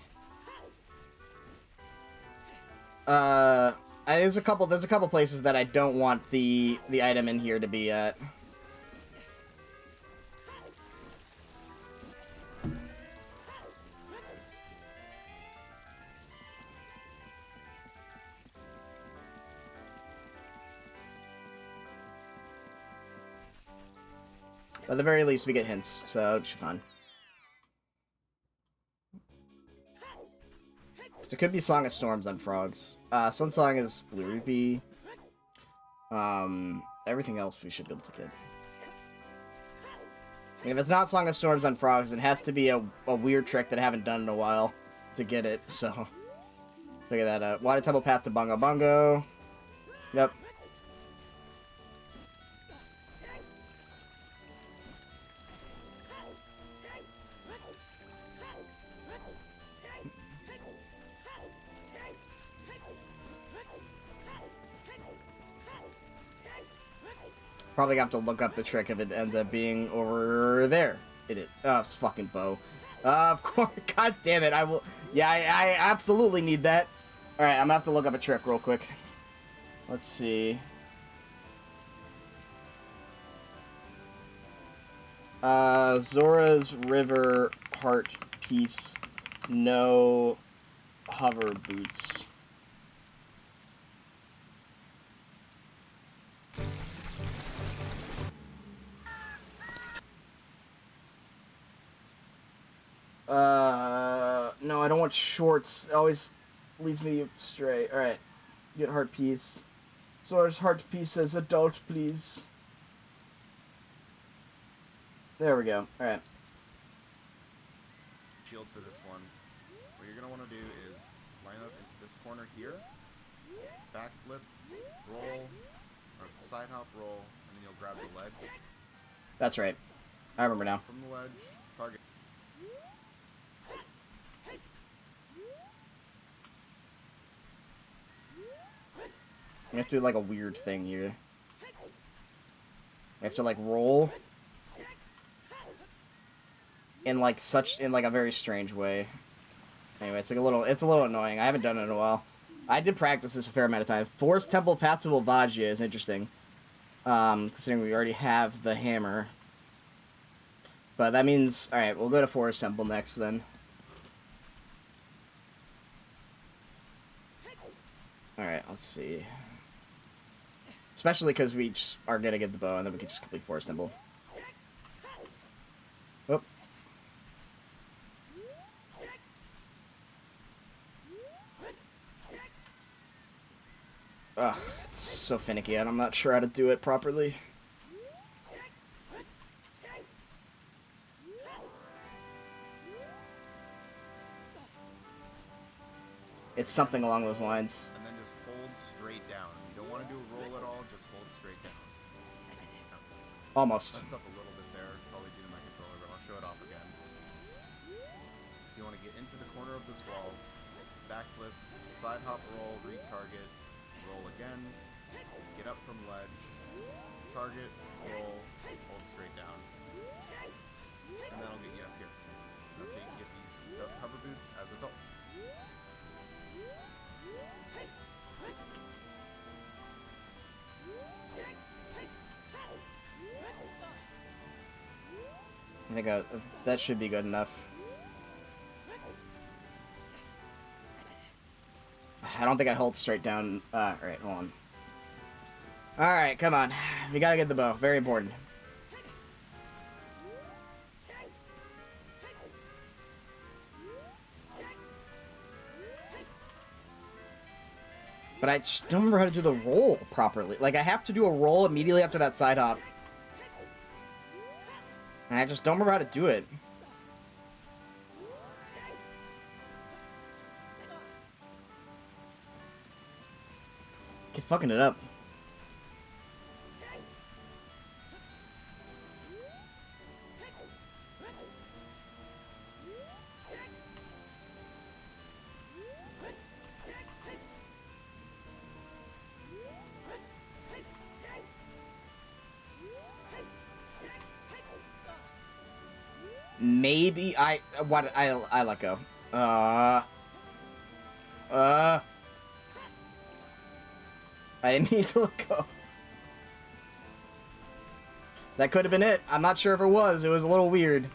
there's a couple places that I don't want the item in here to be at. At the very least, we get hints, so it should be fun. So it could be Song of Storms on Frogs. Sun Song is Blue Rupee. Everything else we should be able to get. And if it's not Song of Storms on Frogs, it has to be a weird trick that I haven't done in a while to get it, so... Figure that out. Water Temple Path to Bongo Bongo. Yep. Probably have to look up the trick if it ends up being over there. Oh, it's fucking bow. Of course. God damn it. I will. Yeah, I absolutely need that. Alright, I'm gonna have to look up a trick real quick. Let's see. Zora's River Heart Piece. No hover boots. No, I don't want shorts. It always leads me astray. Alright. Get heart piece. Zora's heart piece says adult, please. There we go. Alright. Shield for this one. What you're going to want to do is line up into this corner here. Backflip, roll, or side hop, roll, and then you'll grab the ledge. That's right. I remember now. From the ledge, target. You have to do like a weird thing here. You have to like roll in like a very strange way. Anyway, it's a little annoying. I haven't done it in a while. I did practice this a fair amount of time. Forest Temple Path to Volvagia is interesting. Considering we already have the hammer. But that means, alright, we'll go to Forest Temple next then. Alright, let's see. Especially because we just are going to get the bow, and then we can just complete Forest Temple. Oh. Ugh, it's so finicky, and I'm not sure how to do it properly. It's something along those lines. And then just hold straight down. You don't want to do a roll at all, just hold straight down. Almost. Messed up a little bit there, probably due to my controller, but I'll show it off again. So you want to get into the corner of this wall, backflip, side hop roll, retarget, roll again, get up from ledge, target, roll, hold straight down. And that'll get you up here. That's how you can get these hover boots as adult. I think that should be good enough. I don't think I hold straight down. Alright, hold on. Alright, come on. We gotta get the bow. Very important. But I just don't remember how to do the roll properly. Like, I have to do a roll immediately after that side hop. And I just don't remember how to do it. Keep fucking it up. maybe I let go. I didn't mean to let go. That could have been it. I'm not sure if it was. It was a little weird.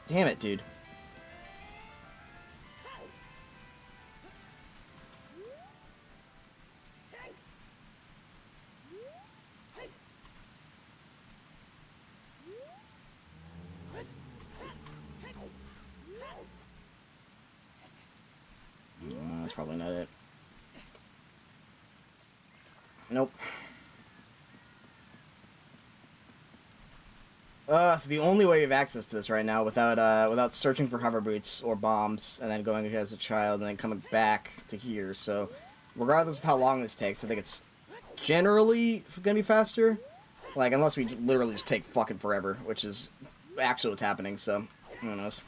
Damn it, dude. That's probably not it. Nope. So the only way we have access to this right now without searching for hover boots or bombs and then going as a child and then coming back to here. So regardless of how long this takes, I think it's generally gonna be faster. Like, unless we literally just take fucking forever, which is actually what's happening, so who knows.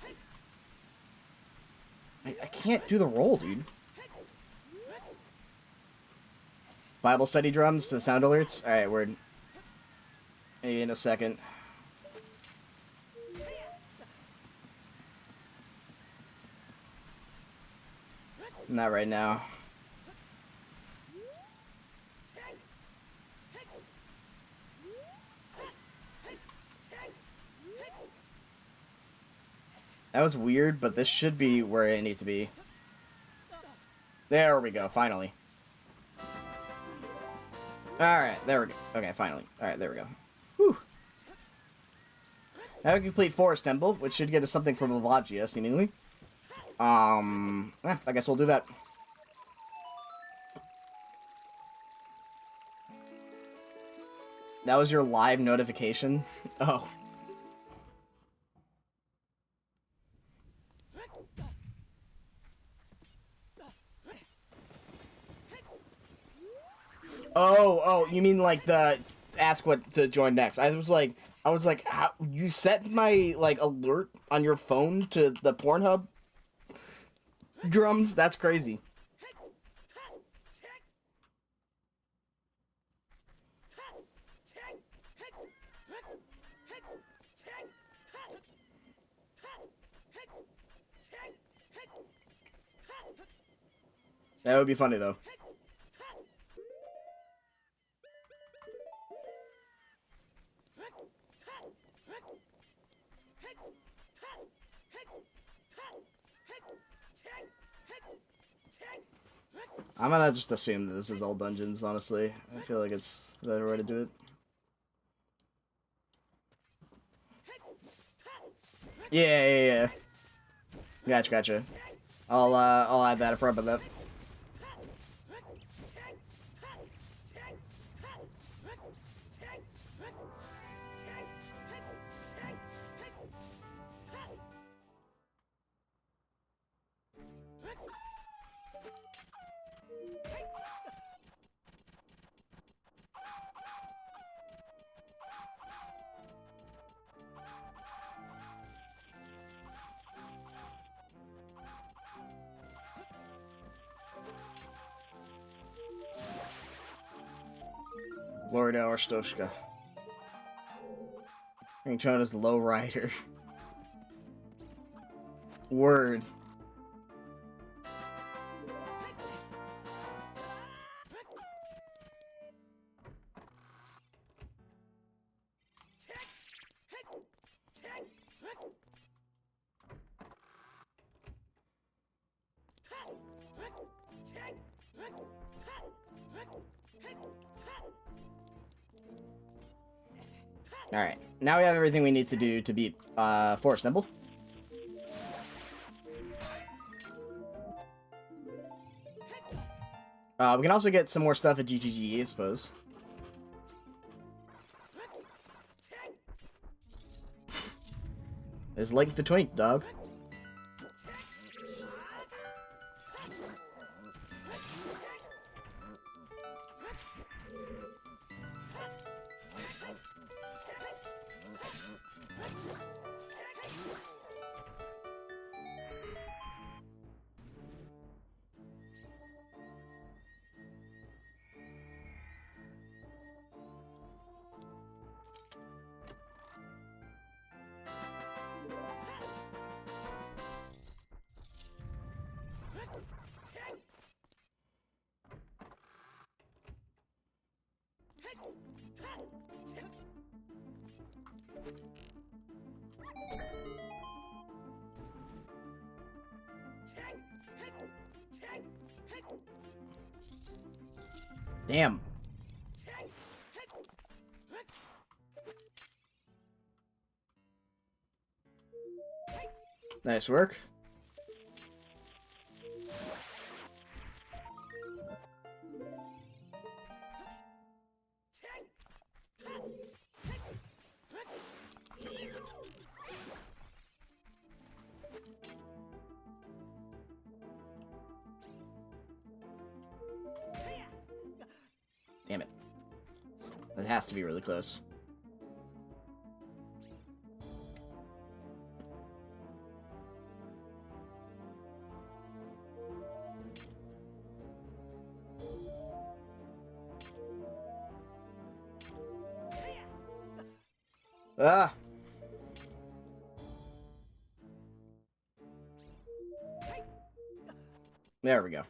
I can't do the roll, dude. Bible study drums to sound alerts? Alright, word. In a second. Not right now. That was weird, but this should be where it needs to be. There we go, finally. Alright, there we go. Okay, finally. Alright, there we go. Whew. Now we complete Forest Temple, which should get us something from Lavagia, seemingly. I guess we'll do that. That was your live notification? Oh. Oh, you mean like the ask what to join next? I was like, how, you set my like alert on your phone to the Pornhub drums? That's crazy. That would be funny though. I'm gonna just assume that this is all dungeons, honestly. I feel like it's the better way to do it. Yeah. Gotcha. I'll add that in front of that. Lord Arstoshka. Being shown as low rider. Word. Alright, now we have everything we need to do to beat Forest Temple. We can also get some more stuff at GGG, I suppose. There's Link the Twink, dog. Damn. Nice work. Damn it. It has to be really close. Ah! There we go.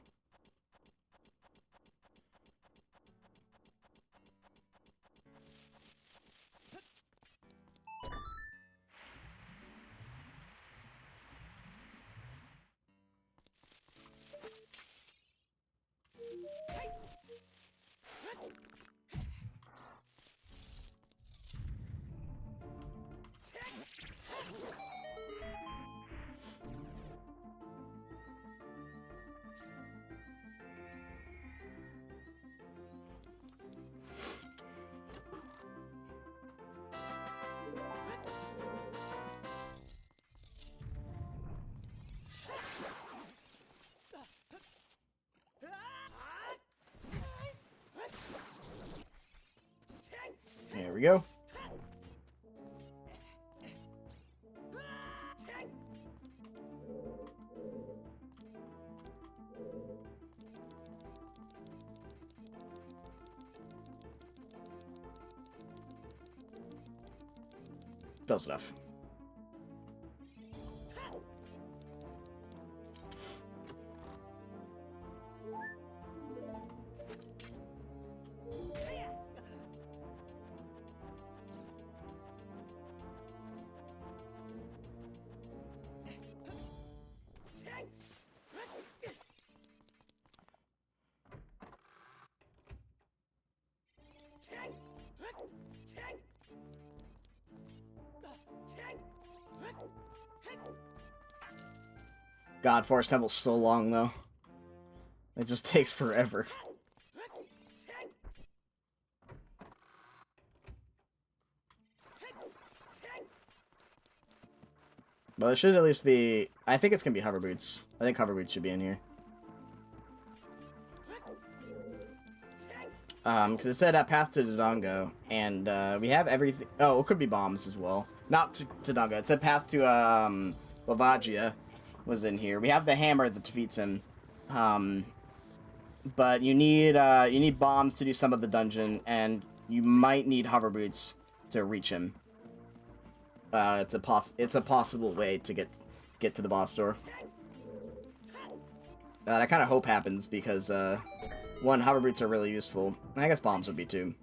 There we go. Close enough. God, Forest Temple's so long, though. It just takes forever. But it should at least be... I think it's going to be Hover Boots. I think Hover Boots should be in here. Because it said Path to Dodongo, and we have everything... Oh, it could be bombs as well. Not to Dodongo. It said Path to Lavagia was in here. We have the hammer that defeats him. But you need bombs to do some of the dungeon, and you might need Hover Boots to reach him. It's a possible way to get to the boss door. That I kind of hope happens because one, Hover Boots are really useful. I guess bombs would be too.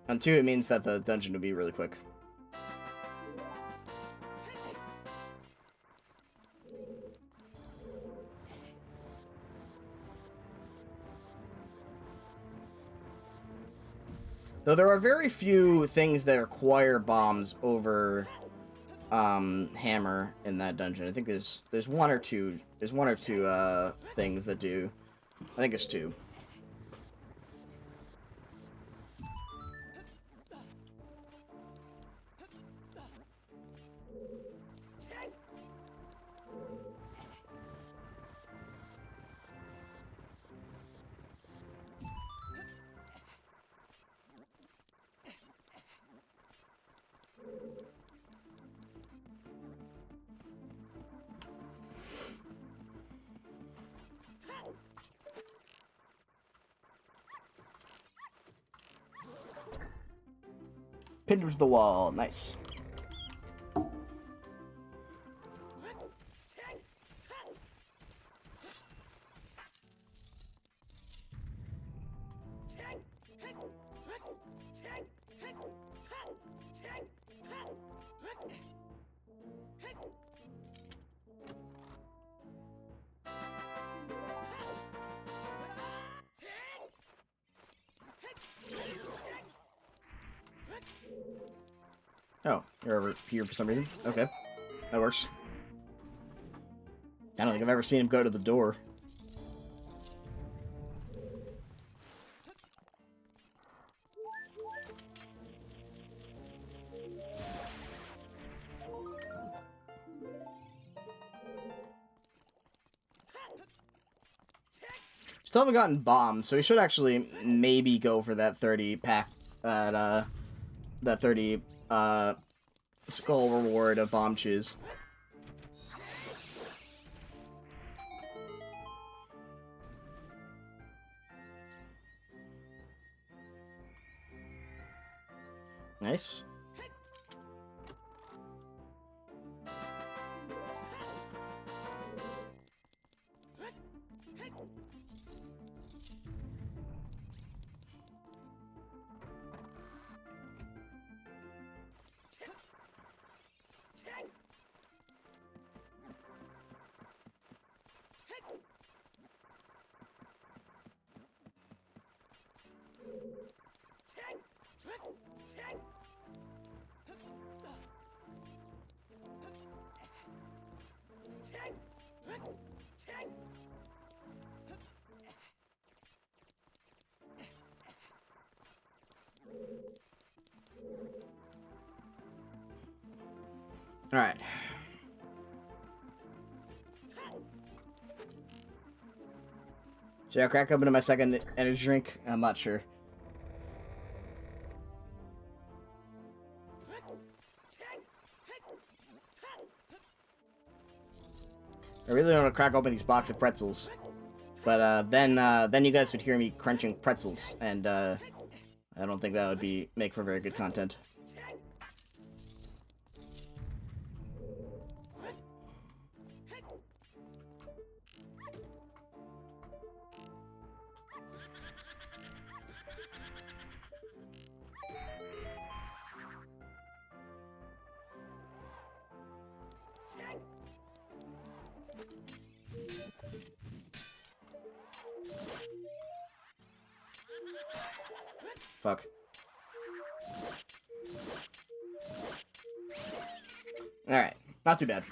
And two, it means that the dungeon would be really quick. Though there are very few things that require bombs over hammer in that dungeon. I think there's one or two things that do. I think it's two. Pinned to the wall. Nice. Oh, you're over here for some reason. Okay, that works. I don't think I've ever seen him go to the door. Still haven't gotten bombed, so we should actually maybe go for that 30 pack, that 30 skull reward of bomb chews. Nice. Alright. Should I crack open my second energy drink? I'm not sure. I really don't want to crack open these box of pretzels. But then you guys would hear me crunching pretzels, and I don't think that would make for very good content. Fuck. Alright, not too bad.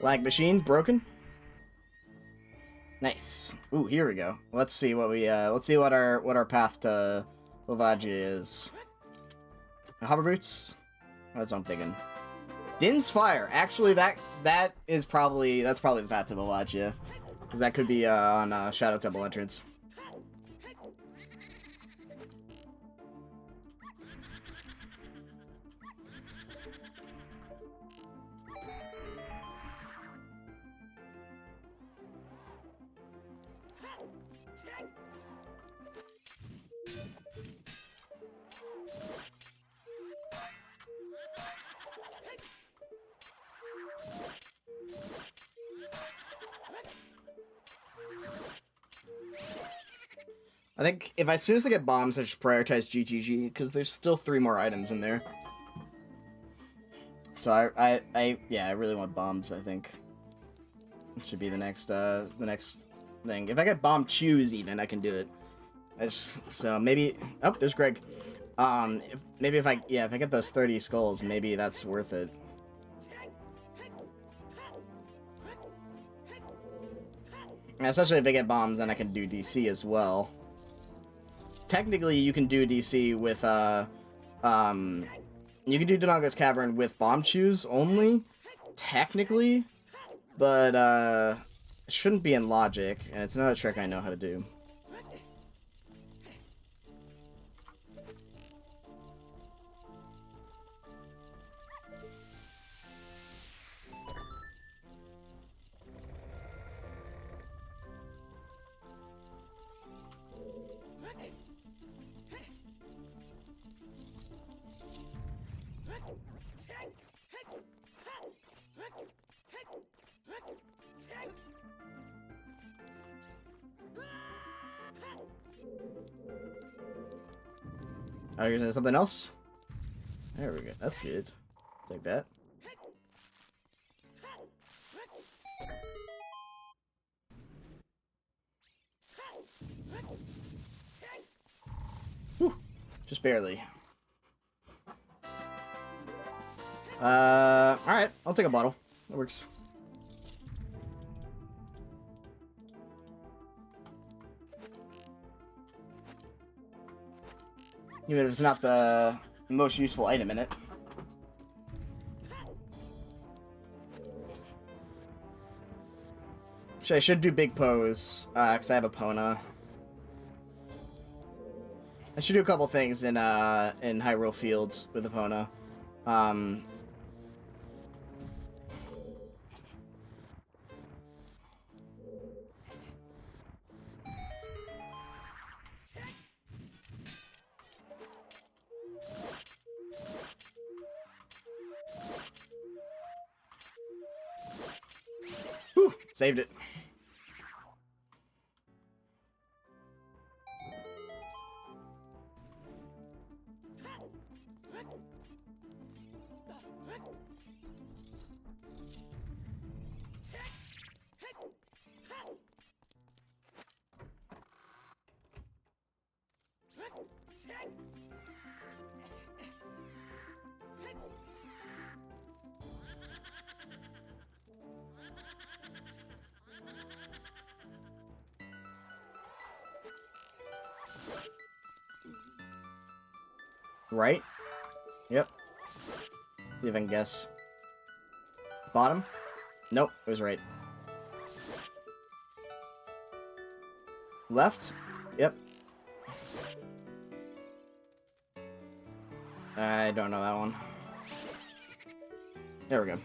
Lag machine broken. Nice. Ooh, here we go. Let's see what our path to Lovagia is. Hover boots? That's what I'm thinking. Din's Fire. Actually, that's probably the path to Lovagia, because that could be on Shadow Temple entrance. I think if as soon as I get bombs, I should prioritize GGG, because there's still 3 more items in there. So yeah, I really want bombs, I think. It should be the next thing. If I get bomb chews even, I can do it. So maybe, oh, there's Greg. If I get those 30 skulls, maybe that's worth it. And especially if I get bombs, then I can do DC as well. Technically, you can do DC with, you can do Donaga's Cavern with bomb chews only, technically, but, it shouldn't be in logic, and it's not a trick I know how to do. Oh, you're using something else? There we go. That's good. Take that. Whew. Just barely. Alright. I'll take a bottle. That works. Even if it's not the most useful item in it. I should do big pose, because I have a Pona. I should do a couple things in Hyrule Fields with the Pona. Whew, saved it. Right? Yep. See if I can guess. Bottom? Nope, it was right. Left? Yep. I don't know that one. There we go.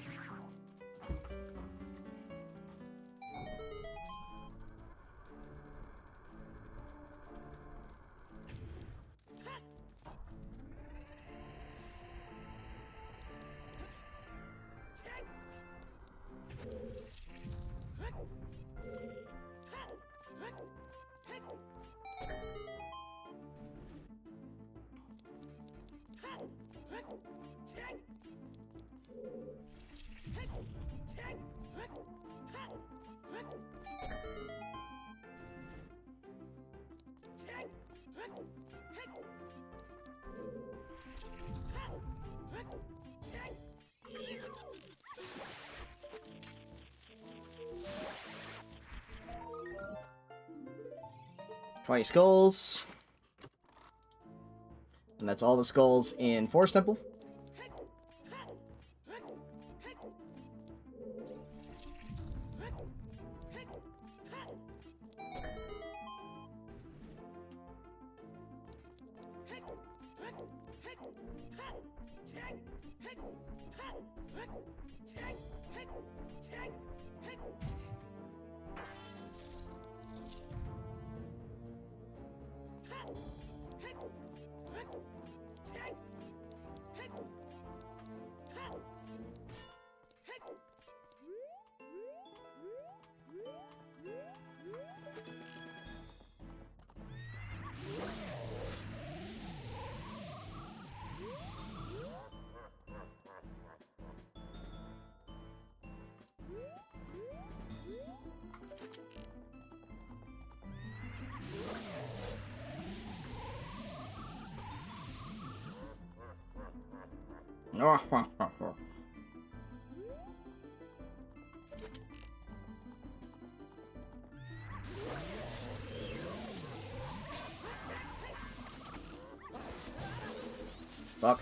$20 skulls. And that's all the skulls in Forest Temple. Fuck.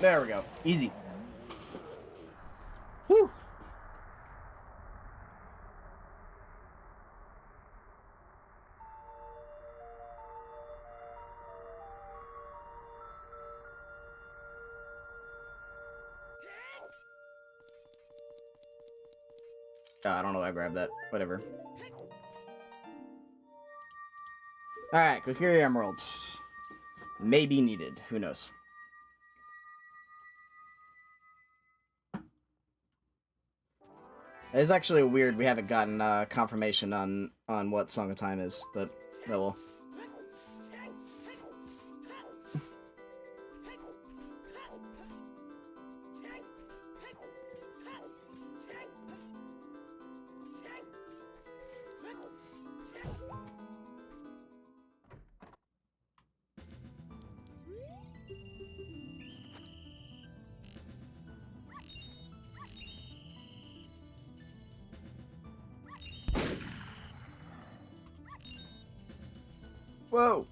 There we go. Easy. Whew. I don't know why I grabbed that. Whatever. Alright, Kokiri Emerald. May be needed. Who knows? It's actually weird we haven't gotten confirmation on what Song of Time is, but oh well. Whoa!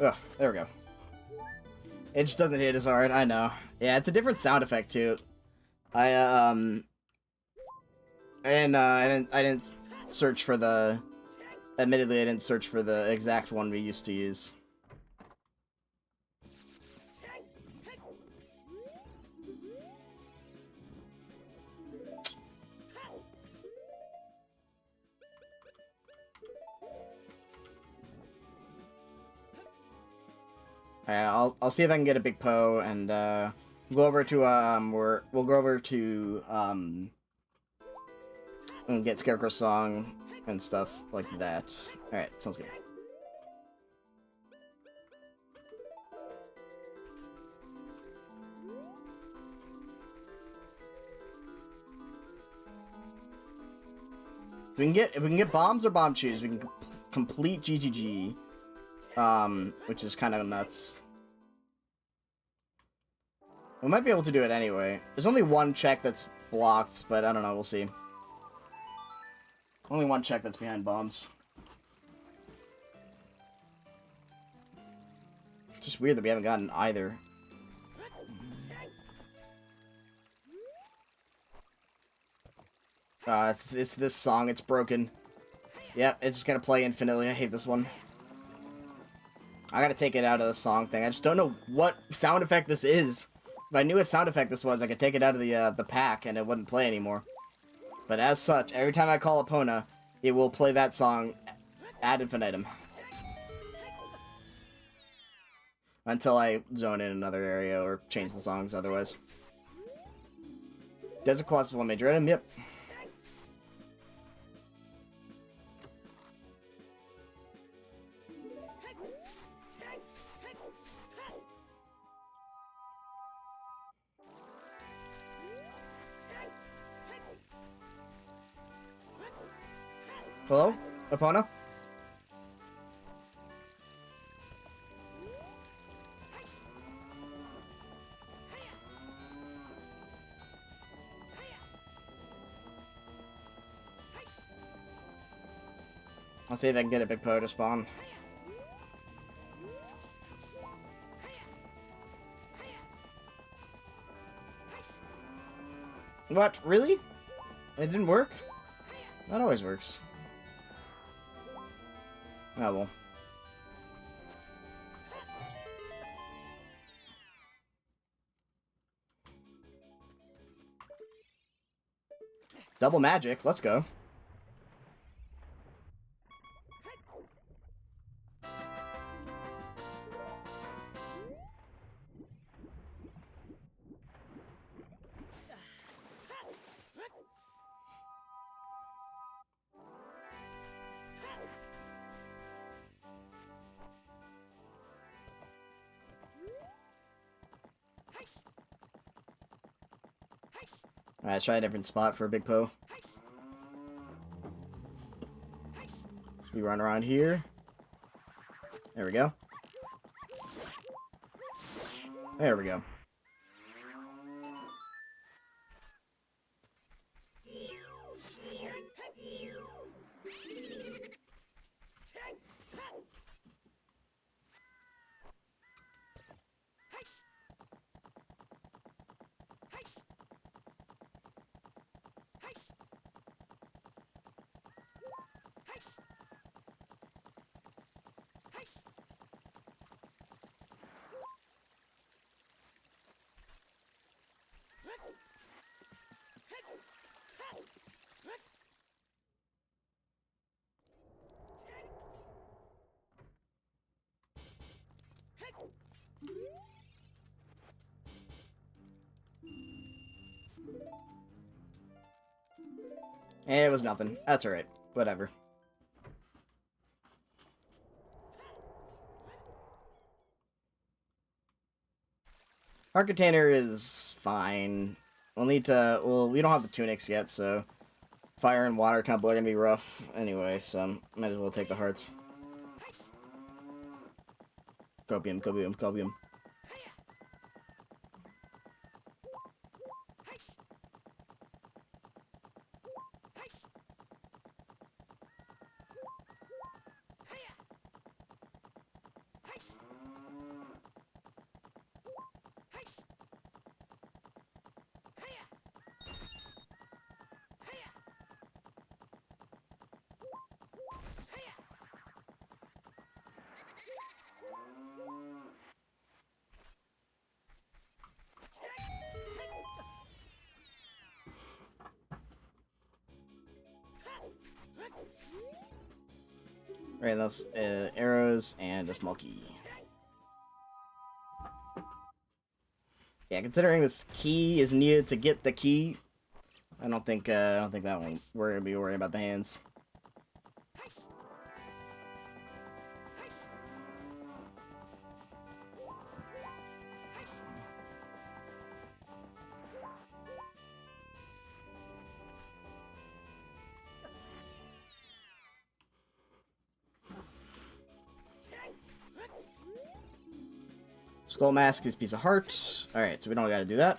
Ugh, there we go. It just doesn't hit as hard, I know. Yeah, it's a different sound effect too. I didn't search for the... Admittedly, I didn't search for the exact one we used to use. I'll see if I can get a big Poe and go over to we'll go over to and get Scarecrow's song and stuff like that. All right, sounds good. If we can get bombs or bomb chews, we can complete GGG. Which is kind of nuts. We might be able to do it anyway. There's only one check that's blocked, but I don't know, we'll see. Only one check that's behind bombs. It's just weird that we haven't gotten either. It's this song, it's broken. Yep, it's just gonna play infinitely. I hate this one. I gotta take it out of the song thing. I just don't know what sound effect this is. If I knew what sound effect this was, I could take it out of the pack and it wouldn't play anymore. But as such, every time I call Epona, it will play that song ad infinitum. Until I zone in another area or change the songs otherwise. Desert Colossus is one major item, yep. Hello? Epona? I'll see if I can get a big Poe to spawn. What? Really? It didn't work? That always works. Oh well. Double magic, let's go. Alright, let's try a different spot for a big Poe. We run around here. There we go. There we go. It was nothing. That's alright. Whatever. Heart container is fine. We'll need to... Well, we don't have the tunics yet, so... Fire and water temple are gonna be rough anyway, so might as well take the hearts. Copium, copium, copium. Right, that's arrows and a small key. Yeah, considering this key is needed to get the key, I don't think that one we're gonna be worrying about the hands. Skull mask is piece of heart. Alright, so we don't gotta do that.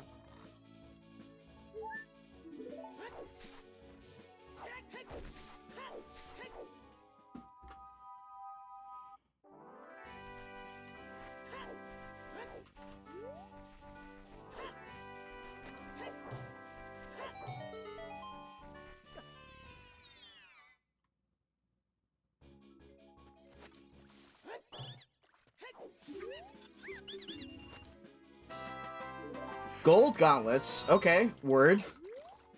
Gold gauntlets. Okay, word.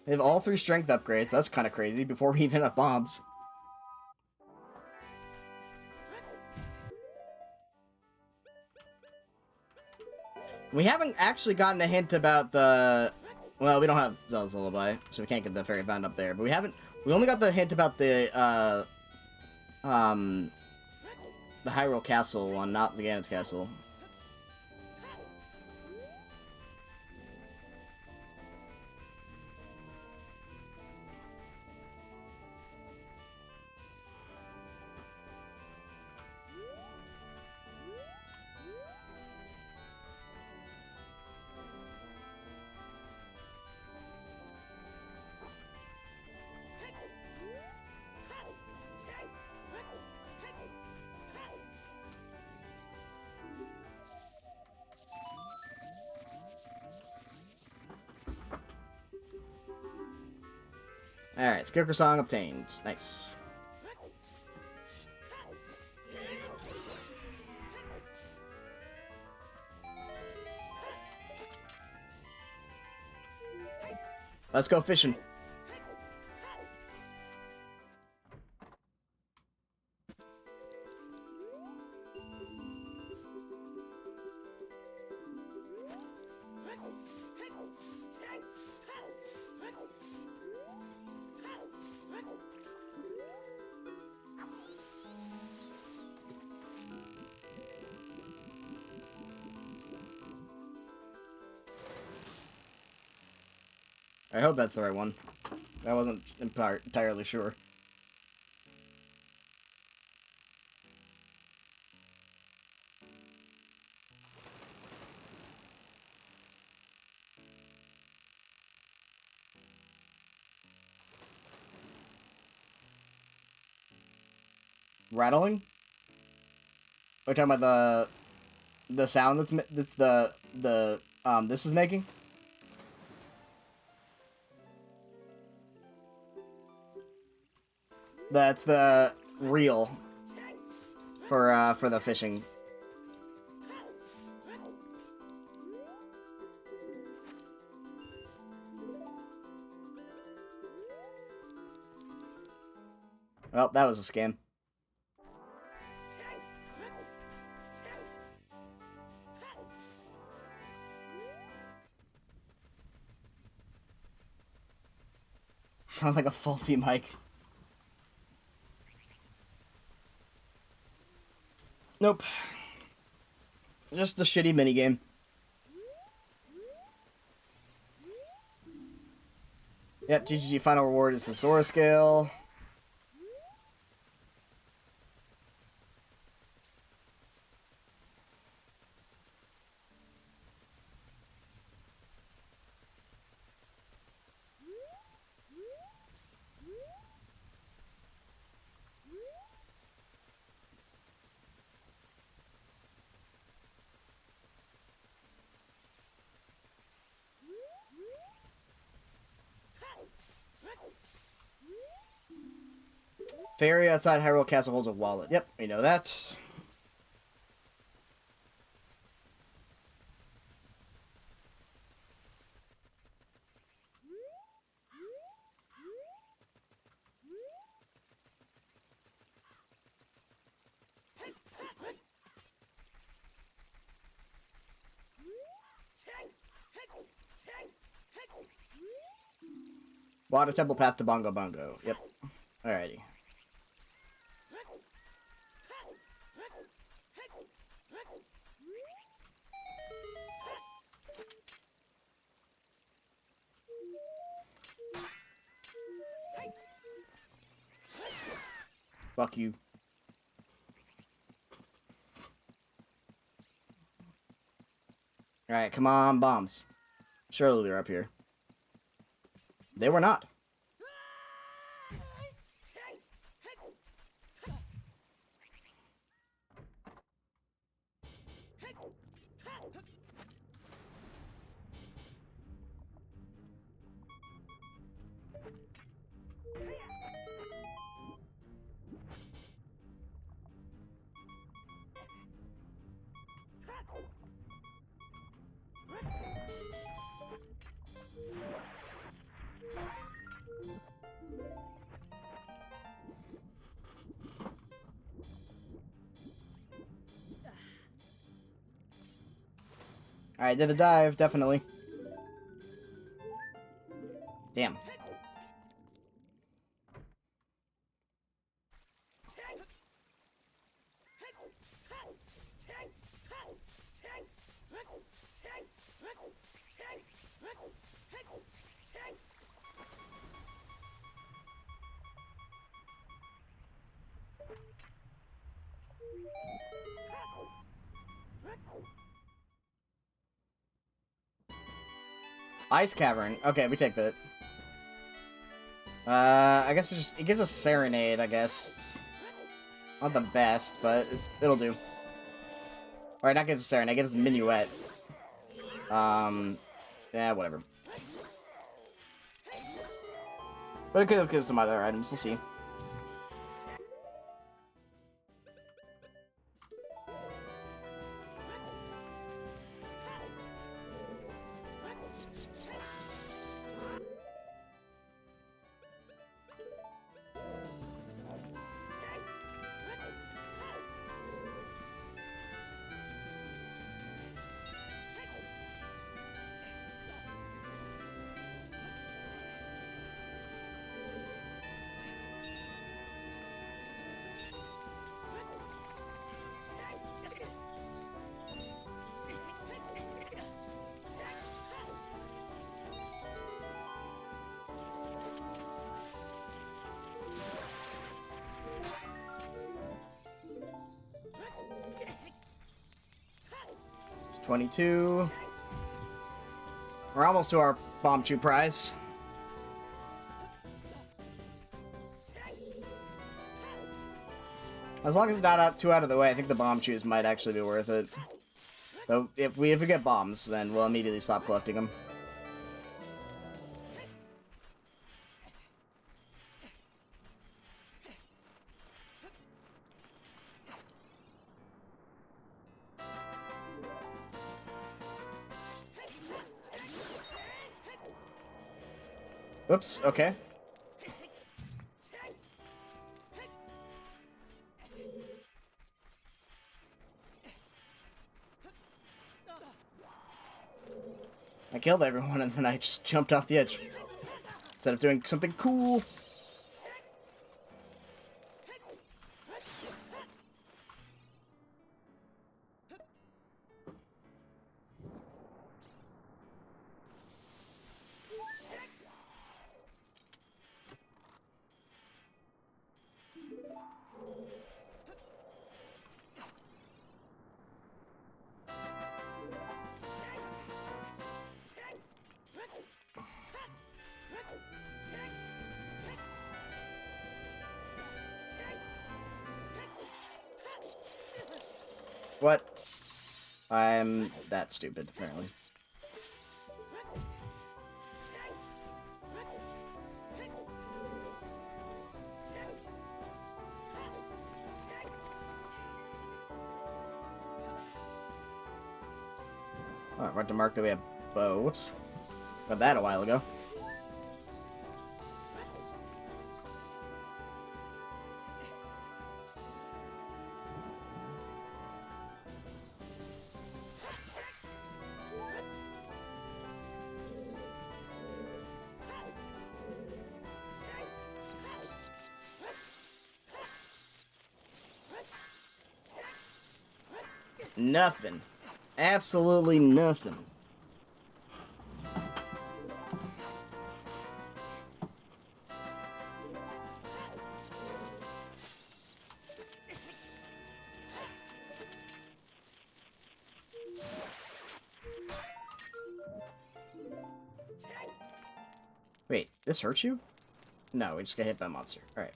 They have all 3 strength upgrades. That's kind of crazy. Before we even have bombs. We haven't actually gotten a hint about the... Well, we don't have Zelda's Lullaby, so we can't get the fairy found up there. But we haven't... We only got the hint about the Hyrule Castle one, not the Ganon's Castle. Alright, Scarecrow Song obtained. Nice. Let's go fishing. I hope that's the right one. I wasn't entirely sure. Rattling? Are you talking about the sound that's this is making? That's the reel for the fishing. Well, that was a scam. Sounds like a faulty mic. Nope. Just a shitty minigame. Yep, GGG final reward is the Sora scale. Fairy outside Hyrule Castle holds a wallet. Yep, we know that. Water Temple path to Bongo Bongo. Yep. Alrighty. Fuck you. Alright, come on, bombs. Surely they're up here. They were not. Alright, did a dive, definitely. Damn. Ice Cavern. Okay, we take that. I guess it gives us Serenade, I guess. It's not the best, but it'll do. Alright, not gives us Serenade, it gives us Minuet. Yeah, whatever. But it could give some other items, we'll see. $22. We're almost to our Bomb Chew prize. As long as it's not too out of the way, I think the Bomb Chews might actually be worth it. So if we get bombs, then we'll immediately stop collecting them. Oops, okay. I killed everyone and then I just jumped off the edge. instead of doing something cool. What? I'm that stupid, apparently. Oh, I want to mark that we have... whoops. Got that a while ago. Nothing. Absolutely nothing. Wait, this hurts you? No, we just got hit by a monster. Alright.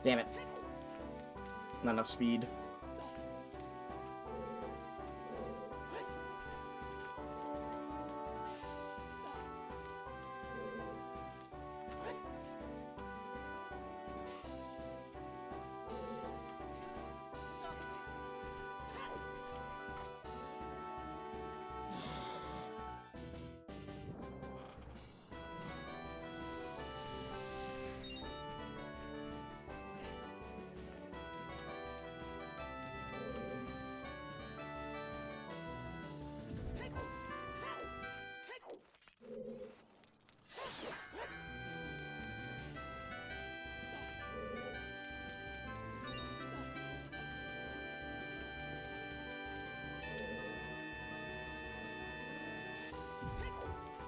Damn it. Not enough speed.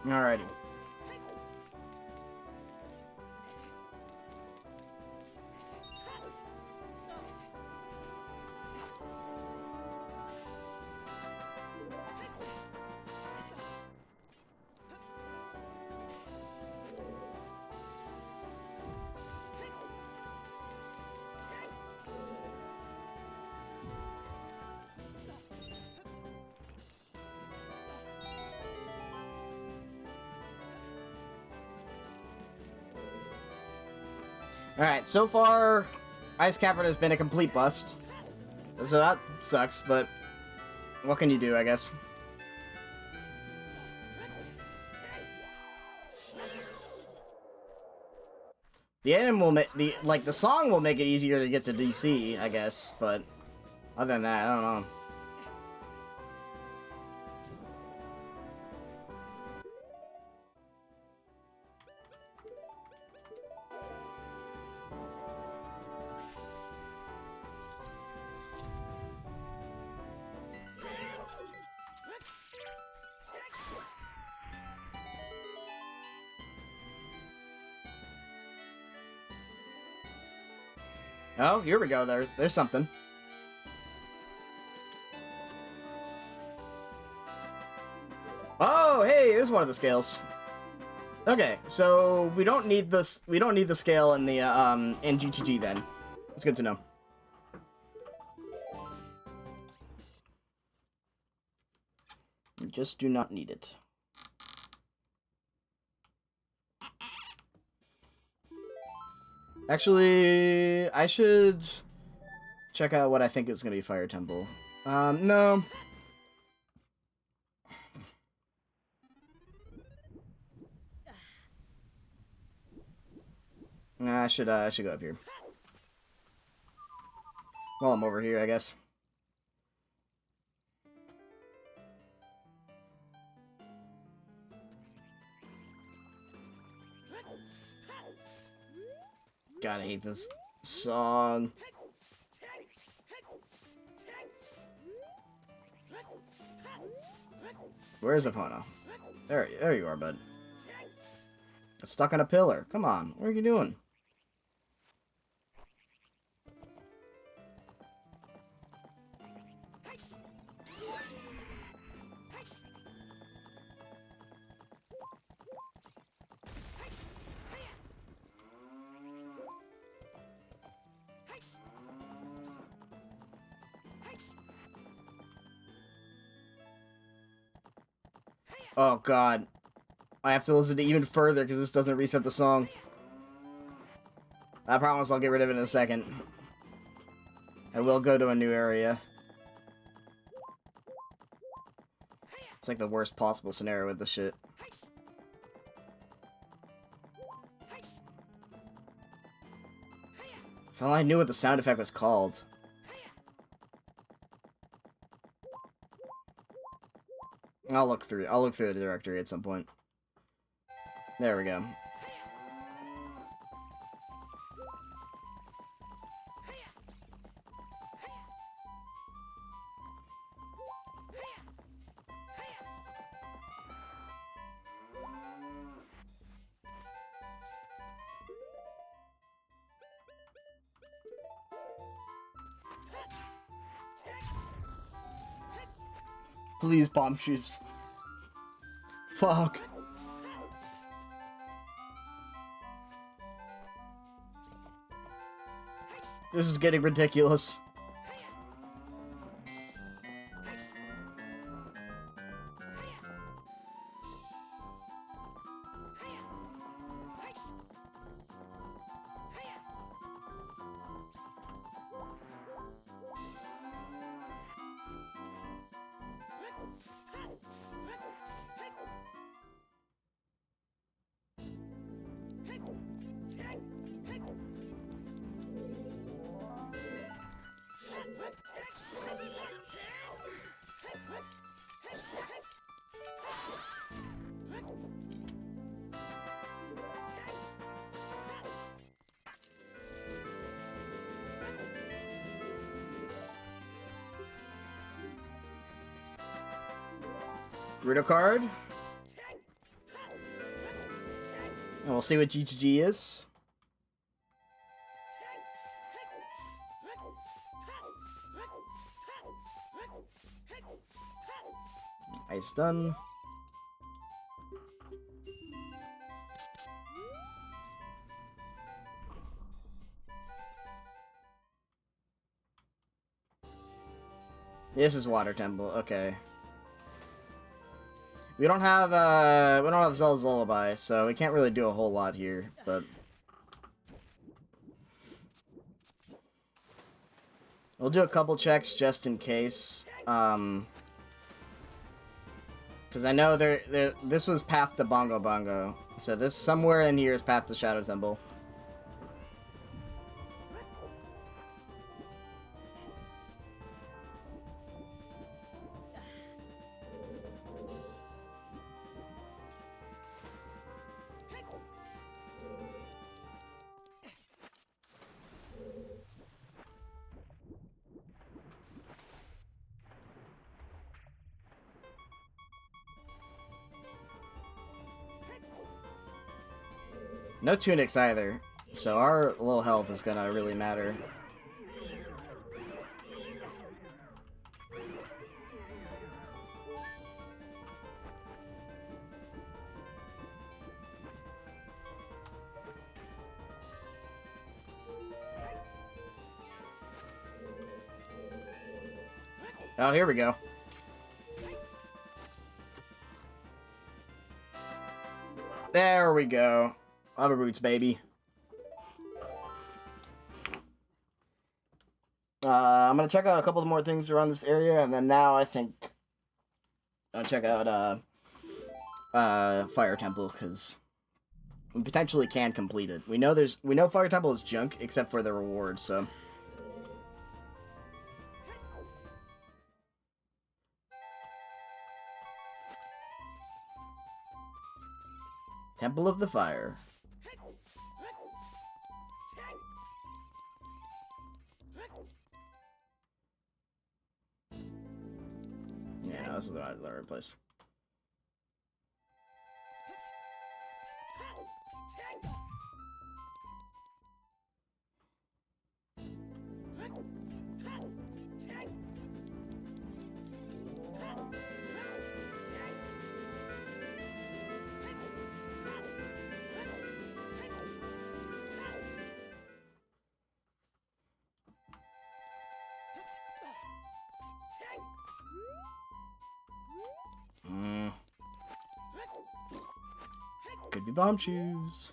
Alrighty. Alright, so far, Ice Cavern has been a complete bust. So that sucks, but what can you do, I guess? The item will make the song will make it easier to get to DC, I guess, but other than that, I don't know. Oh, here we go. There's something. Oh, hey, there's one with the scales. Okay, so we don't need this. We don't need the scale in the in GTG then. It's good to know. We just do not need it. Actually, I should check out what I think is gonna be Fire Temple. No. Nah, I should go up here. While I'm over here, I guess. God, I hate this song. Where's Epona? There you are, bud. It's stuck on a pillar. Come on, what are you doing? Oh god. I have to listen to even further because this doesn't reset the song. I promise I'll get rid of it in a second. I will go to a new area. It's like the worst possible scenario with this shit. If only I knew what the sound effect was called. I'll look through the directory at some point. There we go. Please, bomb shoes. Fuck. This is getting ridiculous. Riddle card. And we'll see what GGG is. Ice done. This is Water Temple, okay. We don't have Zelda's Lullaby, so we can't really do a whole lot here, but we'll do a couple checks just in case. Because I know this was Path to Bongo Bongo, so this somewhere in here is Path to Shadow Temple. No tunics either, so our low health is gonna really matter. Oh, here we go. There we go. Hover boots, baby. I'm gonna check out a couple of more things around this area, and then now I think I'll check out Fire Temple, because we potentially can complete it. We know Fire Temple is junk except for the rewards, so. Temple of the Fire. Yeah, this is the right place. Could be bomb shoes.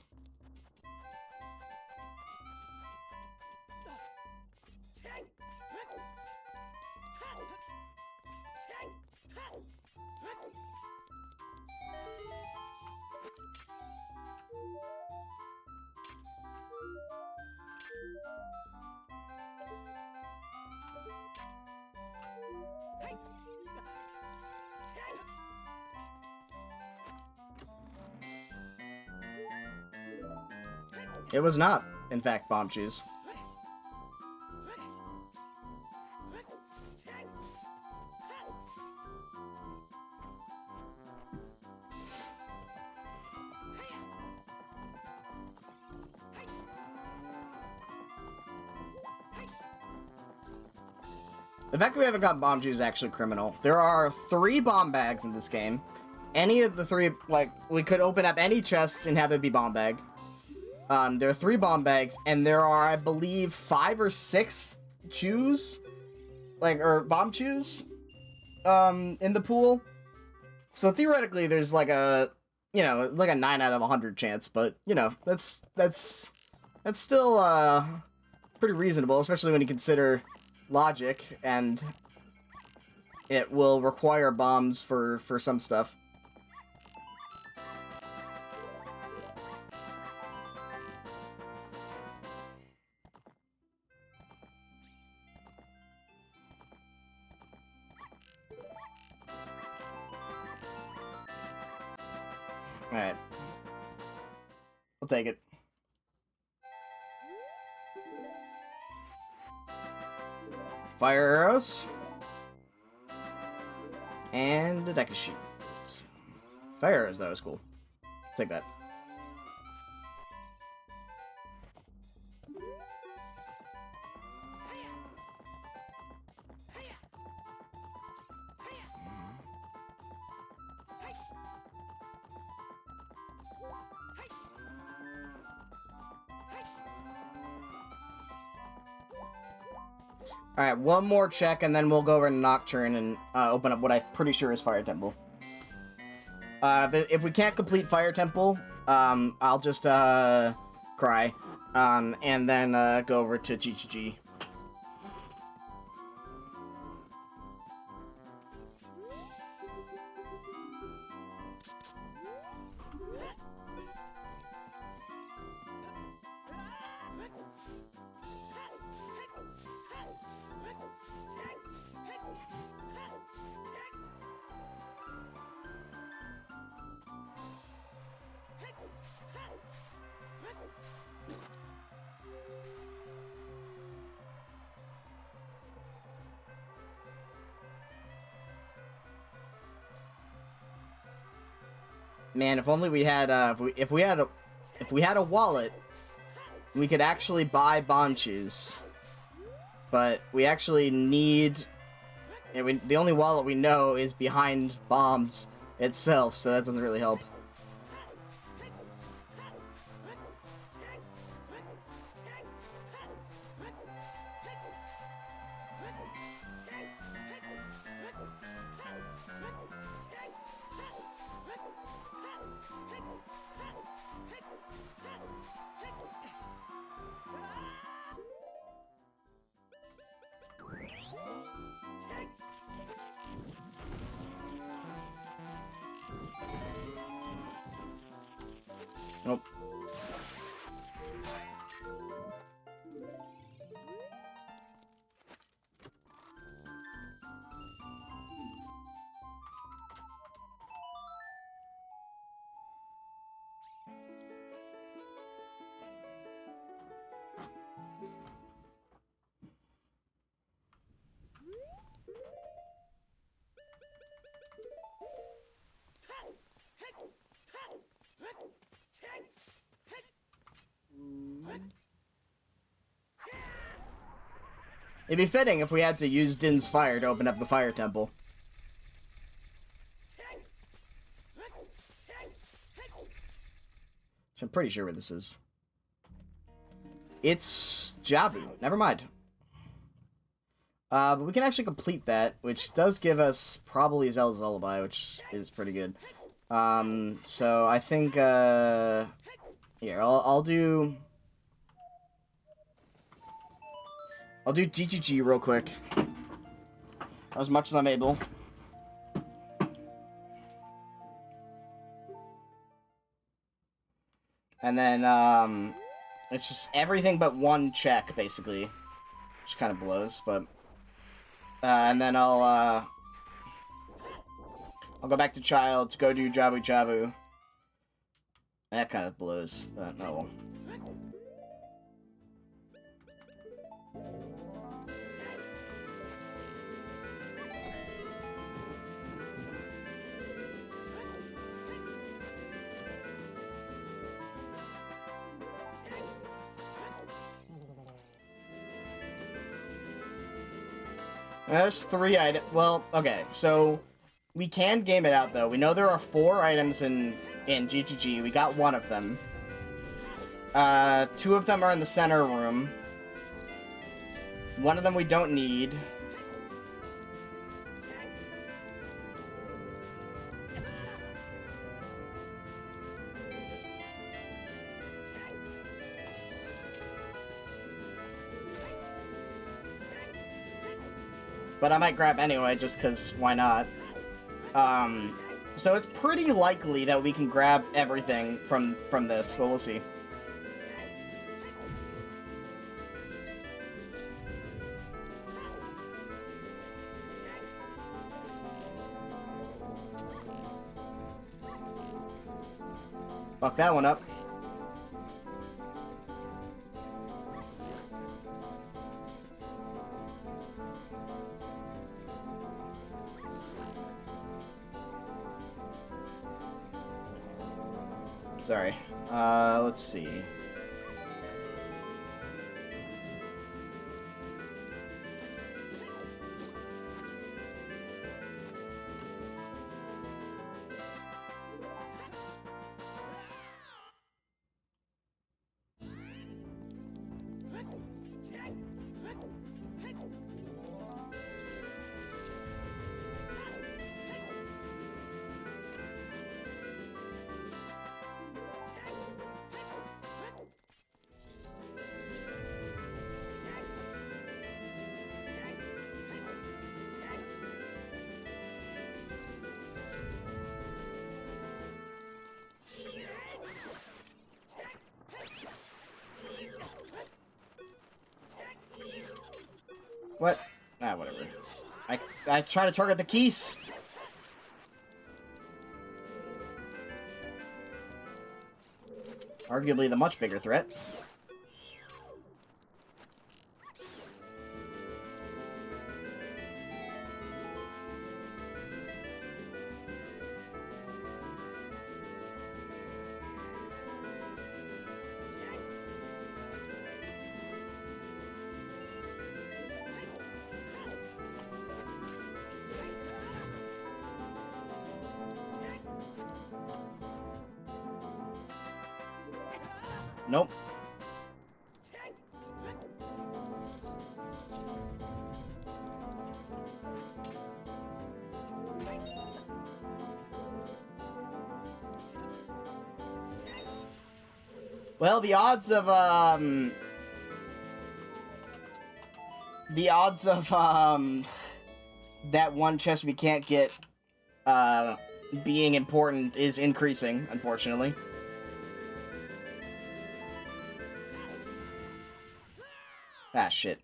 It was not, in fact, bomb shoes. The fact that we haven't got bomb shoes is actually criminal. There are 3 bomb bags in this game. Any of the 3, like, we could open up any chest and have it be bomb bag. There are 3 bomb bags, and there are, I believe, 5 or 6 shoes, like, or bomb shoes, in the pool. So theoretically, there's like a, you know, like a 9 out of 100 chance, but, you know, that's still, pretty reasonable, especially when you consider logic, and it will require bombs for some stuff. Alright. We'll take it. Fire arrows. And a deck of shields. Fire arrows, that was cool. Take that. Alright, one more check, and then we'll go over to Nocturne and open up what I'm pretty sure is Fire Temple. If we can't complete Fire Temple, I'll just cry, and then go over to GGG. Man, if only we had if we had a wallet, we could actually buy bomb shoes. But we actually need. The only wallet we know is behind bombs itself, so that doesn't really help. Nope. It'd be fitting if we had to use Din's fire to open up the fire temple. Which I'm pretty sure where this is. It's Jabu. Never mind. But we can actually complete that, which does give us probably Zelda's Lullaby, which is pretty good. So I think, here, I'll do GGG real quick. As much as I'm able. And then, it's just everything but one check, basically. Which kind of blows, but... and then I'll go back to Child to go do Jabu Jabu. That kind of blows, but no. There's 3 items. Well, okay, so we can game it out, though. We know there are 4 items in GGG. We got 1 of them. 2 of them are in the center room. 1 of them we don't need. But I might grab anyway, just because why not? So it's pretty likely that we can grab everything from this, but we'll see. Fuck that one up. Sorry. Let's see. What? Ah, whatever. I try to target the keys. Arguably the much bigger threat. Nope. Well, the odds of that one chest we can't get being important is increasing, unfortunately. Ah, shit.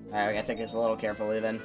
Alright, we gotta take this a little carefully then.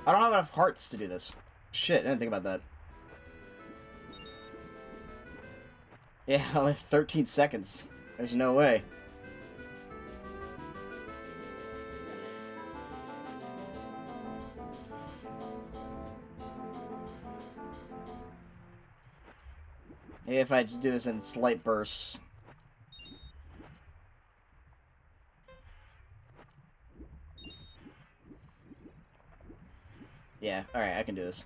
I don't have enough hearts to do this. Shit, I didn't think about that. Yeah, I only have 13 seconds. There's no way. Maybe if I do this in slight bursts. Yeah, alright, I can do this.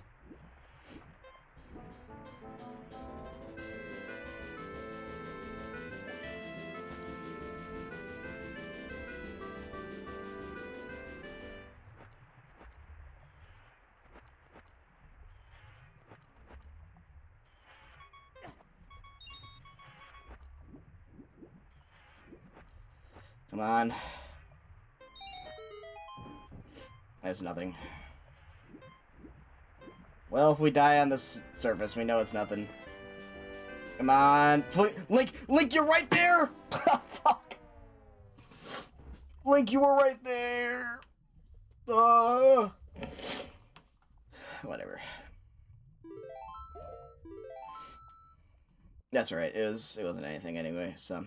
Come on. There's nothing. Well, if we die on this surface, we know it's nothing. Come on. Link, you're right there! Fuck. Link, you were right there! Whatever. That's right. It wasn't anything anyway, so.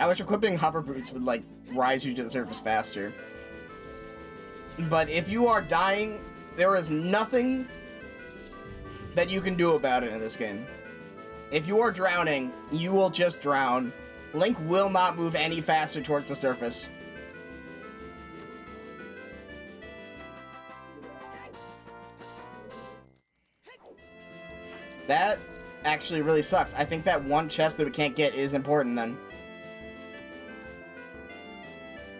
I wish equipping hover boots would, like, rise you to the surface faster. But if you are dying, there is nothing that you can do about it in this game. If you are drowning, you will just drown. Link will not move any faster towards the surface. That actually really sucks. I think that one chest that we can't get is important then.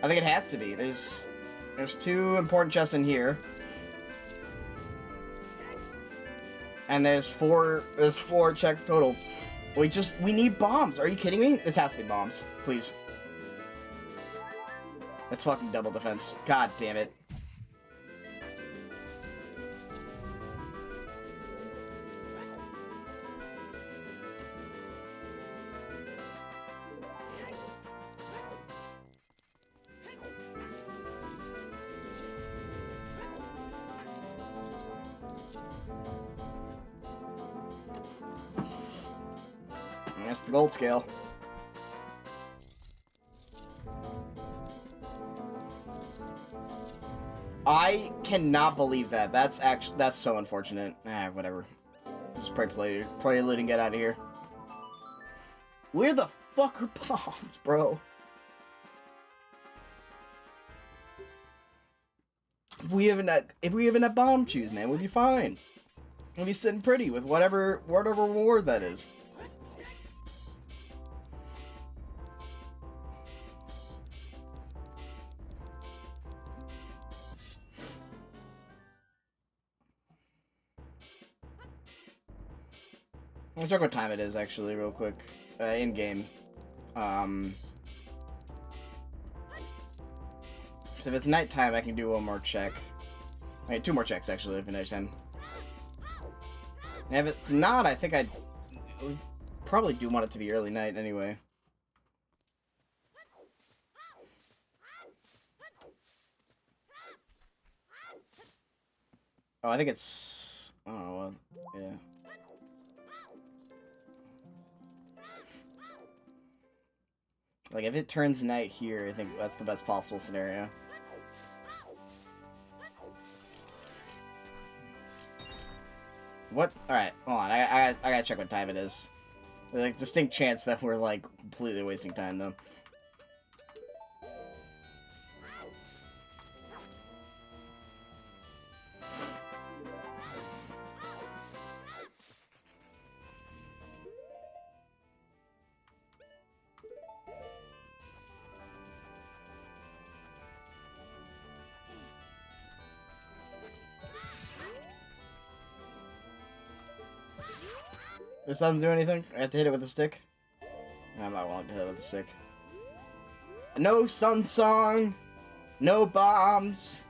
I think it has to be. There's 2 important chests in here. And there's 4 checks total. We need bombs. Are you kidding me? This has to be bombs. Please. It's fucking double defense. God damn it. That's the gold scale. I cannot believe that. That's so unfortunate. Ah, whatever. Just probably looting, get out of here. Where the fuck are bombs, bro? If we even had bomb shoes, man, we'd be fine. We'd be sitting pretty with whatever reward that is. I'll check what time it is, actually, real quick. In-game. So if it's nighttime, I can do one more check. I mean, 2 more checks, actually, if it's nighttime. And if it's not, I think I'd probably do want it to be early night, anyway. Oh, I think it's... I don't know, yeah. Like, if it turns night here, I think that's the best possible scenario. What? Alright, hold on. I gotta check what time it is. There's like distinct chance that we're like completely wasting time though. This doesn't do anything? I have to hit it with a stick? I'm not willing to hit it with a stick. No sun song! No bombs!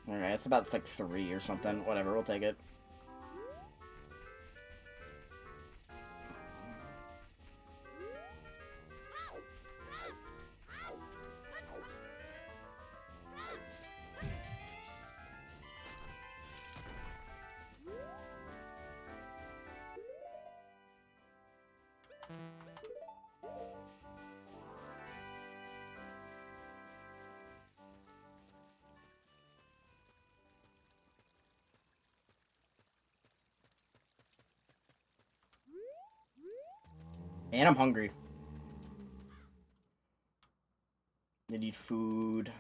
Alright, it's about like 3 or something. Whatever, we'll take it. And I'm hungry. I need food.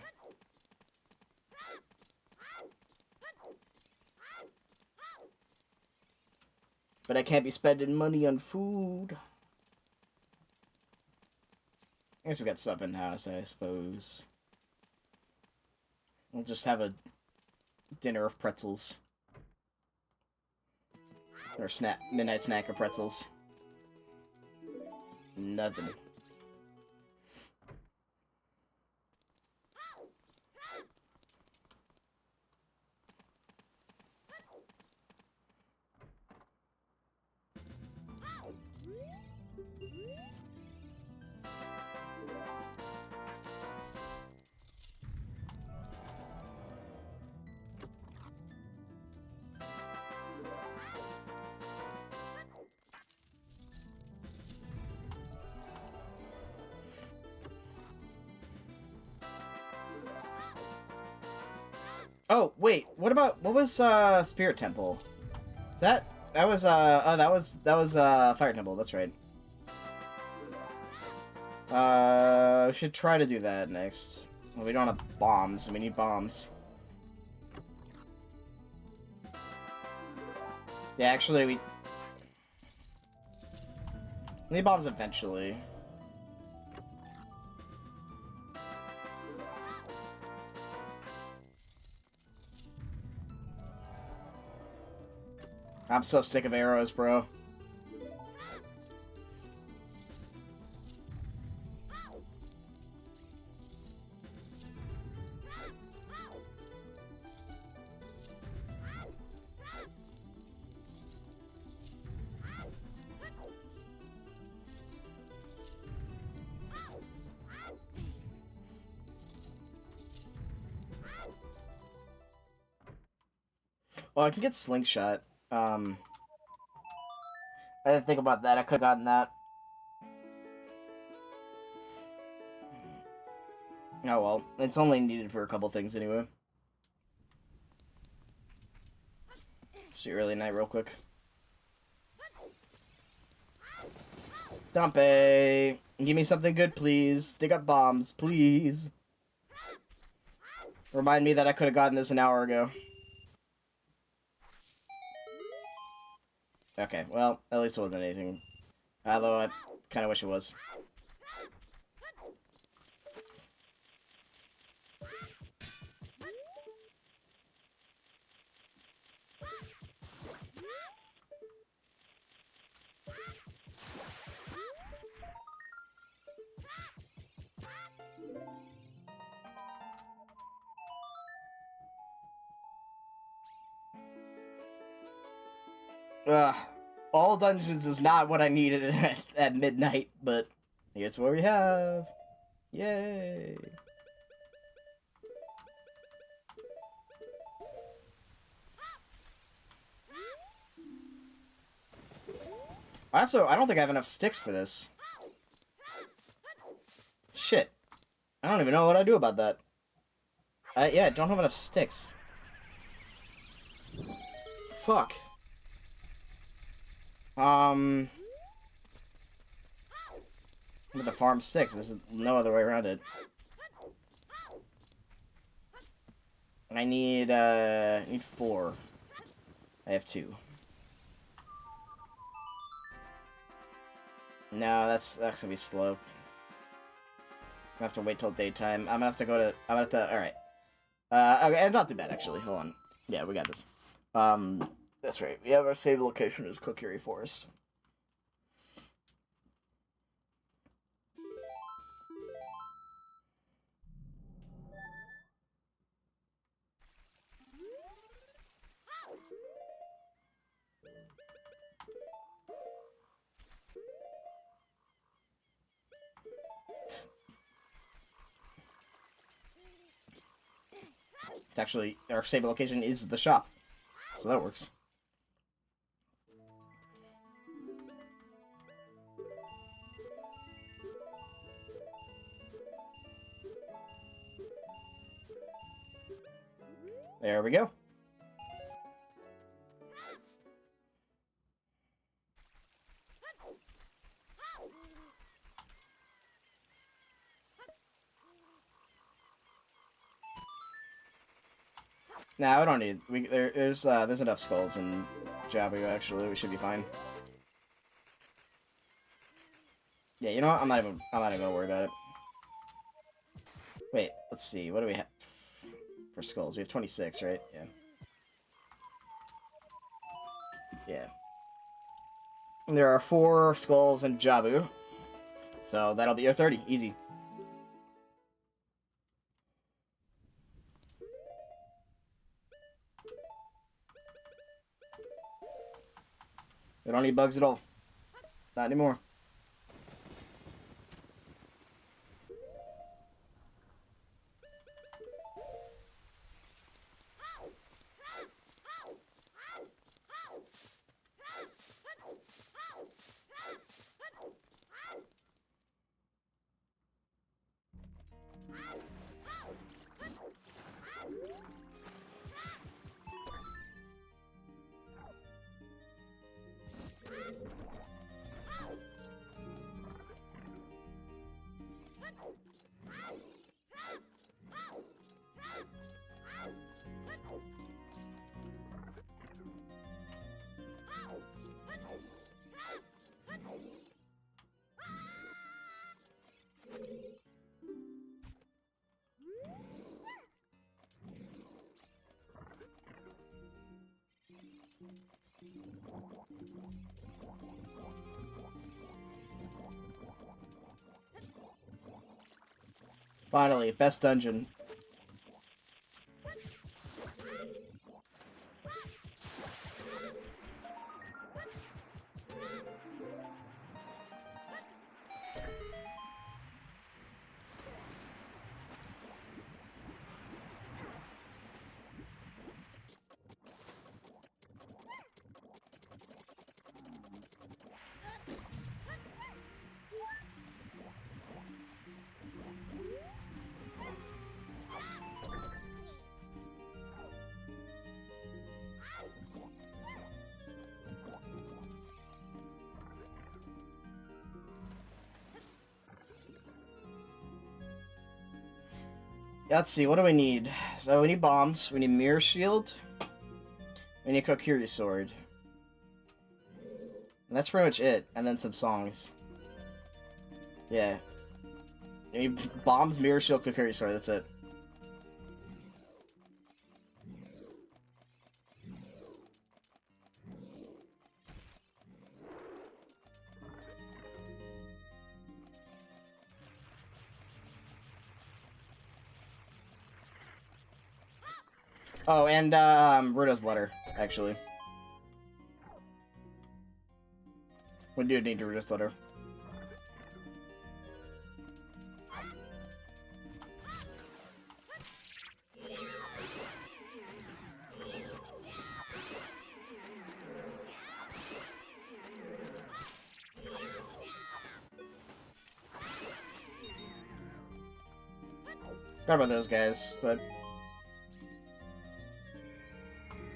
But I can't be spending money on food. I guess we got stuff in house, I suppose. We'll just have a dinner of pretzels. Or midnight snack of pretzels. Nothing. Oh, wait, what was, Spirit Temple? That was, Fire Temple, that's right. We should try to do that next. Well, we don't have bombs, we need bombs. Yeah, actually, we need bombs eventually. I'm so sick of arrows, bro. Well, I can get Slingshot. I didn't think about that. I could have gotten that. Oh well. It's only needed for a couple things anyway. See early night real quick. Dumpe! Give me something good, please. Dig up bombs, please. Remind me that I could have gotten this an hour ago. Okay, well, at least it wasn't anything. Although I kind of wish it was. All dungeons is not what I needed at midnight, but here's what we have. Yay! Also, I don't think I have enough sticks for this. Shit. I don't even know what I do about that. Yeah, I don't have enough sticks. fuck? I'm at the farm 6. This is no other way around it. I need 4. I have 2. No, that's gonna be slow. I have to wait till daytime. I'm gonna have to go to. I'm gonna have to. All right. Okay, not too bad actually. Hold on. Yeah, we got this. That's right. We have our save location is Kokiri Forest. It's actually, our save location is the shop, so that works. There we go. Nah, we don't need. There's enough skulls in Jabu. Actually, we should be fine. Yeah, you know what? I'm not even gonna worry about it. Wait, let's see. What do we have for skulls? We have 26, right? Yeah. Yeah. And there are 4 skulls in Jabu, so that'll be your 30. Easy. We don't need bugs at all. Not anymore. Finally, best dungeon. Let's see, what do we need? So we need bombs, we need mirror shield, we need Kokiri sword. And that's pretty much it, and then some songs. Yeah. We need bombs, mirror shield, Kokiri sword, that's it. Oh, and, Rudo's letter, actually. We do need Rudo's letter. Forgot about those guys, but...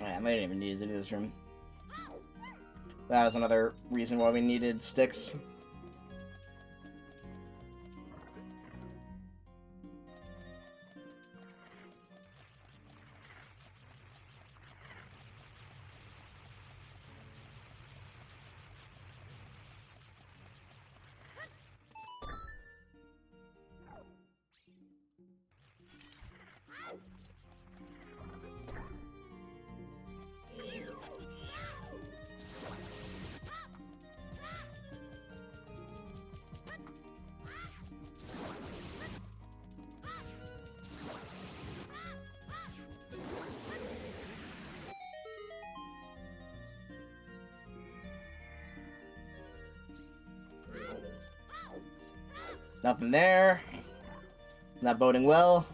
Yeah, I didn't even need to do this room. That was another reason why we needed sticks. Nothing there. Not boding well.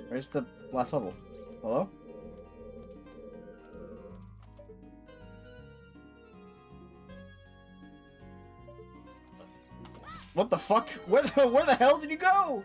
Where's the last level? Hello? What the fuck? Where the hell did you go?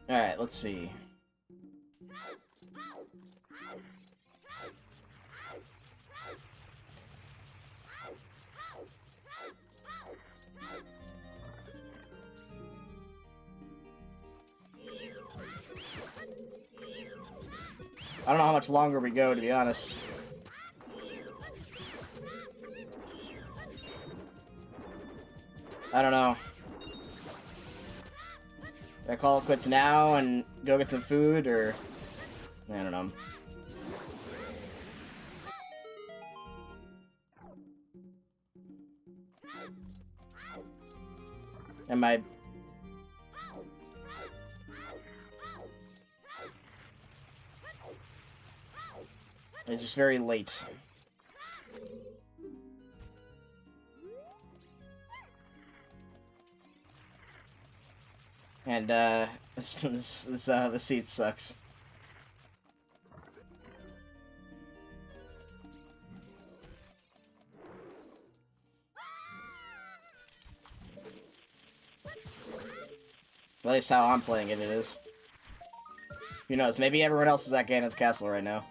Alright, let's see. I don't know how much longer we go, to be honest. I don't know. Do I call it quits now and go get some food, or... I don't know. Am I... It's just very late. And, the seat sucks. At least how I'm playing it, it is. Who knows, maybe everyone else is at Ganon's castle right now.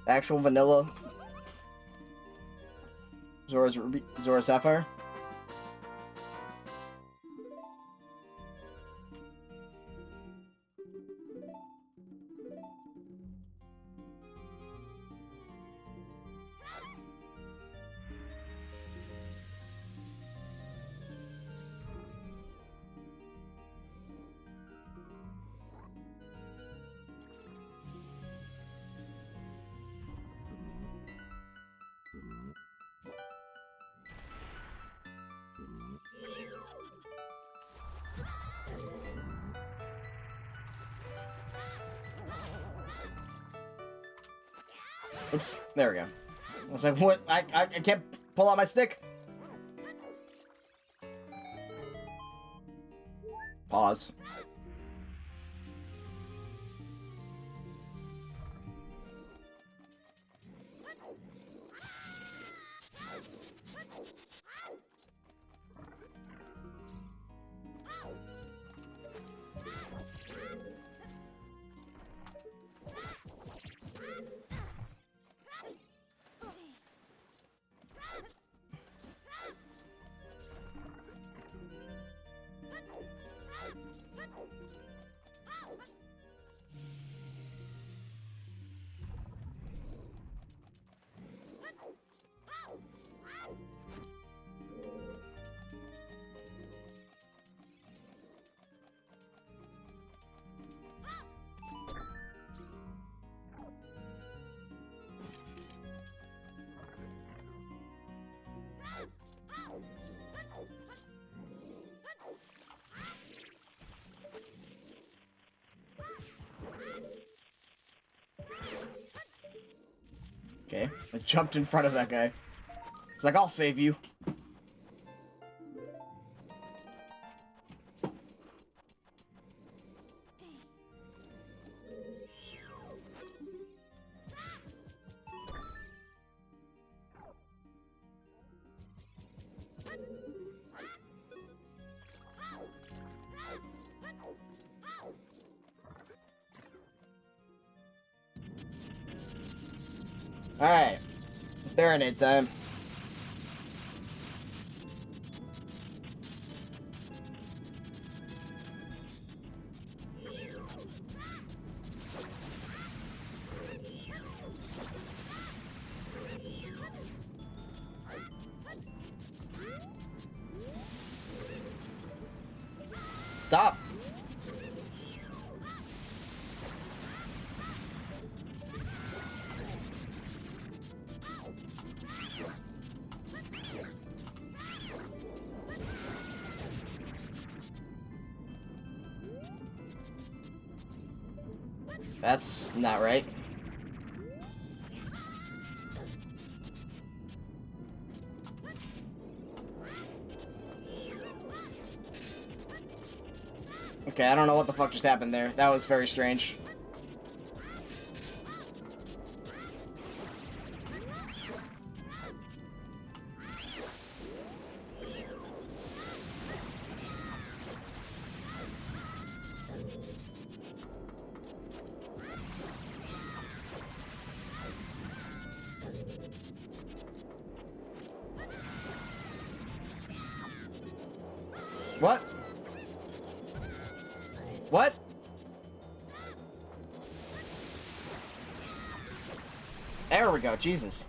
Actual vanilla Zora's Ruby, Zora Sapphire. Oops, there we go. I was like, what? I can't pull out my stick. Pause. Okay. I jumped in front of that guy. It's like, I'll save you. Alright. Baronet time. Stop. That's not right. Okay, I don't know what the fuck just happened there. That was very strange. What? What? There we go, Jesus.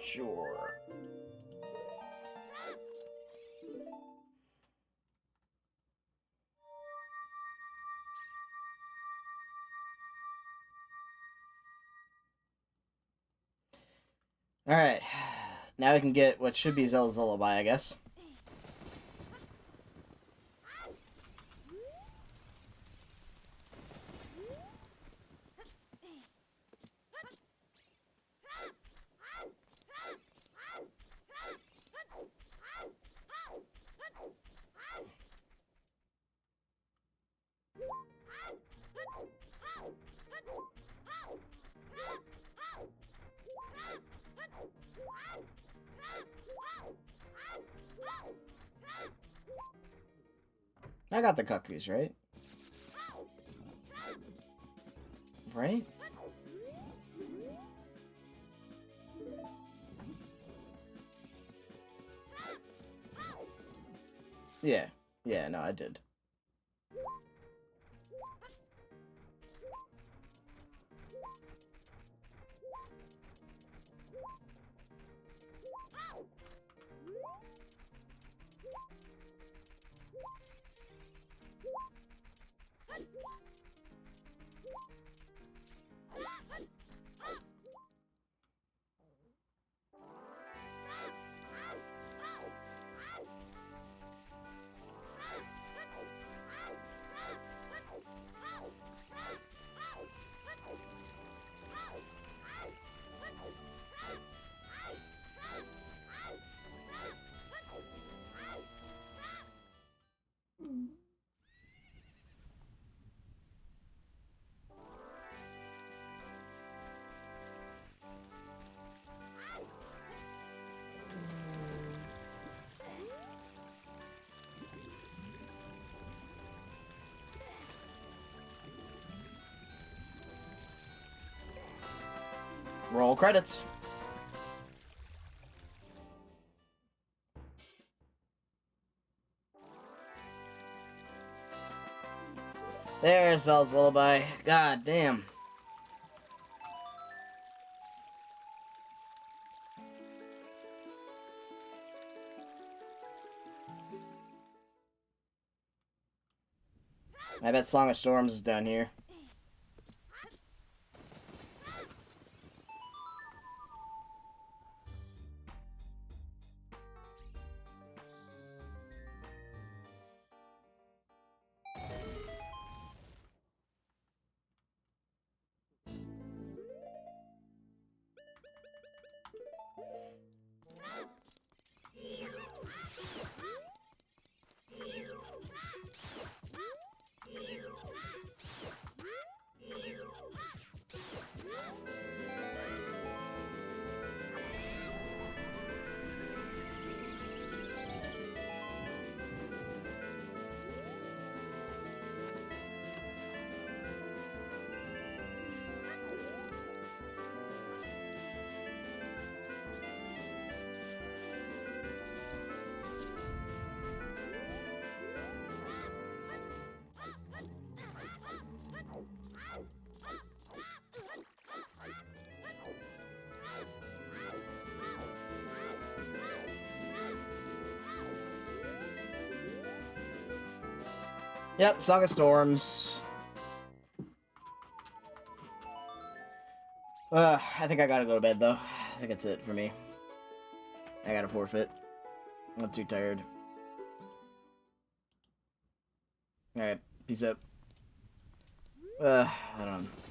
Sure. Alright. Now we can get what should be Zelda's Lullaby, I guess. I got the cuckoos, right? Right? Yeah. Yeah, no, I did. Roll credits. There's Zelda's Lullaby. God damn. I bet Song of Storms is down here. Yep, Saga Storms. I think I gotta go to bed, though. I think that's it for me. I gotta forfeit. I'm too tired. Alright, peace out. I don't know.